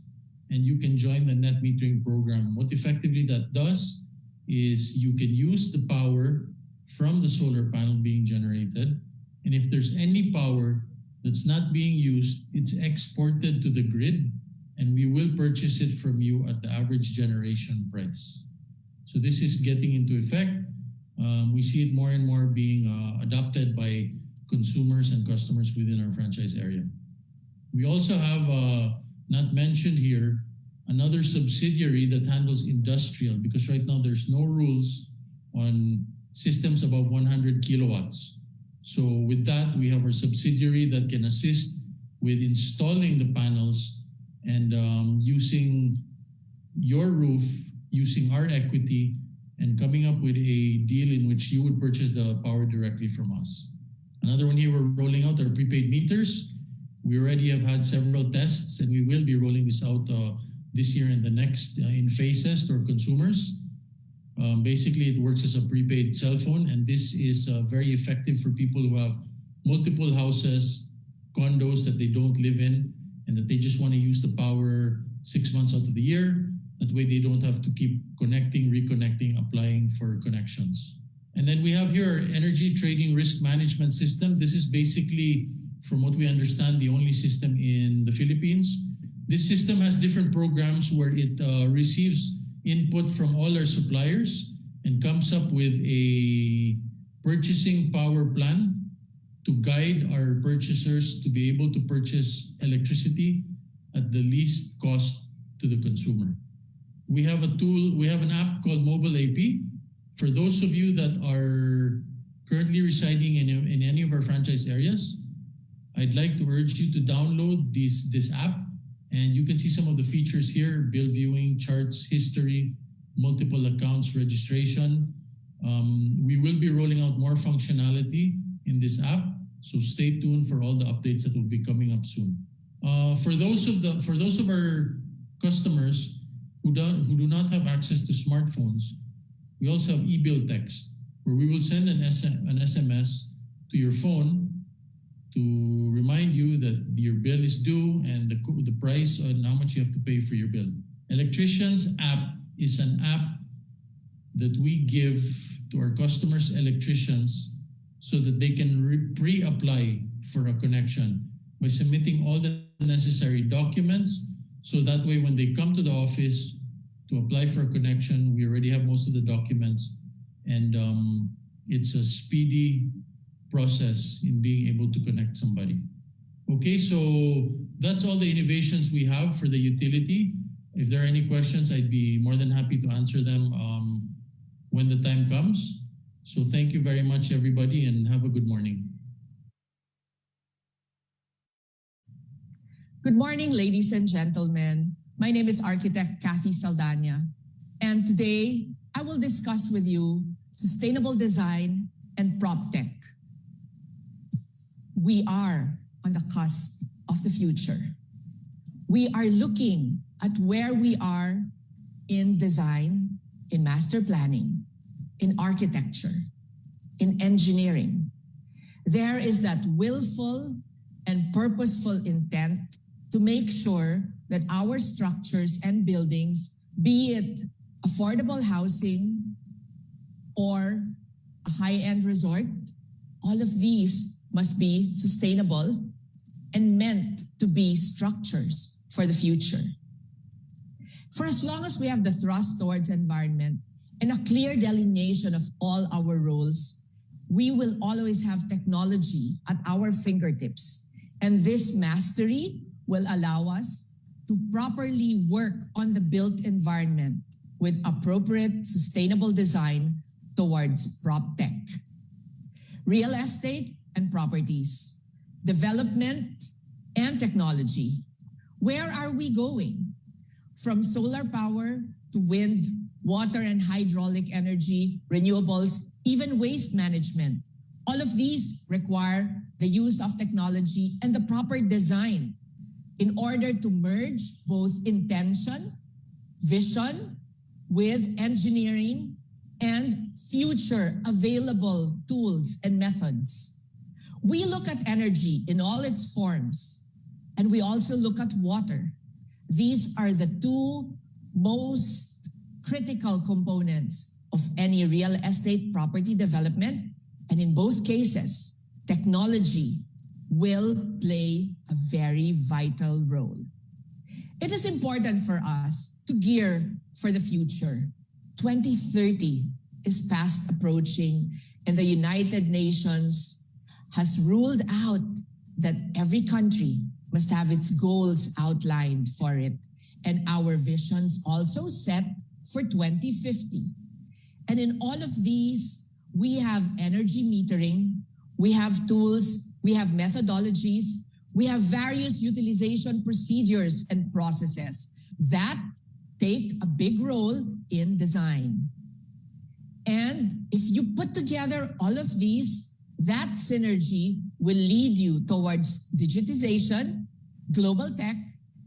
and you can join the net metering program. What effectively that does is you can use the power from the solar panel being generated. And if there's any power that's not being used, it's exported to the grid, and we will purchase it from you at the average generation price. So this is getting into effect. We see it more and more being adopted by consumers and customers within our franchise area. We also have, not mentioned here, another subsidiary that handles industrial, because right now there's no rules on systems above 100 kilowatts. So with that, we have our subsidiary that can assist with installing the panels and using your roof, using our equity, and coming up with a deal in which you would purchase the power directly from us. Another one here, we're rolling out our prepaid meters. We already have had several tests, and we will be rolling this out this year and the next in phases to our consumers. Basically, it works as a prepaid cell phone, and this is very effective for people who have multiple houses, condos that they don't live in, and that they just want to use the power 6 months out of the year. That way they don't have to keep connecting, reconnecting, applying for connections. And then we have here our energy trading risk management system. This is basically, from what we understand, the only system in the Philippines. This system has different programs where it receives input from all our suppliers and comes up with a purchasing power plan to guide our purchasers to be able to purchase electricity at the least cost to the consumer. We have a tool, we have an app called Mobile AP. For those of you that are currently residing in any of our franchise areas, I'd like to urge you to download this app, and you can see some of the features here: bill viewing, charts, history, multiple accounts, registration. We will be rolling out more functionality in this app, so stay tuned for all the updates that will be coming up soon. For those of our customers who do not have access to smartphones, we also have e-bill text, where we will send an SMS to your phone to remind you that your bill is due and the price and how much you have to pay for your bill. Electricians app is an app that we give to our customers, electricians, so that they can pre-apply for a connection by submitting all the necessary documents. So that way, when they come to the office to apply for a connection, we already have most of the documents, and it's a speedy process in being able to connect somebody. Okay, so that's all the innovations we have for the utility. If there are any questions, I'd be more than happy to answer them when the time comes. So thank you very much, everybody, and have a good morning. Good morning, ladies and gentlemen. My name is Architect Kathy Saldana, and today I will discuss with you sustainable design and Proptech. We are on the cusp of the future. We are looking at where we are in design, in master planning, in architecture, in engineering. There is that willful and purposeful intent to make sure that our structures and buildings, be it affordable housing or a high-end resort, all of these must be sustainable and meant to be structures for the future. For as long as we have the thrust towards environment and a clear delineation of all our roles, we will always have technology at our fingertips. And this mastery will allow us to properly work on the built environment with appropriate sustainable design towards Proptech. Real estate and properties, development and technology. Where are we going? From solar power to wind, water and hydraulic energy, renewables, even waste management. All of these require the use of technology and the proper design in order to merge both intention, vision, with engineering and future available tools and methods. We look at energy in all its forms, and we also look at water. These are the two most critical components of any real estate property development. And in both cases, technology will play a very vital role. It is important for us to gear for the future. 2030 is fast approaching, and the United Nations has ruled out that every country must have its goals outlined for it, and our visions also set for 2050. And in all of these, we have energy metering, we have tools, we have methodologies, we have various utilization procedures and processes that take a big role in design. And if you put together all of these, that synergy will lead you towards digitization, global tech,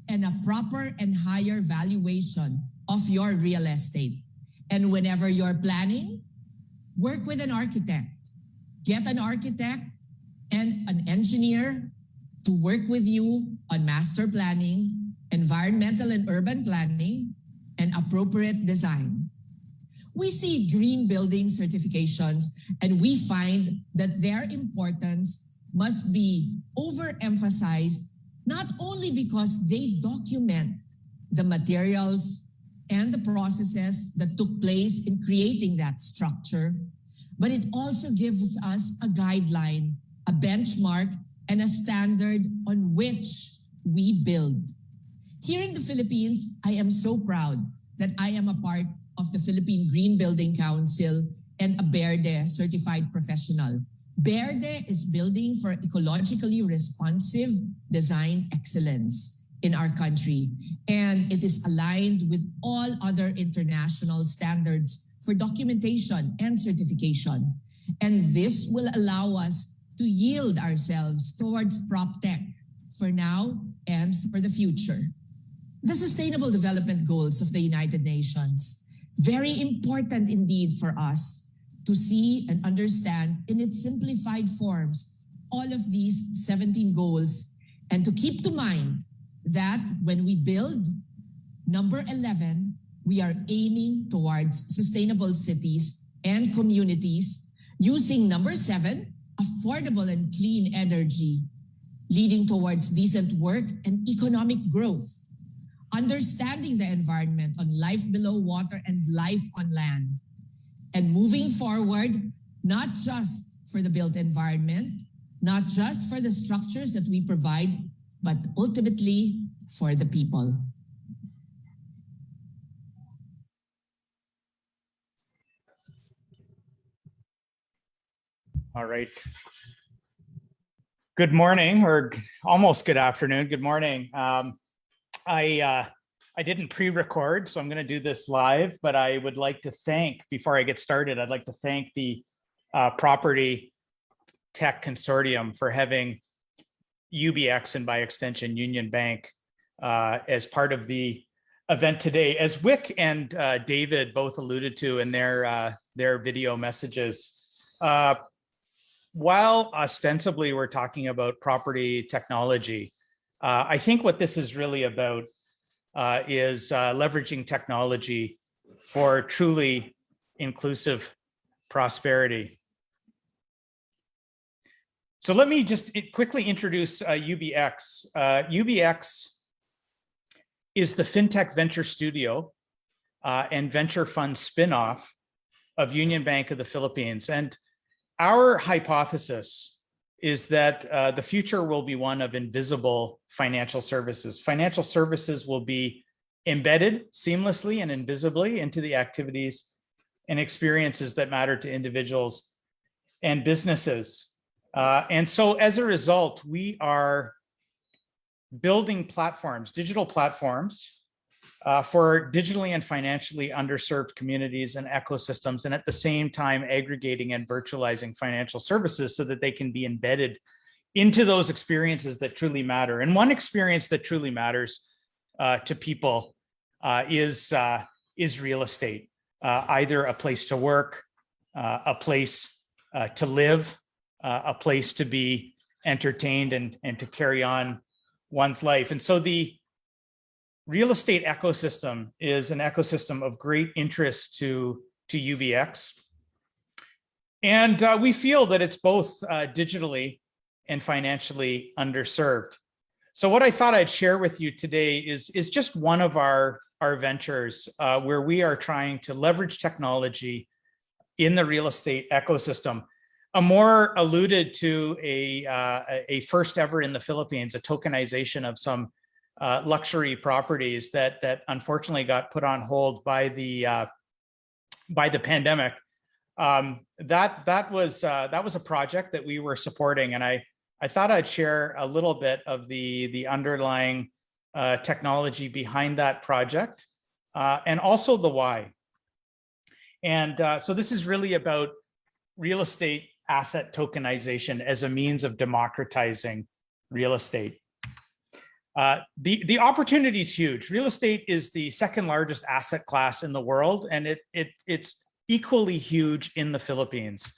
and a proper and higher valuation of your real estate. And whenever you're planning, work with an architect. Get an architect and an engineer to work with you on master planning, environmental and urban planning, and appropriate design. We see green building certifications, and we find that their importance must be overemphasized, not only because they document the materials and the processes that took place in creating that structure, but it also gives us a guideline, a benchmark, and a standard on which we build. Here in the Philippines, I am so proud that I am a part of the Philippine Green Building Council and a BERDE certified professional. BERDE is building for ecologically responsive design excellence in our country, and it is aligned with all other international standards for documentation and certification. And this will allow us to yield ourselves towards Proptech for now and for the future. The Sustainable Development Goals of the United Nations, very important indeed for us to see and understand in its simplified forms all of these 17 goals, and to keep to mind that when we build number 11, we are aiming towards sustainable cities and communities using number 7, affordable and clean energy, leading towards decent work and economic growth, understanding the environment on life below water and life on land, and moving forward, not just for the built environment, not just for the structures that we provide, but ultimately for the people. All right. Good morning, or almost good afternoon. Good morning. I didn't pre-record, so I'm going to do this live, but I would like to thank, before I get started, I'd like to thank the Property Tech Consortium for having UBX and by extension Union Bank as part of the event today. As Wick and David both alluded to in their video messages, while ostensibly we're talking about property technology, I think what this is really about is leveraging technology for truly inclusive prosperity. So let me just quickly introduce UBX. UBX is the FinTech Venture Studio and Venture Fund spinoff of Union Bank of the Philippines. And our hypothesis is that the future will be one of invisible financial services. Financial services will be embedded seamlessly and invisibly into the activities and experiences that matter to individuals and businesses. And so as a result, we are building platforms, digital platforms, for digitally and financially underserved communities and ecosystems, and at the same time aggregating and virtualizing financial services so that they can be embedded into those experiences that truly matter. And one experience that truly matters to people is real estate, either a place to work, a place to live, a place to be entertained and to carry on one's life. And so the real estate ecosystem is an ecosystem of great interest to to UBX. And we feel that it's both digitally and financially underserved. So what I thought I'd share with you today is just one of our ventures where we are trying to leverage technology in the real estate ecosystem. Amor alluded to a first ever in the Philippines, a tokenization of some luxury properties that unfortunately got put on hold by the pandemic. That was a project that we were supporting, and I thought I'd share a little bit of the underlying technology behind that project, and also the why. And so this is really about real estate asset tokenization as a means of democratizing real estate. The opportunity is huge. Real estate is the second largest asset class in the world, and it's equally huge in the Philippines.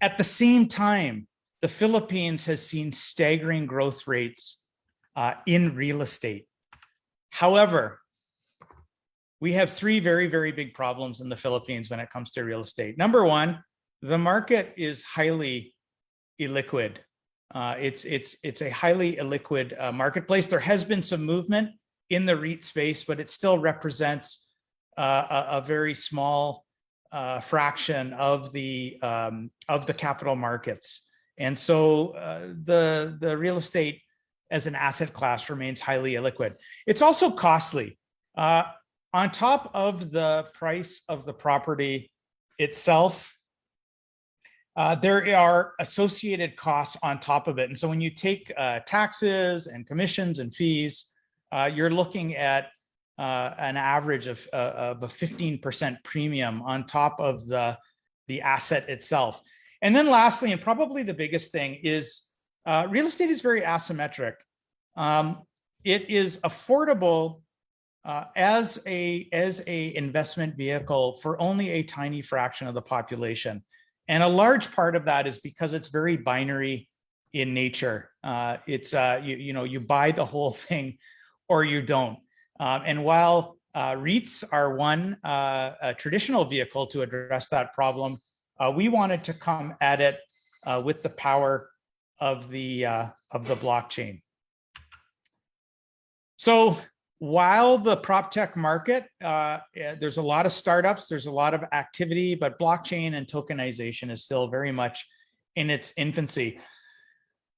At the same time, the Philippines has seen staggering growth rates in real estate. However, we have three very, very big problems in the Philippines when it comes to real estate. Number one, the market is highly illiquid. It's a highly illiquid marketplace. There has been some movement in the REIT space, but it still represents a very small fraction of the capital markets. And so the real estate as an asset class remains highly illiquid. It's also costly. On top of the price of the property itself, there are associated costs on top of it. And so when you take taxes and commissions and fees, you're looking at an average of a 15% premium on top of the asset itself. And then lastly, and probably the biggest thing is real estate is very asymmetric. It is affordable as a investment vehicle for only a tiny fraction of the population. And a large part of that is because it's very binary in nature. It's you buy the whole thing or you don't. And while REITs are one traditional vehicle to address that problem, we wanted to come at it with the power of the blockchain. So while the Proptech market, there's a lot of startups, there's a lot of activity, but blockchain and tokenization is still very much in its infancy.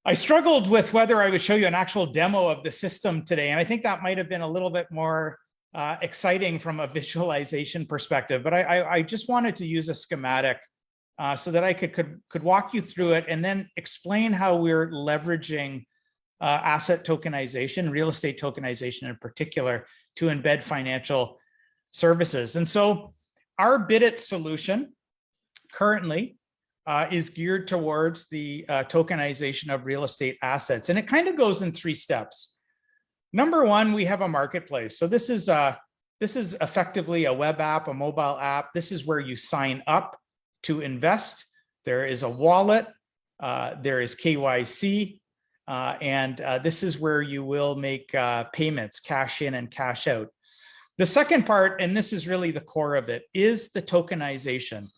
I struggled with whether I would show you an actual demo of the system today, and I think that might have been a little bit more exciting from a visualization perspective, but I just wanted to use a schematic so that I could walk you through it and then explain how we're leveraging asset tokenization, real estate tokenization in particular, to embed financial services. And so our BidIt solution currently is geared towards the tokenization of real estate assets. And it kind of goes in three steps. Number one, we have a marketplace. So this is effectively a web app, a mobile app. This is where you sign up to invest. There is a wallet, there is KYC, and this is where you will make payments, cash in and cash out. The second part, and this is really the core of it, is the tokenization.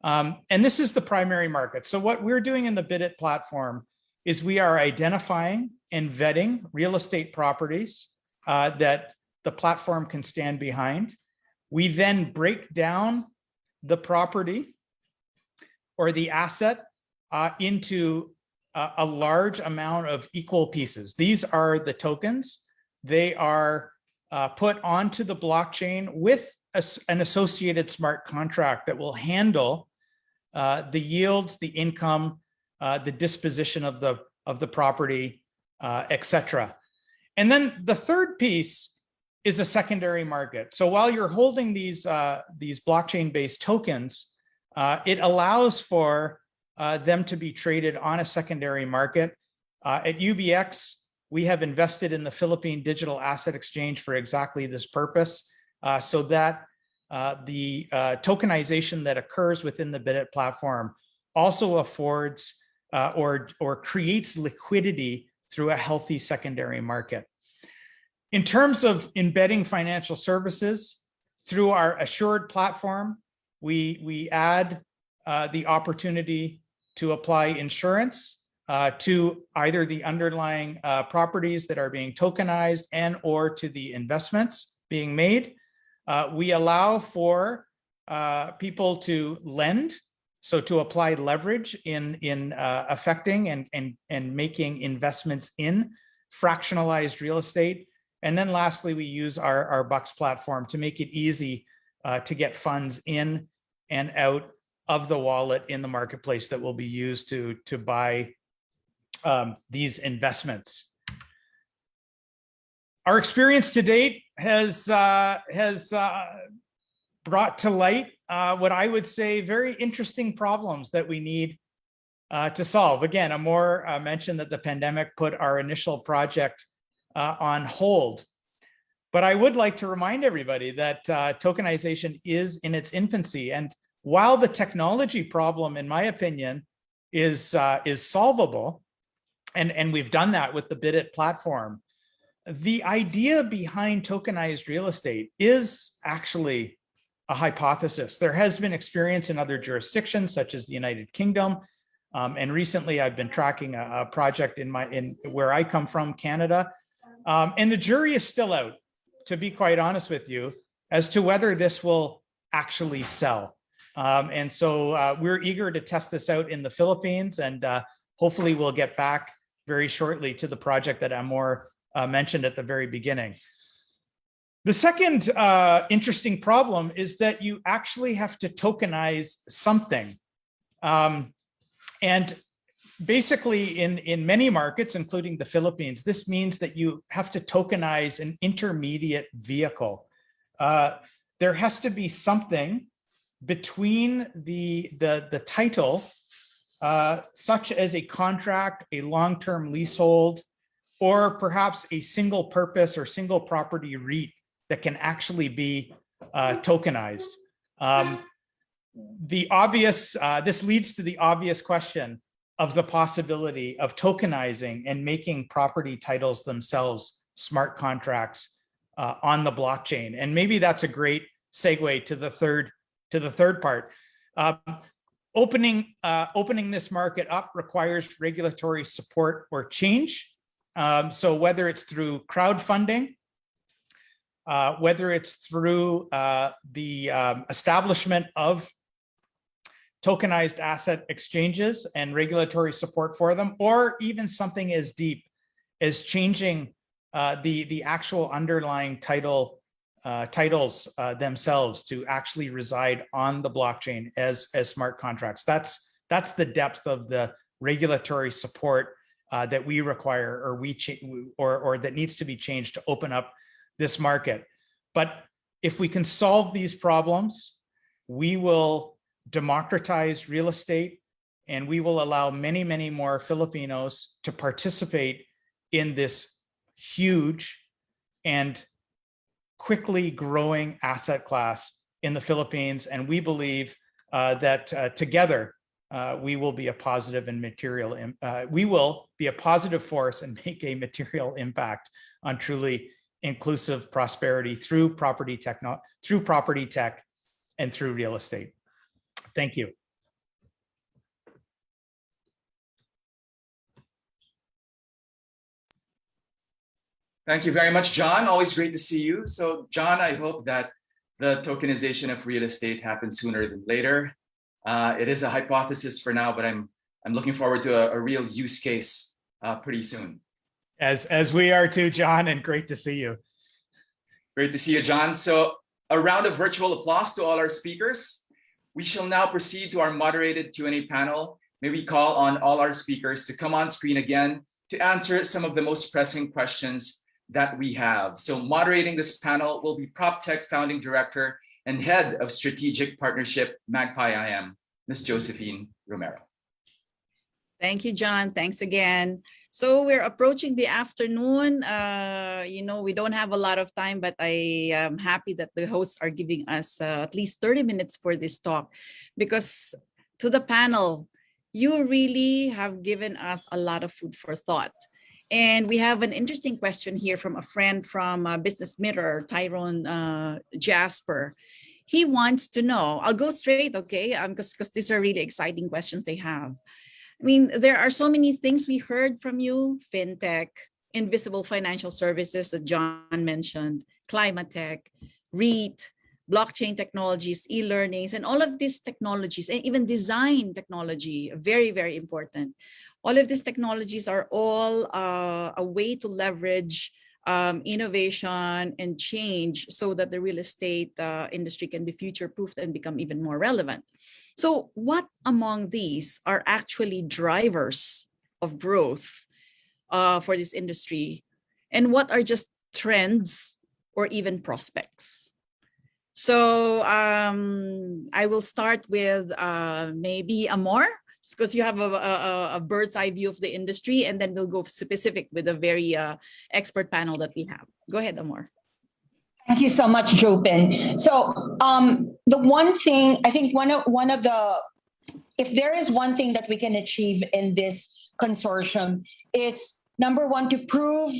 And this is the primary market. So what we're doing in the BidIt platform is we are identifying and vetting real estate properties that the platform can stand behind. We then break down the property or the asset into a large amount of equal pieces. These are the tokens. They are put onto the blockchain with an associated smart contract that will handle the yields, the income, the disposition of the property, etc. And then the third piece is a secondary market. So while you're holding these blockchain-based tokens, it allows for them to be traded on a secondary market. At UBX, we have invested in the Philippine Digital Asset Exchange for exactly this purpose, so that the tokenization that occurs within the BidIt platform also affords or creates liquidity through a healthy secondary market. In terms of embedding financial services through our Assured platform, we add the opportunity to apply insurance to either the underlying properties that are being tokenized and or to the investments being made. We allow for people to lend, so to apply leverage in affecting and making investments in fractionalized real estate. And then lastly, we use our Bucks platform to make it easy to get funds in and out of the wallet in the marketplace that will be used to buy these investments. Our experience to date has brought to light what I would say very interesting problems that we need to solve. Again, Amor mentioned that the pandemic put our initial project on hold. But I would like to remind everybody that tokenization is in its infancy. And while the technology problem, in my opinion, is solvable, and we've done that with the Bidit platform, the idea behind tokenized real estate is actually a hypothesis. There has been experience in other jurisdictions, such as the United Kingdom. And recently I've been tracking a project in where I come from, Canada. And the jury is still out, to be quite honest with you, as to whether this will actually sell. And so we're eager to test this out in the Philippines, and hopefully we'll get back very shortly to the project that Amor mentioned at the very beginning. The second interesting problem is that you actually have to tokenize something. And basically in many markets, including the Philippines, this means that you have to tokenize an intermediate vehicle. There has to be something between the title, such as a contract, a long-term leasehold, or perhaps a single purpose or single property REIT that can actually be tokenized. This leads to the obvious question of the possibility of tokenizing and making property titles themselves smart contracts on the blockchain. And maybe that's a great segue to the third part. Opening this market up requires regulatory support or change. So whether it's through crowdfunding, whether it's through the establishment of tokenized asset exchanges and regulatory support for them, or even something as deep as changing the actual underlying titles themselves to actually reside on the blockchain as smart contracts. That's the depth of the regulatory support that we require, or that needs to be changed to open up this market. But if we can solve these problems, we will democratize real estate, and we will allow many, many more Filipinos to participate in this huge and quickly growing asset class in the Philippines. And we believe that together we will be a positive and material. We will be a positive force and make a material impact on truly inclusive prosperity through property tech, and through real estate. Thank you. Thank you very much, John. Always great to see you. So, John, I hope that the tokenization of real estate happens sooner than later. It is a hypothesis for now, but I'm looking forward to a real use case pretty soon. As we are too, John, and great to see you. Great to see you, John. So a round of virtual applause to all our speakers. We shall now proceed to our moderated Q&A panel. May we call on all our speakers to come on screen again to answer some of the most pressing questions that we have. So moderating this panel will be Proptech Founding Director and Head of Strategic Partnership, Magpie IM, Ms. Josephine Romero. Thank you, John. Thanks again. So we're approaching the afternoon. We don't have a lot of time, but I am happy that the hosts are giving us at least 30 minutes for this talk, because to the panel, you really have given us a lot of food for thought. And we have an interesting question here from a friend from Business Mirror, Tyrone Jasper. he wants to know, I'll go straight, okay, because these are really exciting questions they have. I mean, there are so many things we heard from you: fintech, invisible financial services that John mentioned, climate tech, REIT, blockchain technologies, e-learnings, and all of these technologies, and even design technology, very, very important. All of these technologies are all a way to leverage innovation and change so that the real estate industry can be future-proofed and become even more relevant. So what among these are actually drivers of growth for this industry? And what are just trends or even prospects? So I will start with maybe Amor, because you have a bird's eye view of the industry, and then we'll go specific with a very expert panel that we have. Go ahead, Amor. Thank you so much, Jopin. So the one thing, I think one of the, if there is one thing that we can achieve in this consortium is, number one, to prove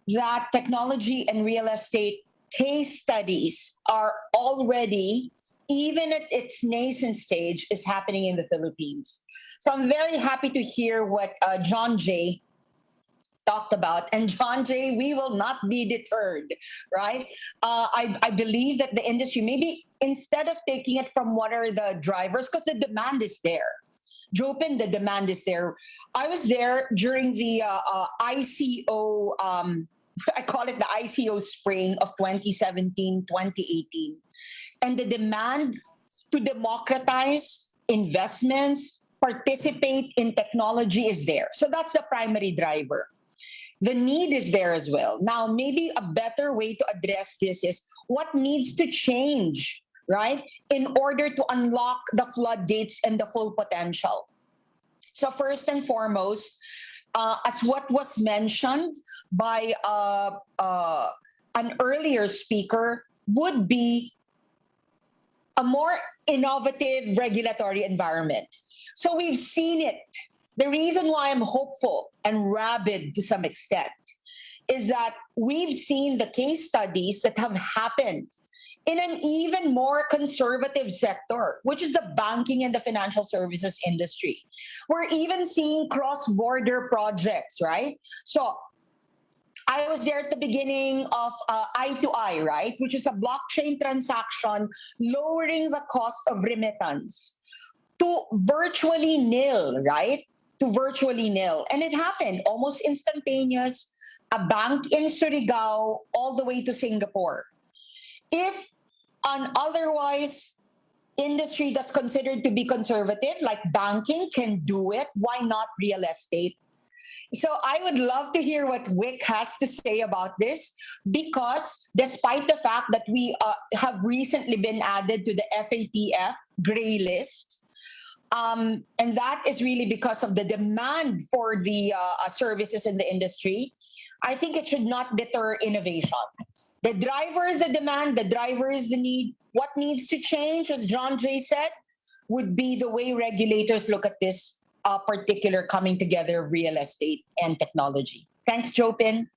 that technology and real estate case studies are already, even at its nascent stage, is happening in the Philippines. So I'm very happy to hear what John Jay talked about. And John Jay, we will not be deterred, right? I believe that the industry, maybe instead of taking it from what are the drivers, because the demand is there. Jopin, the demand is there. I was there during the ICO, I call it the ICO spring of 2017, 2018. And the demand to democratize investments, participate in technology is there. So that's the primary driver. The need is there as well. Now, maybe a better way to address this is what needs to change, right, in order to unlock the floodgates and the full potential. So first and foremost, as what was mentioned by an earlier speaker, would be a more innovative regulatory environment. So we've seen it. The reason why I'm hopeful and rabid to some extent is that we've seen the case studies that have happened in an even more conservative sector, which is the banking and the financial services industry. We're even seeing cross-border projects, right? So I was there at the beginning of I2I, right? Which is a blockchain transaction lowering the cost of remittance to virtually nil, right? To virtually nil. And it happened almost instantaneous, a bank in Surigao all the way to Singapore. If an otherwise industry that's considered to be conservative, like banking, can do it, why not real estate? So I would love to hear what Wick has to say about this, because despite the fact that we have recently been added to the FATF gray list, and that is really because of the demand for the services in the industry, I think it should not deter innovation. The driver is the demand, the driver is the need. What needs to change, as John Jay said, would be the way regulators look at this particular coming together of real estate and technology. Thanks, Jopin.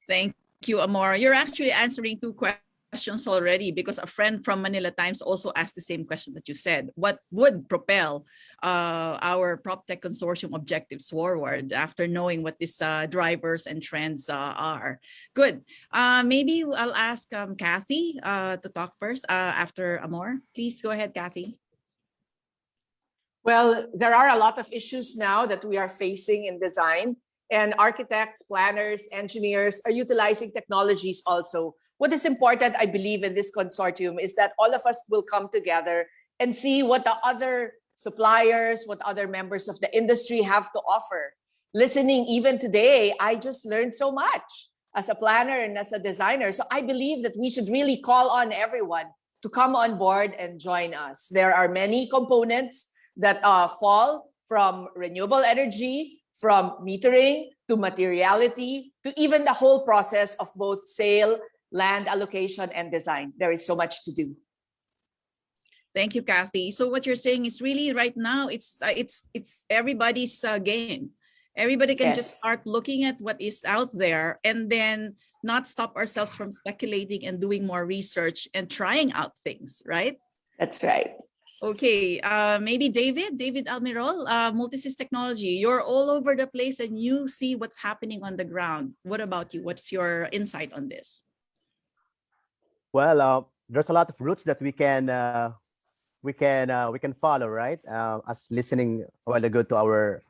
Thank you, Amora. You're actually answering two questions already, because a friend from Manila Times also asked the same question that you said. What would propel our PropTech Consortium objectives forward after knowing what these drivers and trends are? Good. Maybe I'll ask Kathy to talk first after Amor. Please go ahead, Kathy. Well, there are a lot of issues now that we are facing in design, and architects, planners, engineers are utilizing technologies also. What is important, I believe, in this consortium is that all of us will come together and see what the other suppliers, what other members of the industry have to offer. Listening even today, I just learned so much as a planner and as a designer. So I believe that we should really call on everyone to come on board and join us. There are many components that fall from renewable energy, from metering to materiality, to even the whole process of both sale, land allocation, and design. There is so much to do. Thank you, Kathy. So what you're saying is really right now, it's everybody's game. Everybody can just Yes. start looking at what is out there and then not stop ourselves from speculating and doing more research and trying out things, right? That's right. Okay, maybe David Almirol, Multisys Technology, you're all over the place and you see what's happening on the ground. What about you? What's your insight on this? Well, there's a lot of routes that we can follow, right? As listening a while ago to our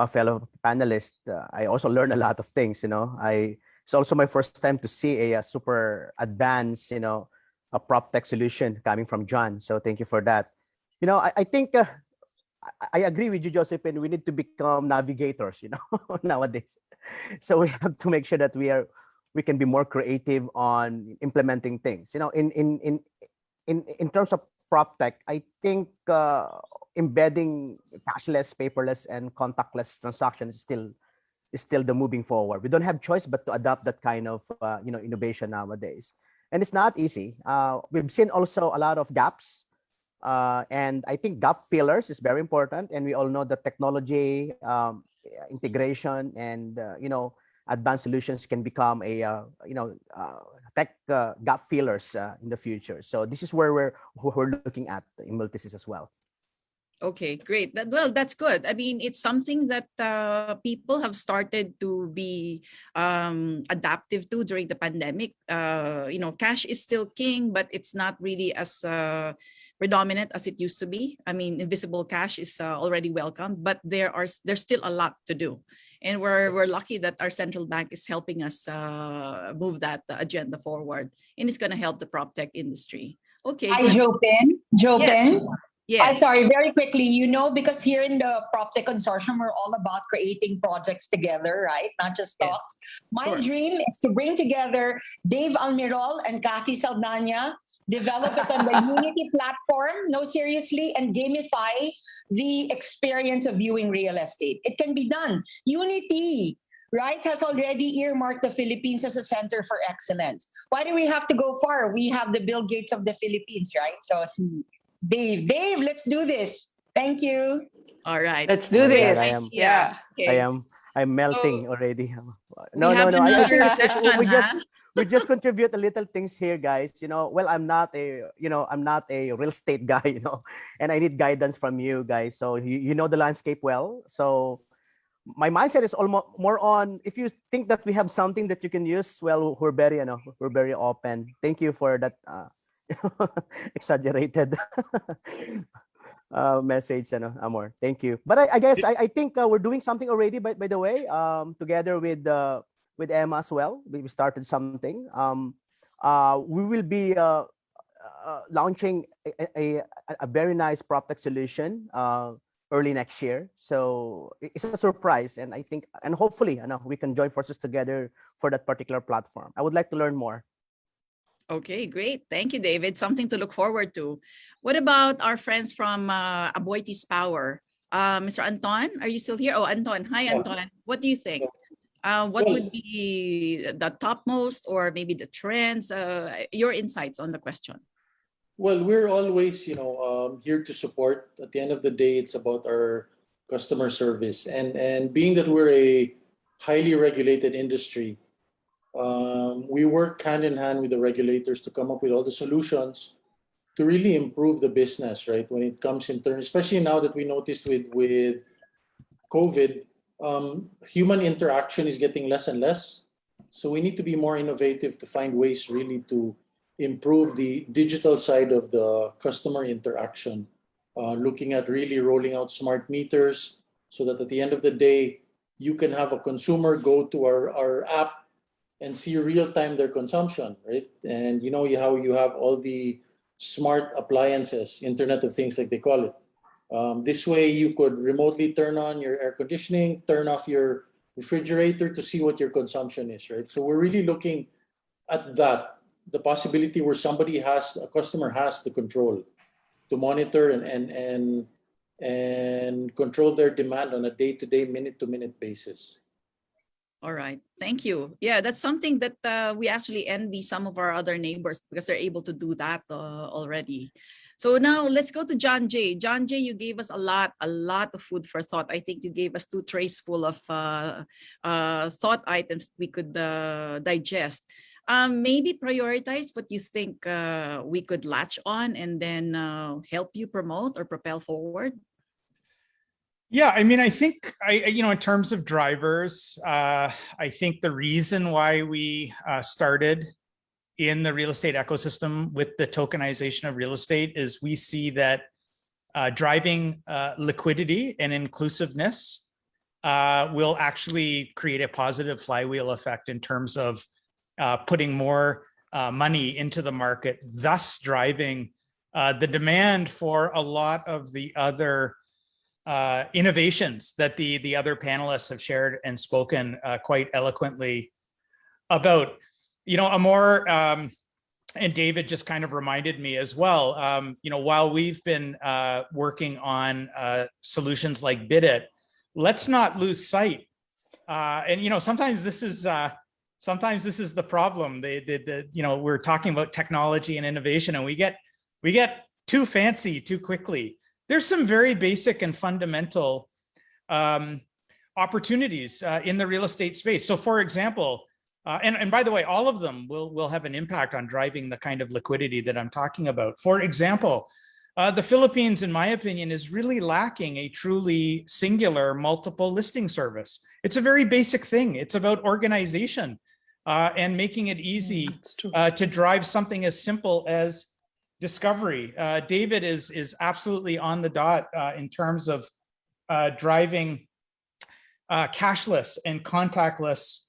fellow panelists, I also learned a lot of things. It's also my first time to see a super advanced, a Proptech solution coming from John. So thank you for that. I think I agree with you, Josephine. We need to become navigators, nowadays. So we have to make sure that we can be more creative on implementing things. In terms of Proptech, I think embedding cashless, paperless, and contactless transactions is still the moving forward. We don't have choice but to adopt that kind of innovation nowadays, and it's not easy. We've seen also a lot of gaps. And I think gap fillers is very important. And we all know that technology, integration, and advanced solutions can become a tech gap fillers in the future. So this is where we're looking at in Multisys as well. Okay, great. Well, that's good. I mean, it's something that people have started to be adaptive to during the pandemic. Cash is still king, but it's not really as predominant as it used to be. I mean, invisible cash is already welcome, but there's still a lot to do. And we're lucky that our central bank is helping us move that agenda forward, and it's going to help the PropTech industry. Okay. Hi, Jopin. Yes. Yes. Sorry, very quickly, because here in the PropTech Consortium, we're all about creating projects together, right? Not just talks. Yes. My dream is to bring together Dave Almirol and Kathy Saldana, develop it on the Unity platform, no, seriously, and gamify the experience of viewing real estate. It can be done. Unity, right, has already earmarked the Philippines as a center for excellence. Why do we have to go far? We have the Bill Gates of the Philippines, right? So Dave, let's do this. Thank you. All right. Let's do this. I'm melting already. No. I think we just contribute a little things here, guys. Well, I'm not a real estate guy, and I need guidance from you guys. So you know the landscape well. So my mindset is almost more on, if you think that we have something that you can use, well, we're very open. Thank you for that exaggerated message, Amor. Thank you. But I guess I think we're doing something already. By the way, together with Emma as well, we started something. We will be launching a very nice PropTech solution early next year. So it's a surprise, and I think, and hopefully, we can join forces together for that particular platform. I would like to learn more. Okay, great. Thank you, David. Something to look forward to. What about our friends from Aboitiz Power? Mr. Anton, are you still here? Oh, Anton. Hi, Anton. What do you think? What would be the topmost, or maybe the trends? Your insights on the question. Well, we're always, here to support. At the end of the day, it's about our customer service, and being that we're a highly regulated industry, we work hand in hand with the regulators to come up with all the solutions to really improve the business, right? When it comes in terms, especially now that we noticed with COVID, human interaction is getting less and less. So we need to be more innovative to find ways really to improve the digital side of the customer interaction, looking at really rolling out smart meters so that at the end of the day, you can have a consumer go to our app and see real-time their consumption, right? And how you have all the smart appliances, Internet of Things like they call it. This way you could remotely turn on your air conditioning, turn off your refrigerator to see what your consumption is, right? So we're really looking at that, the possibility where a customer has the control to monitor and control their demand on a day-to-day, minute-to-minute basis. All right, thank you. Yeah, that's something that we actually envy some of our other neighbors, because they're able to do that already. So now let's go to John Jay. John Jay, you gave us a lot of food for thought. I think you gave us 2 trays full of thought items we could digest. Maybe prioritize what you think we could latch on and then help you promote or propel forward. Yeah, I mean, I think in terms of drivers, I think the reason why we started in the real estate ecosystem with the tokenization of real estate is we see that driving liquidity and inclusiveness will actually create a positive flywheel effect in terms of putting more money into the market, thus driving the demand for a lot of the other innovations that the other panelists have shared and spoken quite eloquently about. Amor and David just kind of reminded me as well, while we've been working on solutions like BidIt, let's not lose sight. And sometimes this is the problem. We're talking about technology and innovation, and we get too fancy too quickly. There's some very basic and fundamental opportunities in the real estate space. So, for example, and by the way, all of them will have an impact on driving the kind of liquidity that I'm talking about. For example, the Philippines, in my opinion, is really lacking a truly singular multiple listing service. It's a very basic thing. It's about organization and making it easy to drive something as simple as discovery. David is absolutely on the dot in terms of driving cashless and contactless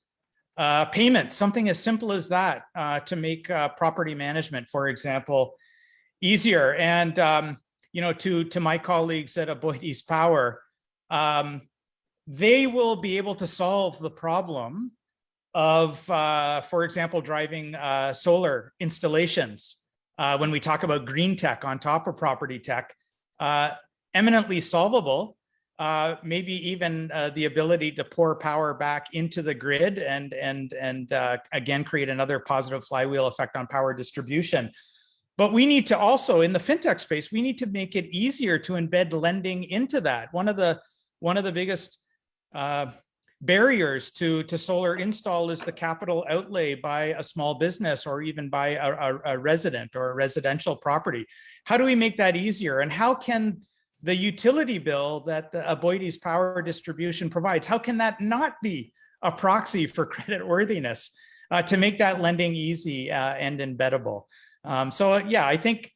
payments, something as simple as that to make property management, for example, easier. And to my colleagues at Aboitiz Power, they will be able to solve the problem of, for example, driving solar installations. When we talk about green tech on top of property tech, eminently solvable. Maybe even the ability to pour power back into the grid and again create another positive flywheel effect on power distribution. But we need to also, in the fintech space, we need to make it easier to embed lending into that. One of the biggest barriers to solar install is the capital outlay by a small business or even by a resident or a residential property. How do we make that easier? And how can the utility bill that the Aboitiz Power Distribution provides, how can that not be a proxy for credit worthiness to make that lending easy and embeddable? So yeah, I think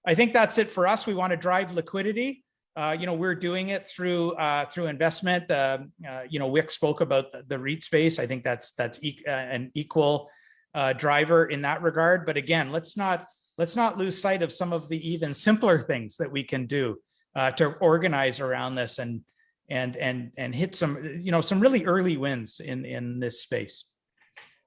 that's it for us. We want to drive liquidity. We're doing it through investment. Wick spoke about the REIT space. I think that's an equal driver in that regard. But again, let's not lose sight of some of the even simpler things that we can do to organize around this and hit some really early wins in this space.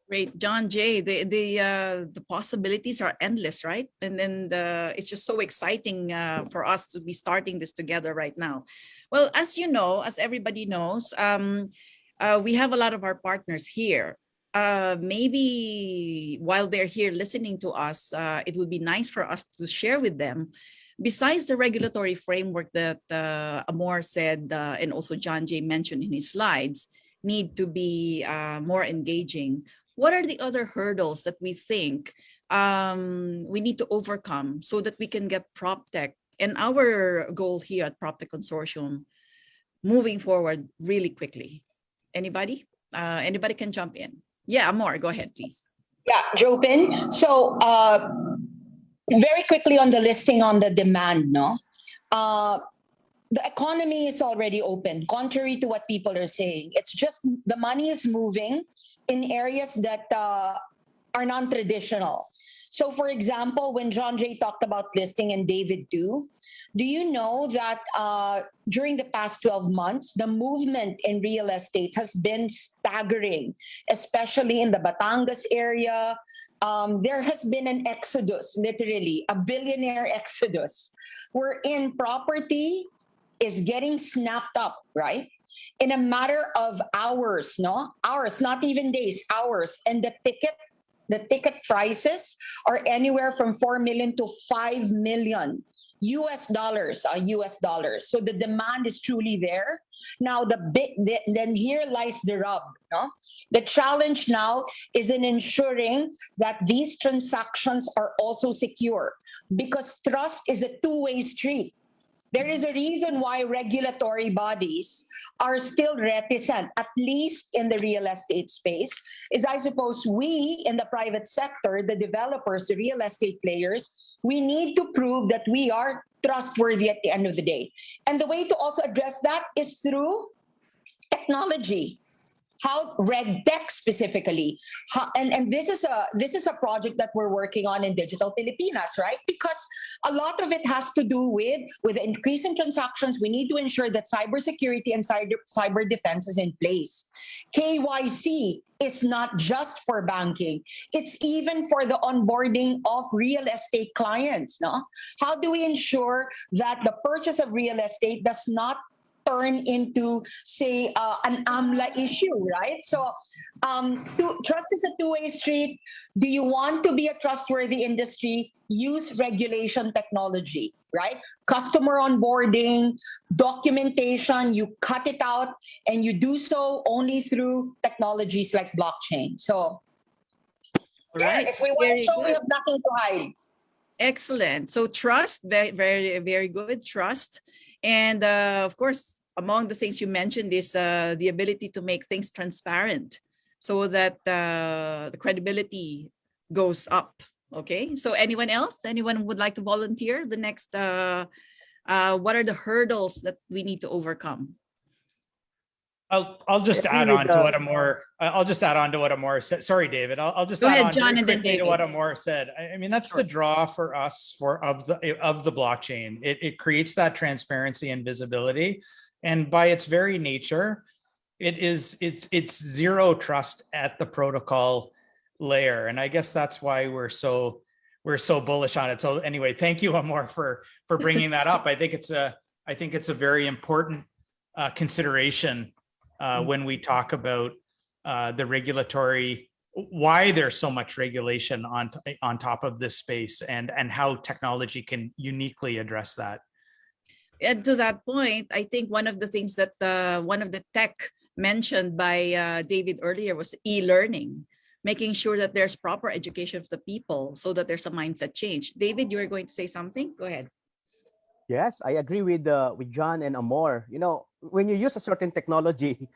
Great, John Jay. The possibilities are endless, right? And then it's just so exciting for us to be starting this together right now. Well, as you know, as everybody knows, we have a lot of our partners here. Maybe while they're here listening to us, it would be nice for us to share with them. Besides the regulatory framework that Amor said and also John Jay mentioned in his slides, need to be more engaging. What are the other hurdles that we think we need to overcome so that we can get Proptech and our goal here at Proptech Consortium moving forward really quickly? Anybody? Anybody can jump in. Yeah, Amor, go ahead, please. Yeah, Jopin. So very quickly on the listing on the demand, no? The economy is already open, contrary to what people are saying. It's just the money is moving in areas that are non-traditional. So for example, when John Jay talked about listing and David too, do you know that during the past 12 months, the movement in real estate has been staggering, especially in the Batangas area. There has been an exodus, literally, a billionaire exodus, wherein property is getting snapped up, right? In a matter of hours, no? Hours, not even days, hours. And the ticket prices are anywhere from 4 million to 5 million US dollars, US dollars. So the demand is truly there. Now then here lies the rub. No? The challenge now is in ensuring that these transactions are also secure, because trust is a two-way street. There is a reason why regulatory bodies are still reticent, at least in the real estate space, is I suppose we in the private sector, the developers, the real estate players, we need to prove that we are trustworthy at the end of the day. And the way to also address that is through technology. How RegTech specifically, and this is a project that we're working on in Digital Filipinas, right? Because a lot of it has to do with the increase in transactions. We need to ensure that cybersecurity and cyber defense is in place. KYC is not just for banking; it's even for the onboarding of real estate clients. No, how do we ensure that the purchase of real estate does not turn into, say, an AMLA issue, right? So trust is a two-way street. Do you want to be a trustworthy industry? Use regulation technology, right? Customer onboarding, documentation, you cut it out, and you do so only through technologies like blockchain. So Right. if we want to Very show, we good. have nothing to hide. Excellent. So trust, very, very, very good trust. And of course, among the things you mentioned is the ability to make things transparent so that the credibility goes up. Okay. So anyone else? Anyone would like to volunteer? The next, what are the hurdles that we need to overcome? I'll just add on to what Amor. I'll just add on to what Amor said. Sorry, David. I'll just Go add ahead, on John, very and then quickly to what David. Amor said. I mean, that's the draw for us of the blockchain. It creates that transparency and visibility, and by its very nature, it's zero trust at the protocol layer. And I guess that's why we're so bullish on it. So anyway, thank you, Amor, for bringing that up. I think it's a very important consideration when we talk about the regulatory, why there's so much regulation on top of this space, and how technology can uniquely address that. And to that point, I think one of the things that one of the tech mentioned by David earlier was e-learning, making sure that there's proper education of the people so that there's a mindset change. David, you were going to say something? Go ahead. Yes, I agree with John and Amor. You know, when you use a certain technology,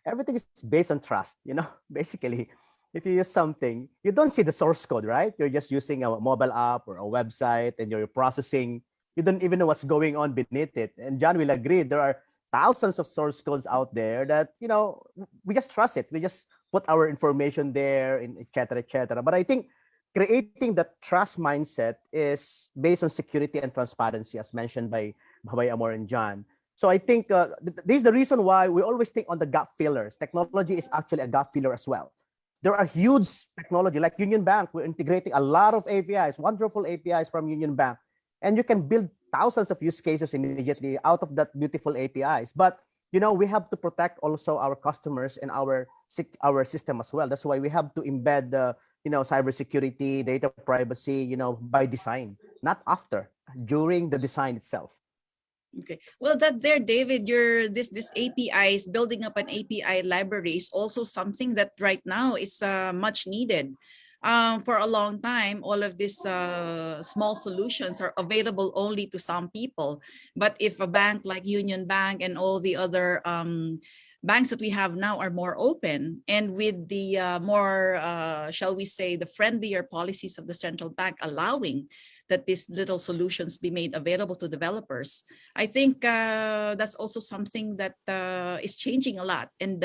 everything is based on trust. You know, basically, if you use something, you don't see the source code, right? You're just using a mobile app or a website, and you're processing. You don't even know what's going on beneath it. And John will agree, there are thousands of source codes out there that, you know, we just trust it. We just put our information there, and et cetera, et cetera. But I think creating that trust mindset is based on security and transparency, as mentioned by Amor and John. So I think this is the reason why we always think on the gap fillers. Technology is actually a gap filler as well. There are huge technology like Union Bank. We're integrating a lot of APIs, wonderful APIs from Union Bank. And you can build thousands of use cases immediately out of that beautiful APIs. But, you know, we have to protect also our customers and our system as well. That's why we have to embed the, you know, cybersecurity, data privacy, you know, by design, not after, during the design itself. Okay. Well, David, this APIs, building up an API library is also something that right now is much needed. For a long time, all of these small solutions are available only to some people. But if a bank like Union Bank and all the other banks that we have now are more open, and with the more, shall we say, the friendlier policies of the central bank allowing that these little solutions be made available to developers, I think that's also something that is changing a lot and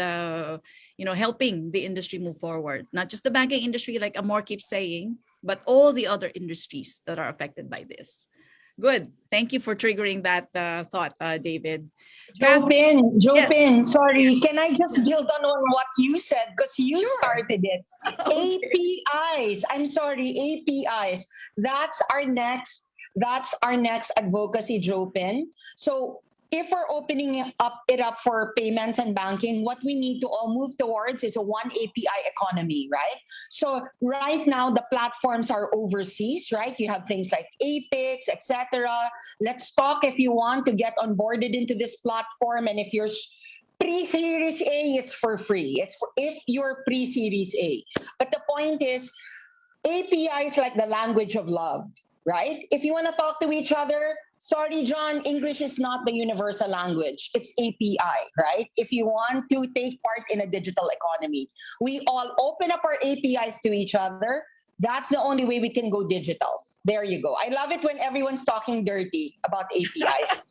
you know, helping the industry move forward. Not just the banking industry, like Amor keeps saying, but all the other industries that are affected by this. Good. Thank you for triggering that thought, David. Jopin, sorry, can I just build on what you said, because you started it. Okay. APIs. I'm sorry, APIs. That's our next advocacy, Jopin. So if we're opening it up for payments and banking, what we need to all move towards is a one API economy, right? So right now the platforms are overseas, right? You have things like Apex, etc. Let's talk if you want to get onboarded into this platform, and if you're pre-series A, it's for free. It's for if you're pre-series A. But the point is, API is like the language of love, right? If you want to talk to each other, sorry, John, English is not the universal language. It's API, right? If you want to take part in a digital economy, we all open up our APIs to each other. That's the only way we can go digital. There you go. I love it when everyone's talking dirty about APIs.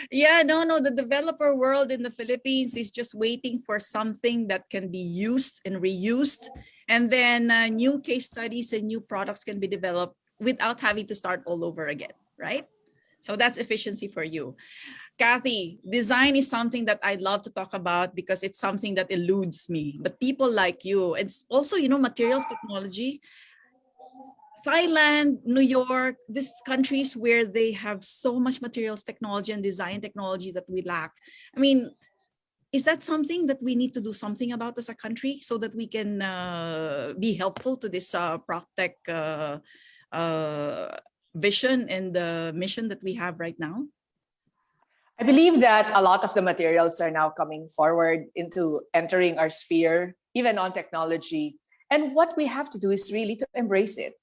Yeah, no, the developer world in the Philippines is just waiting for something that can be used and reused. And then new case studies and new products can be developed without having to start all over again, right? So that's efficiency for you. Kathy, design is something that I love to talk about because it's something that eludes me. But people like you, it's also, materials technology. Thailand, New York, these countries where they have so much materials technology and design technology that we lack. I mean, is that something that we need to do something about as a country so that we can be helpful to this Proptech vision and the mission that we have right now? I believe that a lot of the materials are now coming forward into entering our sphere, even on technology. And what we have to do is really to embrace it.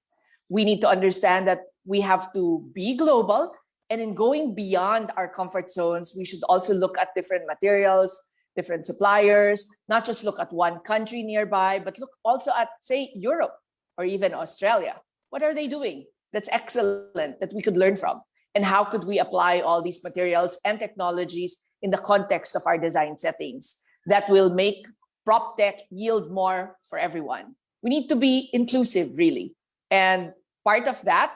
We need to understand that we have to be global, and in going beyond our comfort zones, we should also look at different materials, different suppliers, not just look at one country nearby, but look also at, say, Europe or even Australia. What are they doing that's excellent that we could learn from? And how could we apply all these materials and technologies in the context of our design settings that will make PropTech yield more for everyone? We need to be inclusive, really. And part of that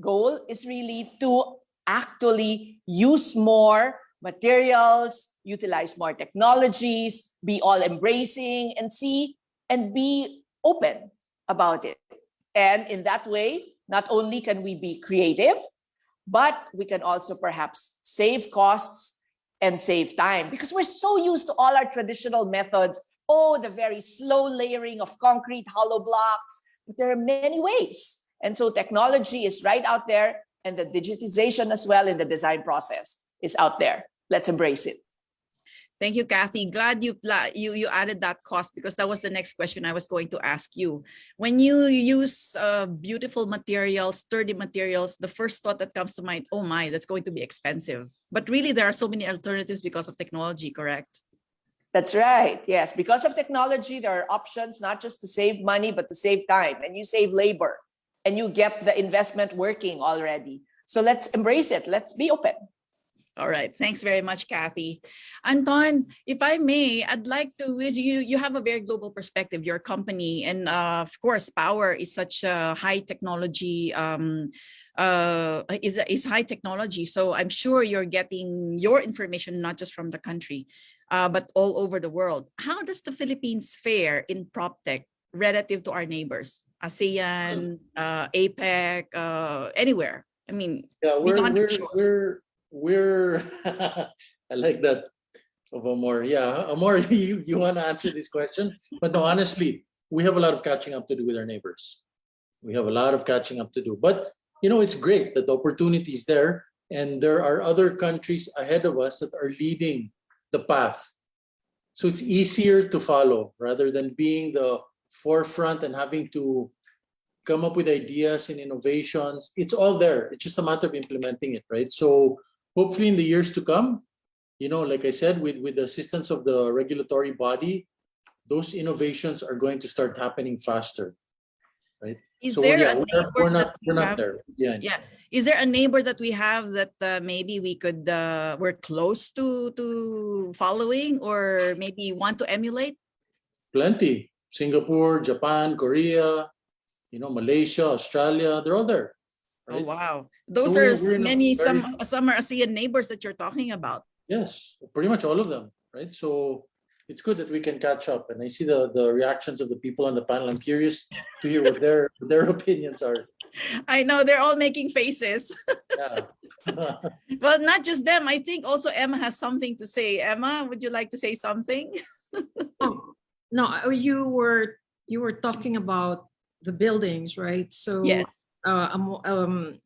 goal is really to actually use more materials, utilize more technologies, be all embracing and see and be open about it. And in that way, not only can we be creative, but we can also perhaps save costs and save time, because we're so used to all our traditional methods. Oh, the very slow layering of concrete hollow blocks, but there are many ways. And so technology is right out there, and the digitization as well in the design process is out there. Let's embrace it. Thank you, Kathy. Glad you added that cost, because that was the next question I was going to ask you. When you use beautiful materials, sturdy materials, the first thought that comes to mind, oh my, that's going to be expensive. But really, there are so many alternatives because of technology, correct? That's right. Yes, because of technology, there are options not just to save money, but to save time, and you save labor, and you get the investment working already. So let's embrace it. Let's be open. All right. Thanks very much, Kathy. Anton, if I may, I'd like to, you have a very global perspective, your company, and of course, Power is such a high technology, is high technology. So I'm sure you're getting your information not just from the country, but all over the world. How does the Philippines fare in PropTech relative to our neighbors, ASEAN, APEC, anywhere? I mean, yeah, we're I like that of Amor. Yeah, Amor, you want to answer this question? But no, honestly, we have a lot of catching up to do with our neighbors. We have a lot of catching up to do. But it's great that the opportunity is there, and there are other countries ahead of us that are leading the path. So it's easier to follow rather than being the forefront and having to come up with ideas and innovations. It's all there. It's just a matter of implementing it, right? So hopefully in the years to come, like I said, with the assistance of the regulatory body, those innovations are going to start happening faster, right? We're not there. Yeah. Is there a neighbor that we have that maybe we could we're close to following, or maybe want to emulate? Plenty. Singapore, Japan, Korea, Malaysia, Australia, they're all there. Right? Oh wow, those are many. Some are ASEAN neighbors that you're talking about. Yes, pretty much all of them, right? So it's good that we can catch up. And I see the reactions of the people on the panel. I'm curious to hear what their opinions are. I know they're all making faces. Yeah. Well, not just them. I think also Emma has something to say. Emma, would you like to say something? No, you were talking about the buildings, right? So Yes.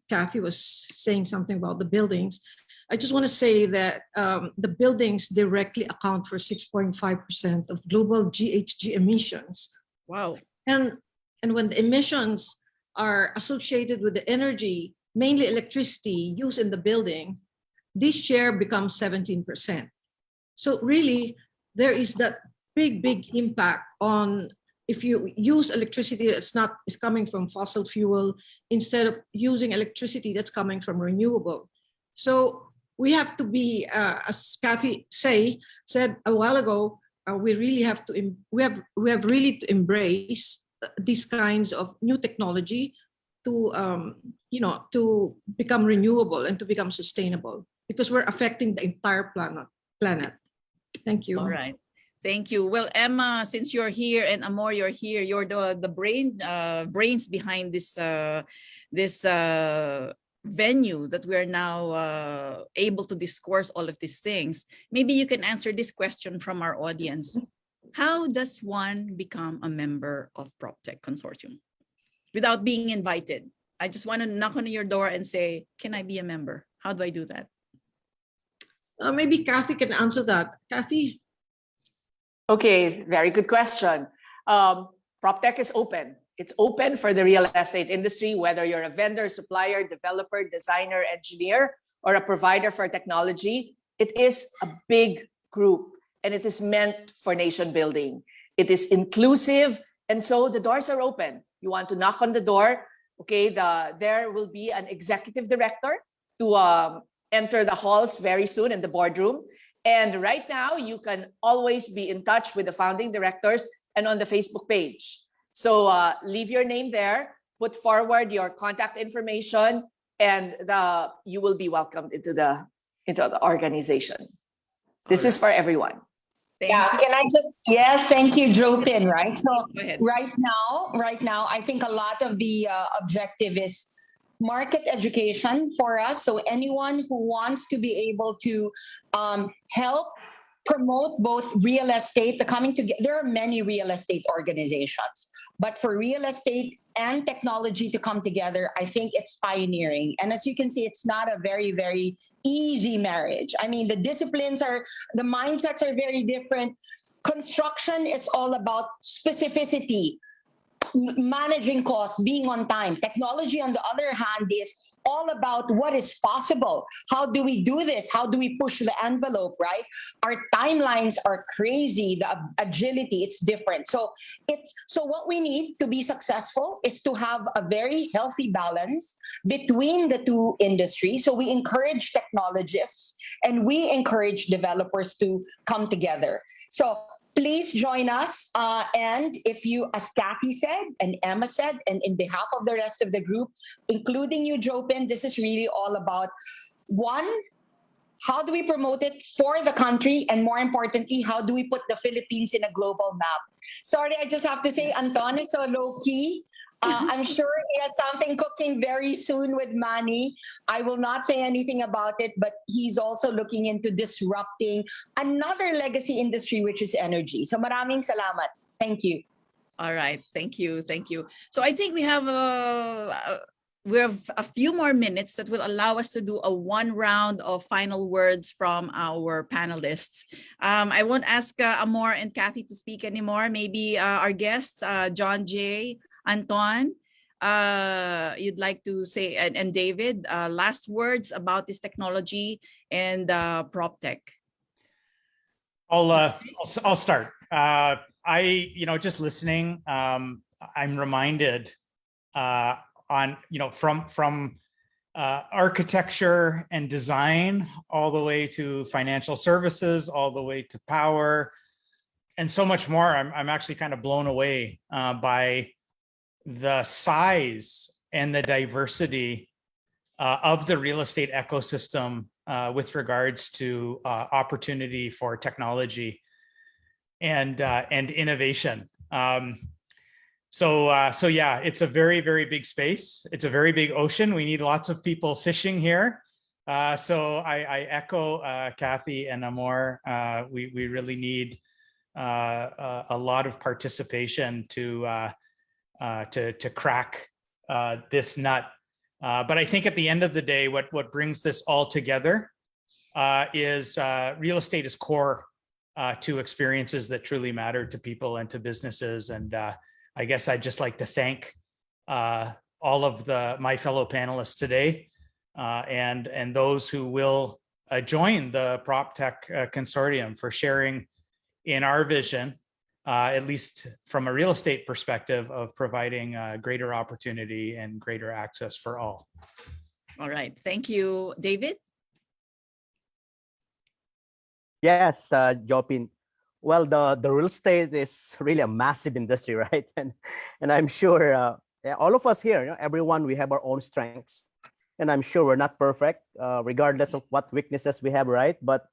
Kathy was saying something about the buildings. I just want to say that the buildings directly account for 6.5% of global GHG emissions. Wow. And when the emissions are associated with the energy, mainly electricity used in the building, this share becomes 17%. So really, there is that big impact on if you use electricity that's is coming from fossil fuel instead of using electricity that's coming from renewable. So we have to be, as Kathy said a while ago, we really have to we have really to embrace these kinds of new technology to to become renewable and to become sustainable, because we're affecting the entire planet. Thank you. All right. Thank you. Well, Emma, since you're here, and Amor, you're here. You're the brains behind this venue that we are now able to discourse all of these things. Maybe you can answer this question from our audience. How does one become a member of Proptech Consortium without being invited? I just want to knock on your door and say, can I be a member? How do I do that? Maybe Kathy can answer that. Kathy? Okay, very good question. Proptech is open. It's open for the real estate industry, whether you're a vendor, supplier, developer, designer, engineer, or a provider for technology. It is a big group, and it is meant for nation building. It is inclusive, and so the doors are open. You want to knock on the door, okay, there will be an executive director to enter the halls very soon in the boardroom. And right now, you can always be in touch with the founding directors and on the Facebook page. So leave your name there, put forward your contact information, and you will be welcomed into the organization. This is for everyone. Can I just, yes, thank you, Jopin, right? So Go ahead. right now, I think a lot of the objective is market education for us. So anyone who wants to be able to help promote both real estate, the coming together, there are many real estate organizations, but for real estate and technology to come together, I think it's pioneering. And as you can see, it's not a very, very easy marriage. I mean, the mindsets are very different. Construction is all about specificity, managing costs, being on time. Technology, on the other hand, is all about what is possible. How do we do this? How do we push the envelope, right? Our timelines are crazy, the agility, it's different. So what we need to be successful is to have a very healthy balance between the two industries. So we encourage technologists and we encourage developers to come together. So please join us. And if you, as Kathy said, and Emma said, and in behalf of the rest of the group, including you, Jopin, this is really all about, one, how do we promote it for the country? And more importantly, how do we put the Philippines in a global map? Sorry, I just have to say, Anton is so low-key. I'm sure he has something cooking very soon with Manny. I will not say anything about it, but he's also looking into disrupting another legacy industry, which is energy. So maraming salamat. Thank you. All right. Thank you. Thank you. So I think we have a few more minutes that will allow us to do a one round of final words from our panelists. I won't ask Amor and Kathy to speak anymore. Maybe our guests, John J., Anton, you'd like to say, and David, last words about this technology and Proptech. I'll start. Just listening, I'm reminded from architecture and design all the way to financial services, all the way to power, and so much more. I'm actually kind of blown away by the size and the diversity of the real estate ecosystem with regards to opportunity for technology. and innovation. So yeah, it's a very, very big space. It's a very big ocean. We need lots of people fishing here. So I echo Kathy and Amor. We really need a lot of participation to crack this nut. But I think at the end of the day, what brings this all together is real estate is core to experiences that truly matter to people and to businesses. And I guess I'd just like to thank all of my fellow panelists today and those who will join the Proptech Consortium for sharing in our vision, at least from a real estate perspective, of providing greater opportunity and greater access for all. All right. Thank you, David. Yes, Jopin. Well, the real estate is really a massive industry, right? And I'm sure all of us here, everyone, we have our own strengths, and I'm sure we're not perfect, regardless of what weaknesses we have, right? But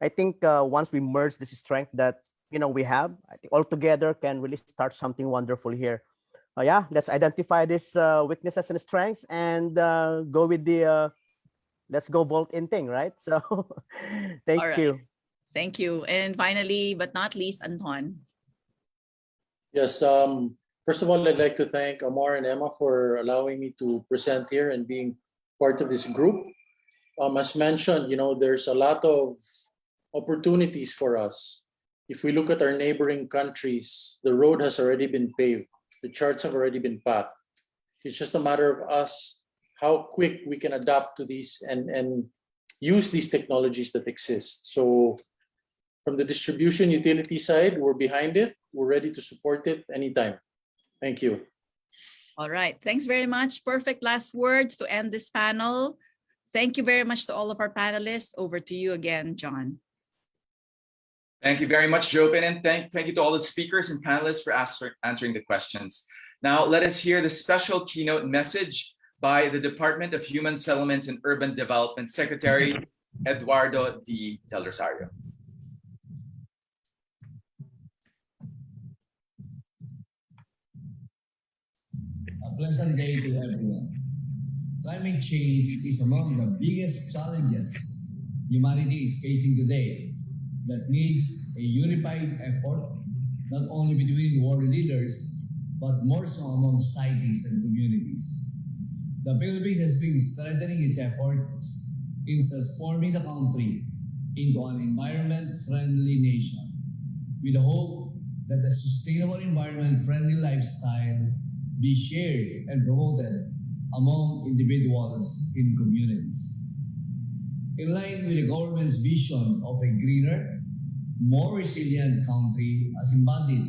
I think once we merge this strength that we have, I think all together can really start something wonderful here. Yeah, let's identify these weaknesses and strengths and go with the let's go vault in thing, right? So thank you. Thank you. And finally, but not least, Anton. Yes. First of all, I'd like to thank Amor and Emma for allowing me to present here and being part of this group. As mentioned, there's a lot of opportunities for us. If we look at our neighboring countries, the road has already been paved. The charts have already been pathed. It's just a matter of us, how quick we can adapt to these and use these technologies that exist. So from the distribution utility side, we're behind it. We're ready to support it anytime. Thank you. All right. Thanks very much. Perfect last words to end this panel. Thank you very much to all of our panelists. Over to you again, John. Thank you very much, Jopin, and thank you to all the speakers and panelists for answering the questions. Now, let us hear the special keynote message by the Department of Human Settlements and Urban Development Secretary, Eduardo D. Del Rosario. A pleasant day to everyone. Climate change is among the biggest challenges humanity is facing today that needs a unified effort, not only between world leaders, but more so among societies and communities. The Philippines has been strengthening its efforts in transforming the country into an environment-friendly nation, with the hope that a sustainable environment-friendly lifestyle be shared and promoted among individuals in communities. In line with the government's vision of a greener, more resilient country as embodied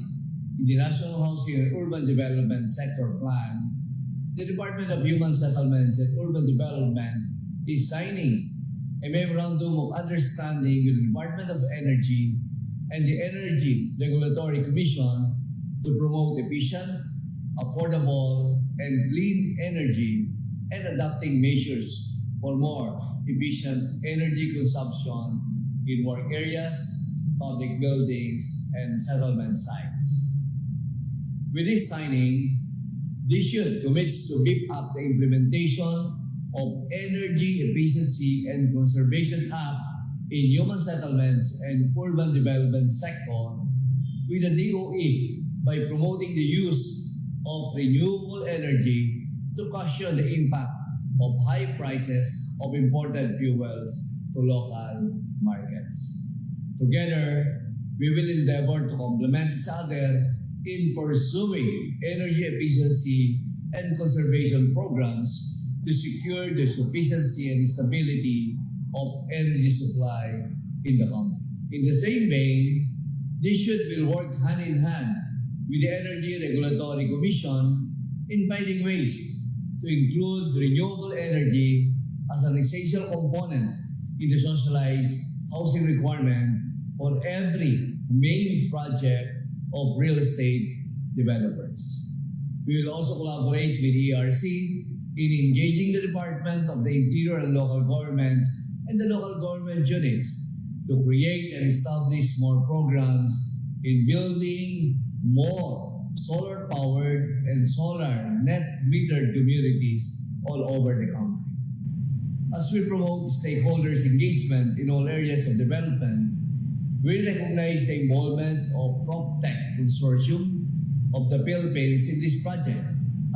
in the National Housing and Urban Development Sector Plan, the Department of Human Settlements and Urban Development is signing a Memorandum of Understanding with the Department of Energy and the Energy Regulatory Commission to promote efficient, affordable, and clean energy and adopting measures for more efficient energy consumption in work areas, public buildings, and settlement sites. With this signing, this should commit to beef up the implementation of Energy Efficiency and Conservation Act in human settlements and urban development sector with the DOE by promoting the use of renewable energy to cushion the impact of high prices of imported fuels to local markets. Together, we will endeavor to complement each other in pursuing energy efficiency and conservation programs to secure the sufficiency and stability of energy supply in the country. In the same vein, this will work hand in hand with the Energy Regulatory Commission in finding ways to include renewable energy as an essential component in the socialized housing requirement for every main project of real estate developers. We will also collaborate with ERC in engaging the Department of the Interior and local governments and the local government units to create and establish more programs in building more solar-powered and solar net-metered communities all over the country. As we promote stakeholders' engagement in all areas of development, we recognize the involvement of Proptech Consortium of the Philippines in this project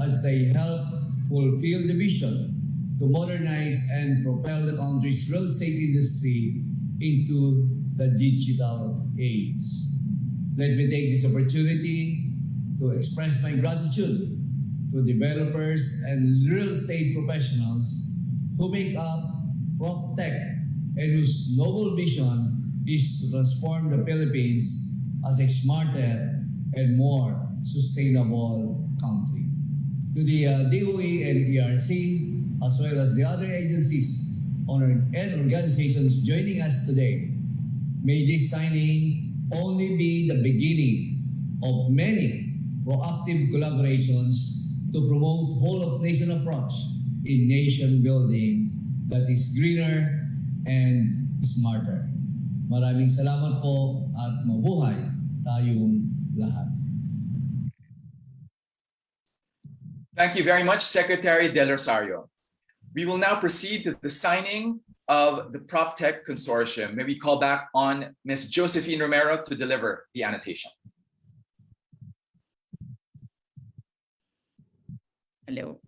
as they help fulfill the vision to modernize and propel the country's real estate industry into the digital age. Let me take this opportunity to express my gratitude to developers and real estate professionals who make up Proptech and whose noble vision is to transform the Philippines as a smarter and more sustainable country. To the DOE and ERC, as well as the other agencies and organizations joining us today, may this signing only be the beginning of many proactive collaborations to promote whole-of-nation approach in nation building that is greener and smarter. Maraming salamat po at mabuhay tayong lahat. Thank you very much, Secretary Del Rosario. We will now proceed to the signing of the Proptech Consortium. May we call back on Ms. Josephine Romero to deliver the annotation. Hello.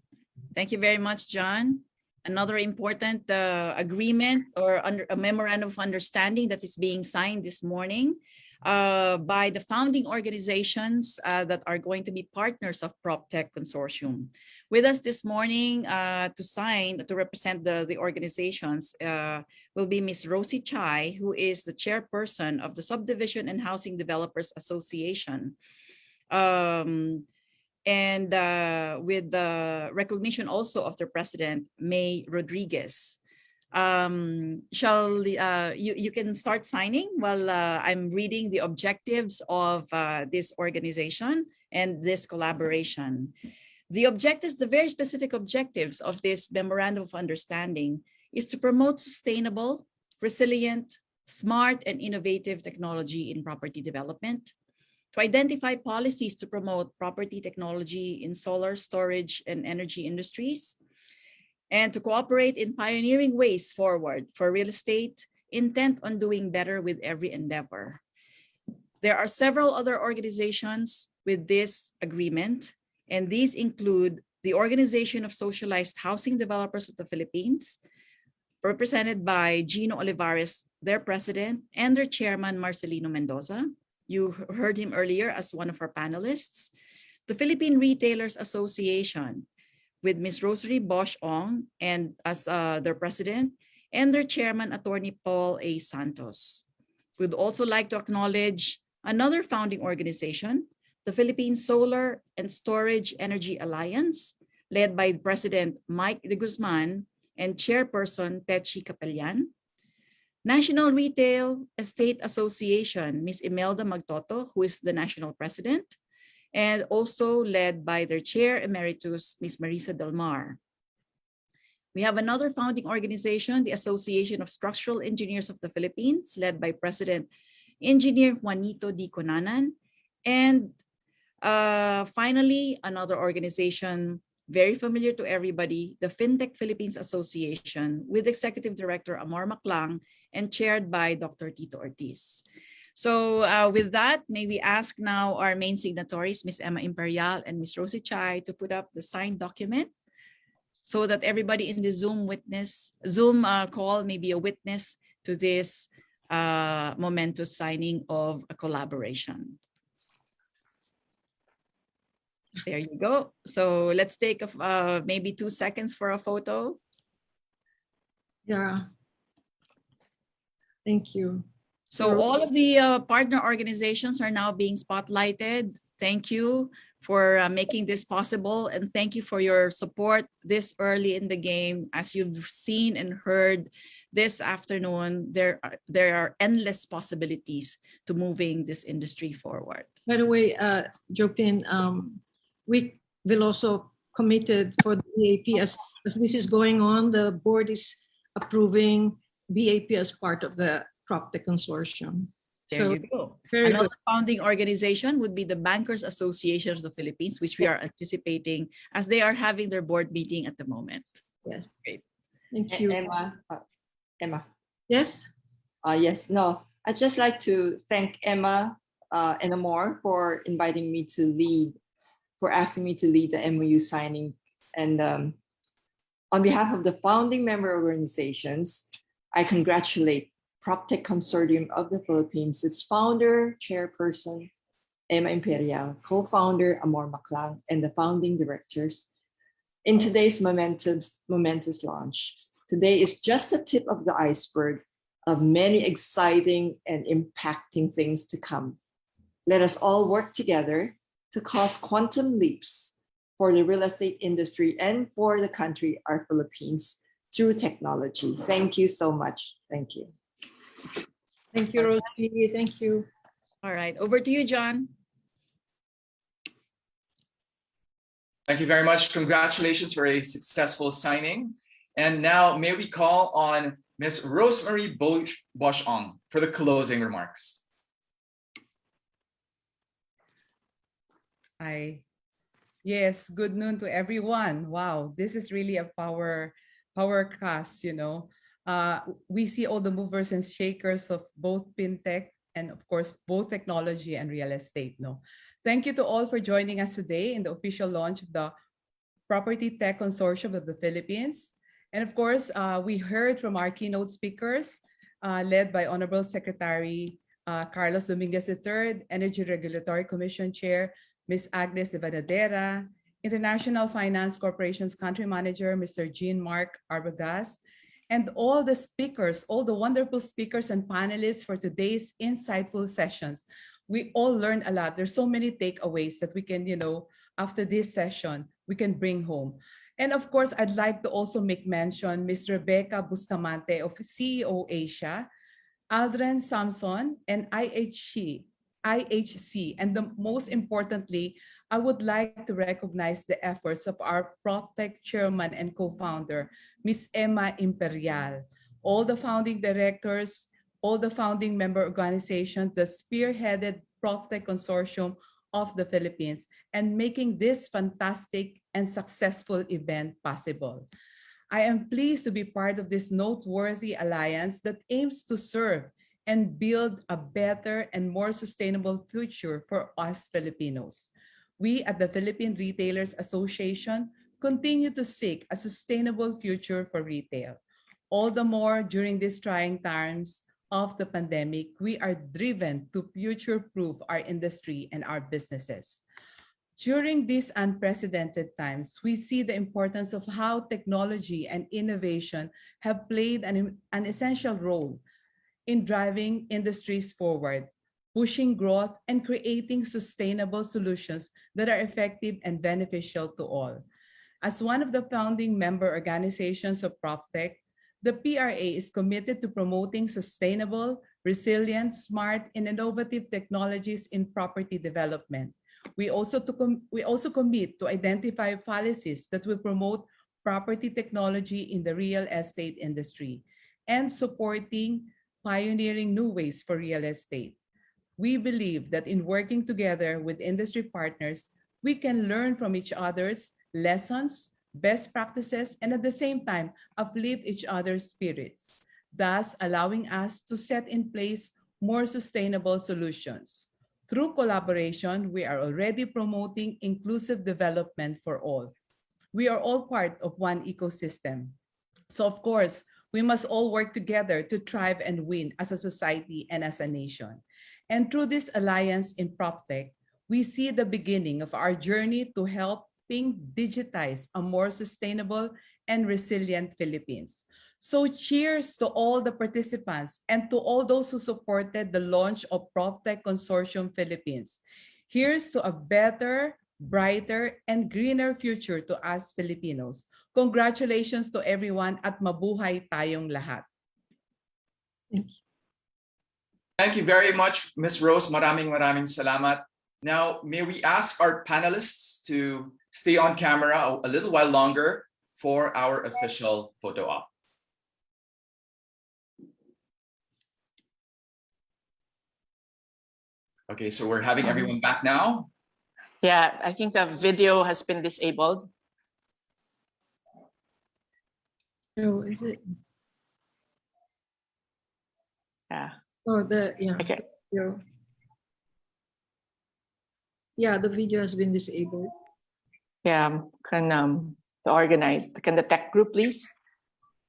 Thank you very much, John. Another important agreement or a memorandum of understanding that is being signed this morning by the founding organizations that are going to be partners of Proptech Consortium. With us this morning to represent the organizations will be Ms. Rosie Chai, who is the chairperson of the Subdivision and Housing Developers Association. And with the recognition also of their president, May Rodriguez. You can start signing while I'm reading the objectives of this organization and this collaboration. The objectives, the very specific objectives of this memorandum of understanding is to promote sustainable, resilient, smart, and innovative technology in property development, to identify policies to promote property technology in solar, storage, and energy industries, and to cooperate in pioneering ways forward for real estate, intent on doing better with every endeavor. There are several other organizations with this agreement, and these include the Organization of Socialized Housing Developers of the Philippines, represented by Gino Olivares, their president, and their chairman, Marcelino Mendoza. You heard him earlier as one of our panelists. The Philippine Retailers Association with Ms. Rosary Bosch Ong and as their president, and their chairman, Attorney Paul A. Santos. We'd also like to acknowledge another founding organization, the Philippine Solar and Storage Energy Alliance, led by President Mike de Guzman and Chairperson Techi Capellan. National Retail Estate Association, Ms. Imelda Magtoto, who is the national president, and also led by their chair emeritus, Ms. Marisa Del Mar. We have another founding organization, the Association of Structural Engineers of the Philippines, led by President Engineer Juanito D. Conanan. And finally, another organization very familiar to everybody, the FinTech Philippines Association, with Executive Director Amor Maclang and chaired by Dr. Tito Ortiz. So with that, may we ask now our main signatories, Ms. Emma Imperial and Ms. Rosie Chai, to put up the signed document so that everybody in the Zoom call may be a witness to this momentous signing of a collaboration. There you go. So let's take maybe 2 seconds for a photo. Yeah. Thank you. So all of the partner organizations are now being spotlighted. Thank you for making this possible, and thank you for your support this early in the game. As you've seen and heard this afternoon, there are endless possibilities to moving this industry forward. By the way, Jopin, we will also committed for the BAP as this is going on. The board is approving BAP as part of the Proptech Consortium. There So you go. very Another good. founding organization would be the Bankers Association of the Philippines, which we are anticipating as they are having their board meeting at the moment. Yes. Great. Thank you. Emma. Yes. Yes. No. I'd just like to thank Emma and Amor for inviting me to lead, for asking me to lead the MOU signing, and on behalf of the founding member organizations, I congratulate Proptech Consortium of the Philippines, its founder, chairperson, Emma Imperial, co-founder, Amor Maclang, and the founding directors in today's momentous launch. Today is just the tip of the iceberg of many exciting and impacting things to come. Let us all work together to cause quantum leaps for the real estate industry and for the country, our Philippines, through technology. Thank you so much. Thank you. Thank you, Rosie. Thank you. All right, over to you, John. Thank you very much. Congratulations for a successful signing. And now may we call on Ms. Rosemary Bosch-Ong for the closing remarks. Hi. Yes, good noon to everyone. Wow, this is really a power cast, you know. We see all the movers and shakers of both fintech and of course both technology and real estate. No, thank you to all for joining us today in the official launch of the Property Tech Consortium of the Philippines. And of course, we heard from our keynote speakers, led by Honorable Secretary Carlos Dominguez III, Energy Regulatory Commission Chair Ms. Agnes de Vanadera, International Finance Corporation's Country Manager, Mr. Jean-Marc Arbogast, and all the speakers, all the wonderful speakers and panelists for today's insightful sessions. We all learned a lot. There's so many takeaways that we can, you know, after this session, we can bring home. And of course, I'd like to also make mention Ms. Rebecca Bustamante of CEO Asia, Aldrin Samson, and IHC. And most importantly, I would like to recognize the efforts of our Proptech chairman and co-founder, Ms. Emma Imperial, all the founding directors, all the founding member organizations that spearheaded Proptech Consortium of the Philippines and making this fantastic and successful event possible. I am pleased to be part of this noteworthy alliance that aims to serve and build a better and more sustainable future for us Filipinos. We at the Philippine Retailers Association continue to seek a sustainable future for retail. All the more during these trying times of the pandemic, we are driven to future-proof our industry and our businesses. During these unprecedented times, we see the importance of how technology and innovation have played an essential role in driving industries forward, pushing growth, and creating sustainable solutions that are effective and beneficial to all. As one of the founding member organizations of Proptech, the PRA is committed to promoting sustainable, resilient, smart, and innovative technologies in property development. We also commit to identify policies that will promote property technology in the real estate industry and supporting pioneering new ways for real estate. We believe that in working together with industry partners, we can learn from each other's lessons, best practices, and at the same time, uplift each other's spirits, thus allowing us to set in place more sustainable solutions. Through collaboration, we are already promoting inclusive development for all. We are all part of one ecosystem. So of course, we must all work together to thrive and win as a society and as a nation. And through this alliance in Proptech, we see the beginning of our journey to helping digitize a more sustainable and resilient Philippines. So cheers to all the participants and to all those who supported the launch of Proptech Consortium Philippines. Here's to a better, brighter, and greener future to us Filipinos. Congratulations to everyone at mabuhay tayong lahat. Thank you very much, Ms. Rose. Maraming salamat. Now, may we ask our panelists to stay on camera a little while longer for our official photo op. Okay, so we're having everyone back now. Yeah, I think the video has been disabled. Oh, is it? Yeah. Oh, yeah. Okay. Video. Yeah, the video has been disabled. Yeah, can to organize. Can the tech group please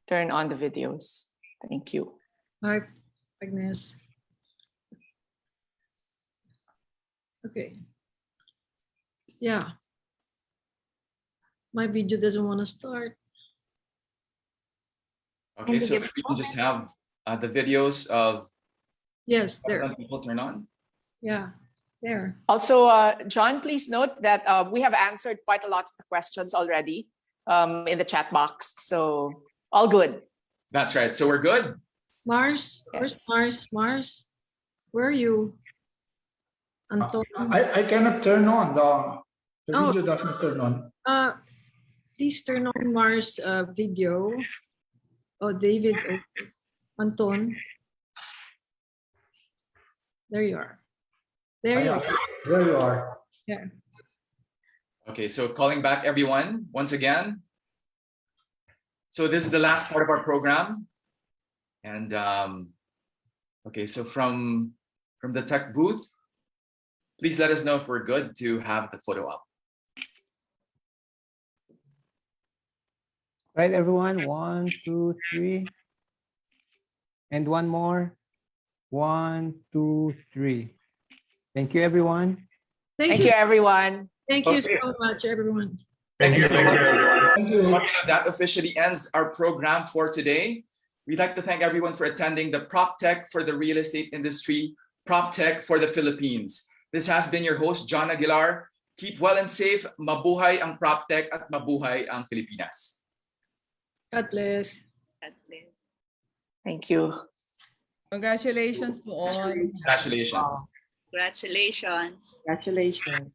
turn on the videos? Thank you. Hi, Agnes. Okay. Yeah. My video doesn't want to start. Okay, so if we can just have the videos of Yes, there. people turn on. Yeah, there. Also, John, please note that we have answered quite a lot of the questions already in the chat box. So all good. That's right. So we're good. Mars, where's Mars? Mars, where are you? Anton. I cannot turn on the video doesn't turn on. Please turn on Mars video. Oh, David, Anton. There you are. There you are. There you are. Yeah. Okay, so calling back everyone once again. So this is the last part of our program. And okay, so from the tech booth, please let us know if we're good to have the photo up. Right, everyone. 1, 2, 3. And one more. 1, 2, 3. Thank you, everyone. Thank you, everyone. Thank you so much, everyone. Thank you so much. Thank you. That officially ends our program for today. We'd like to thank everyone for attending the Proptech for the real estate industry, Proptech for the Philippines. This has been your host, John Aguilar. Keep well and safe. Mabuhay ang Proptech at mabuhay ang Pilipinas. God bless. God bless. Thank you. Congratulations to all. Congratulations. Congratulations. Congratulations.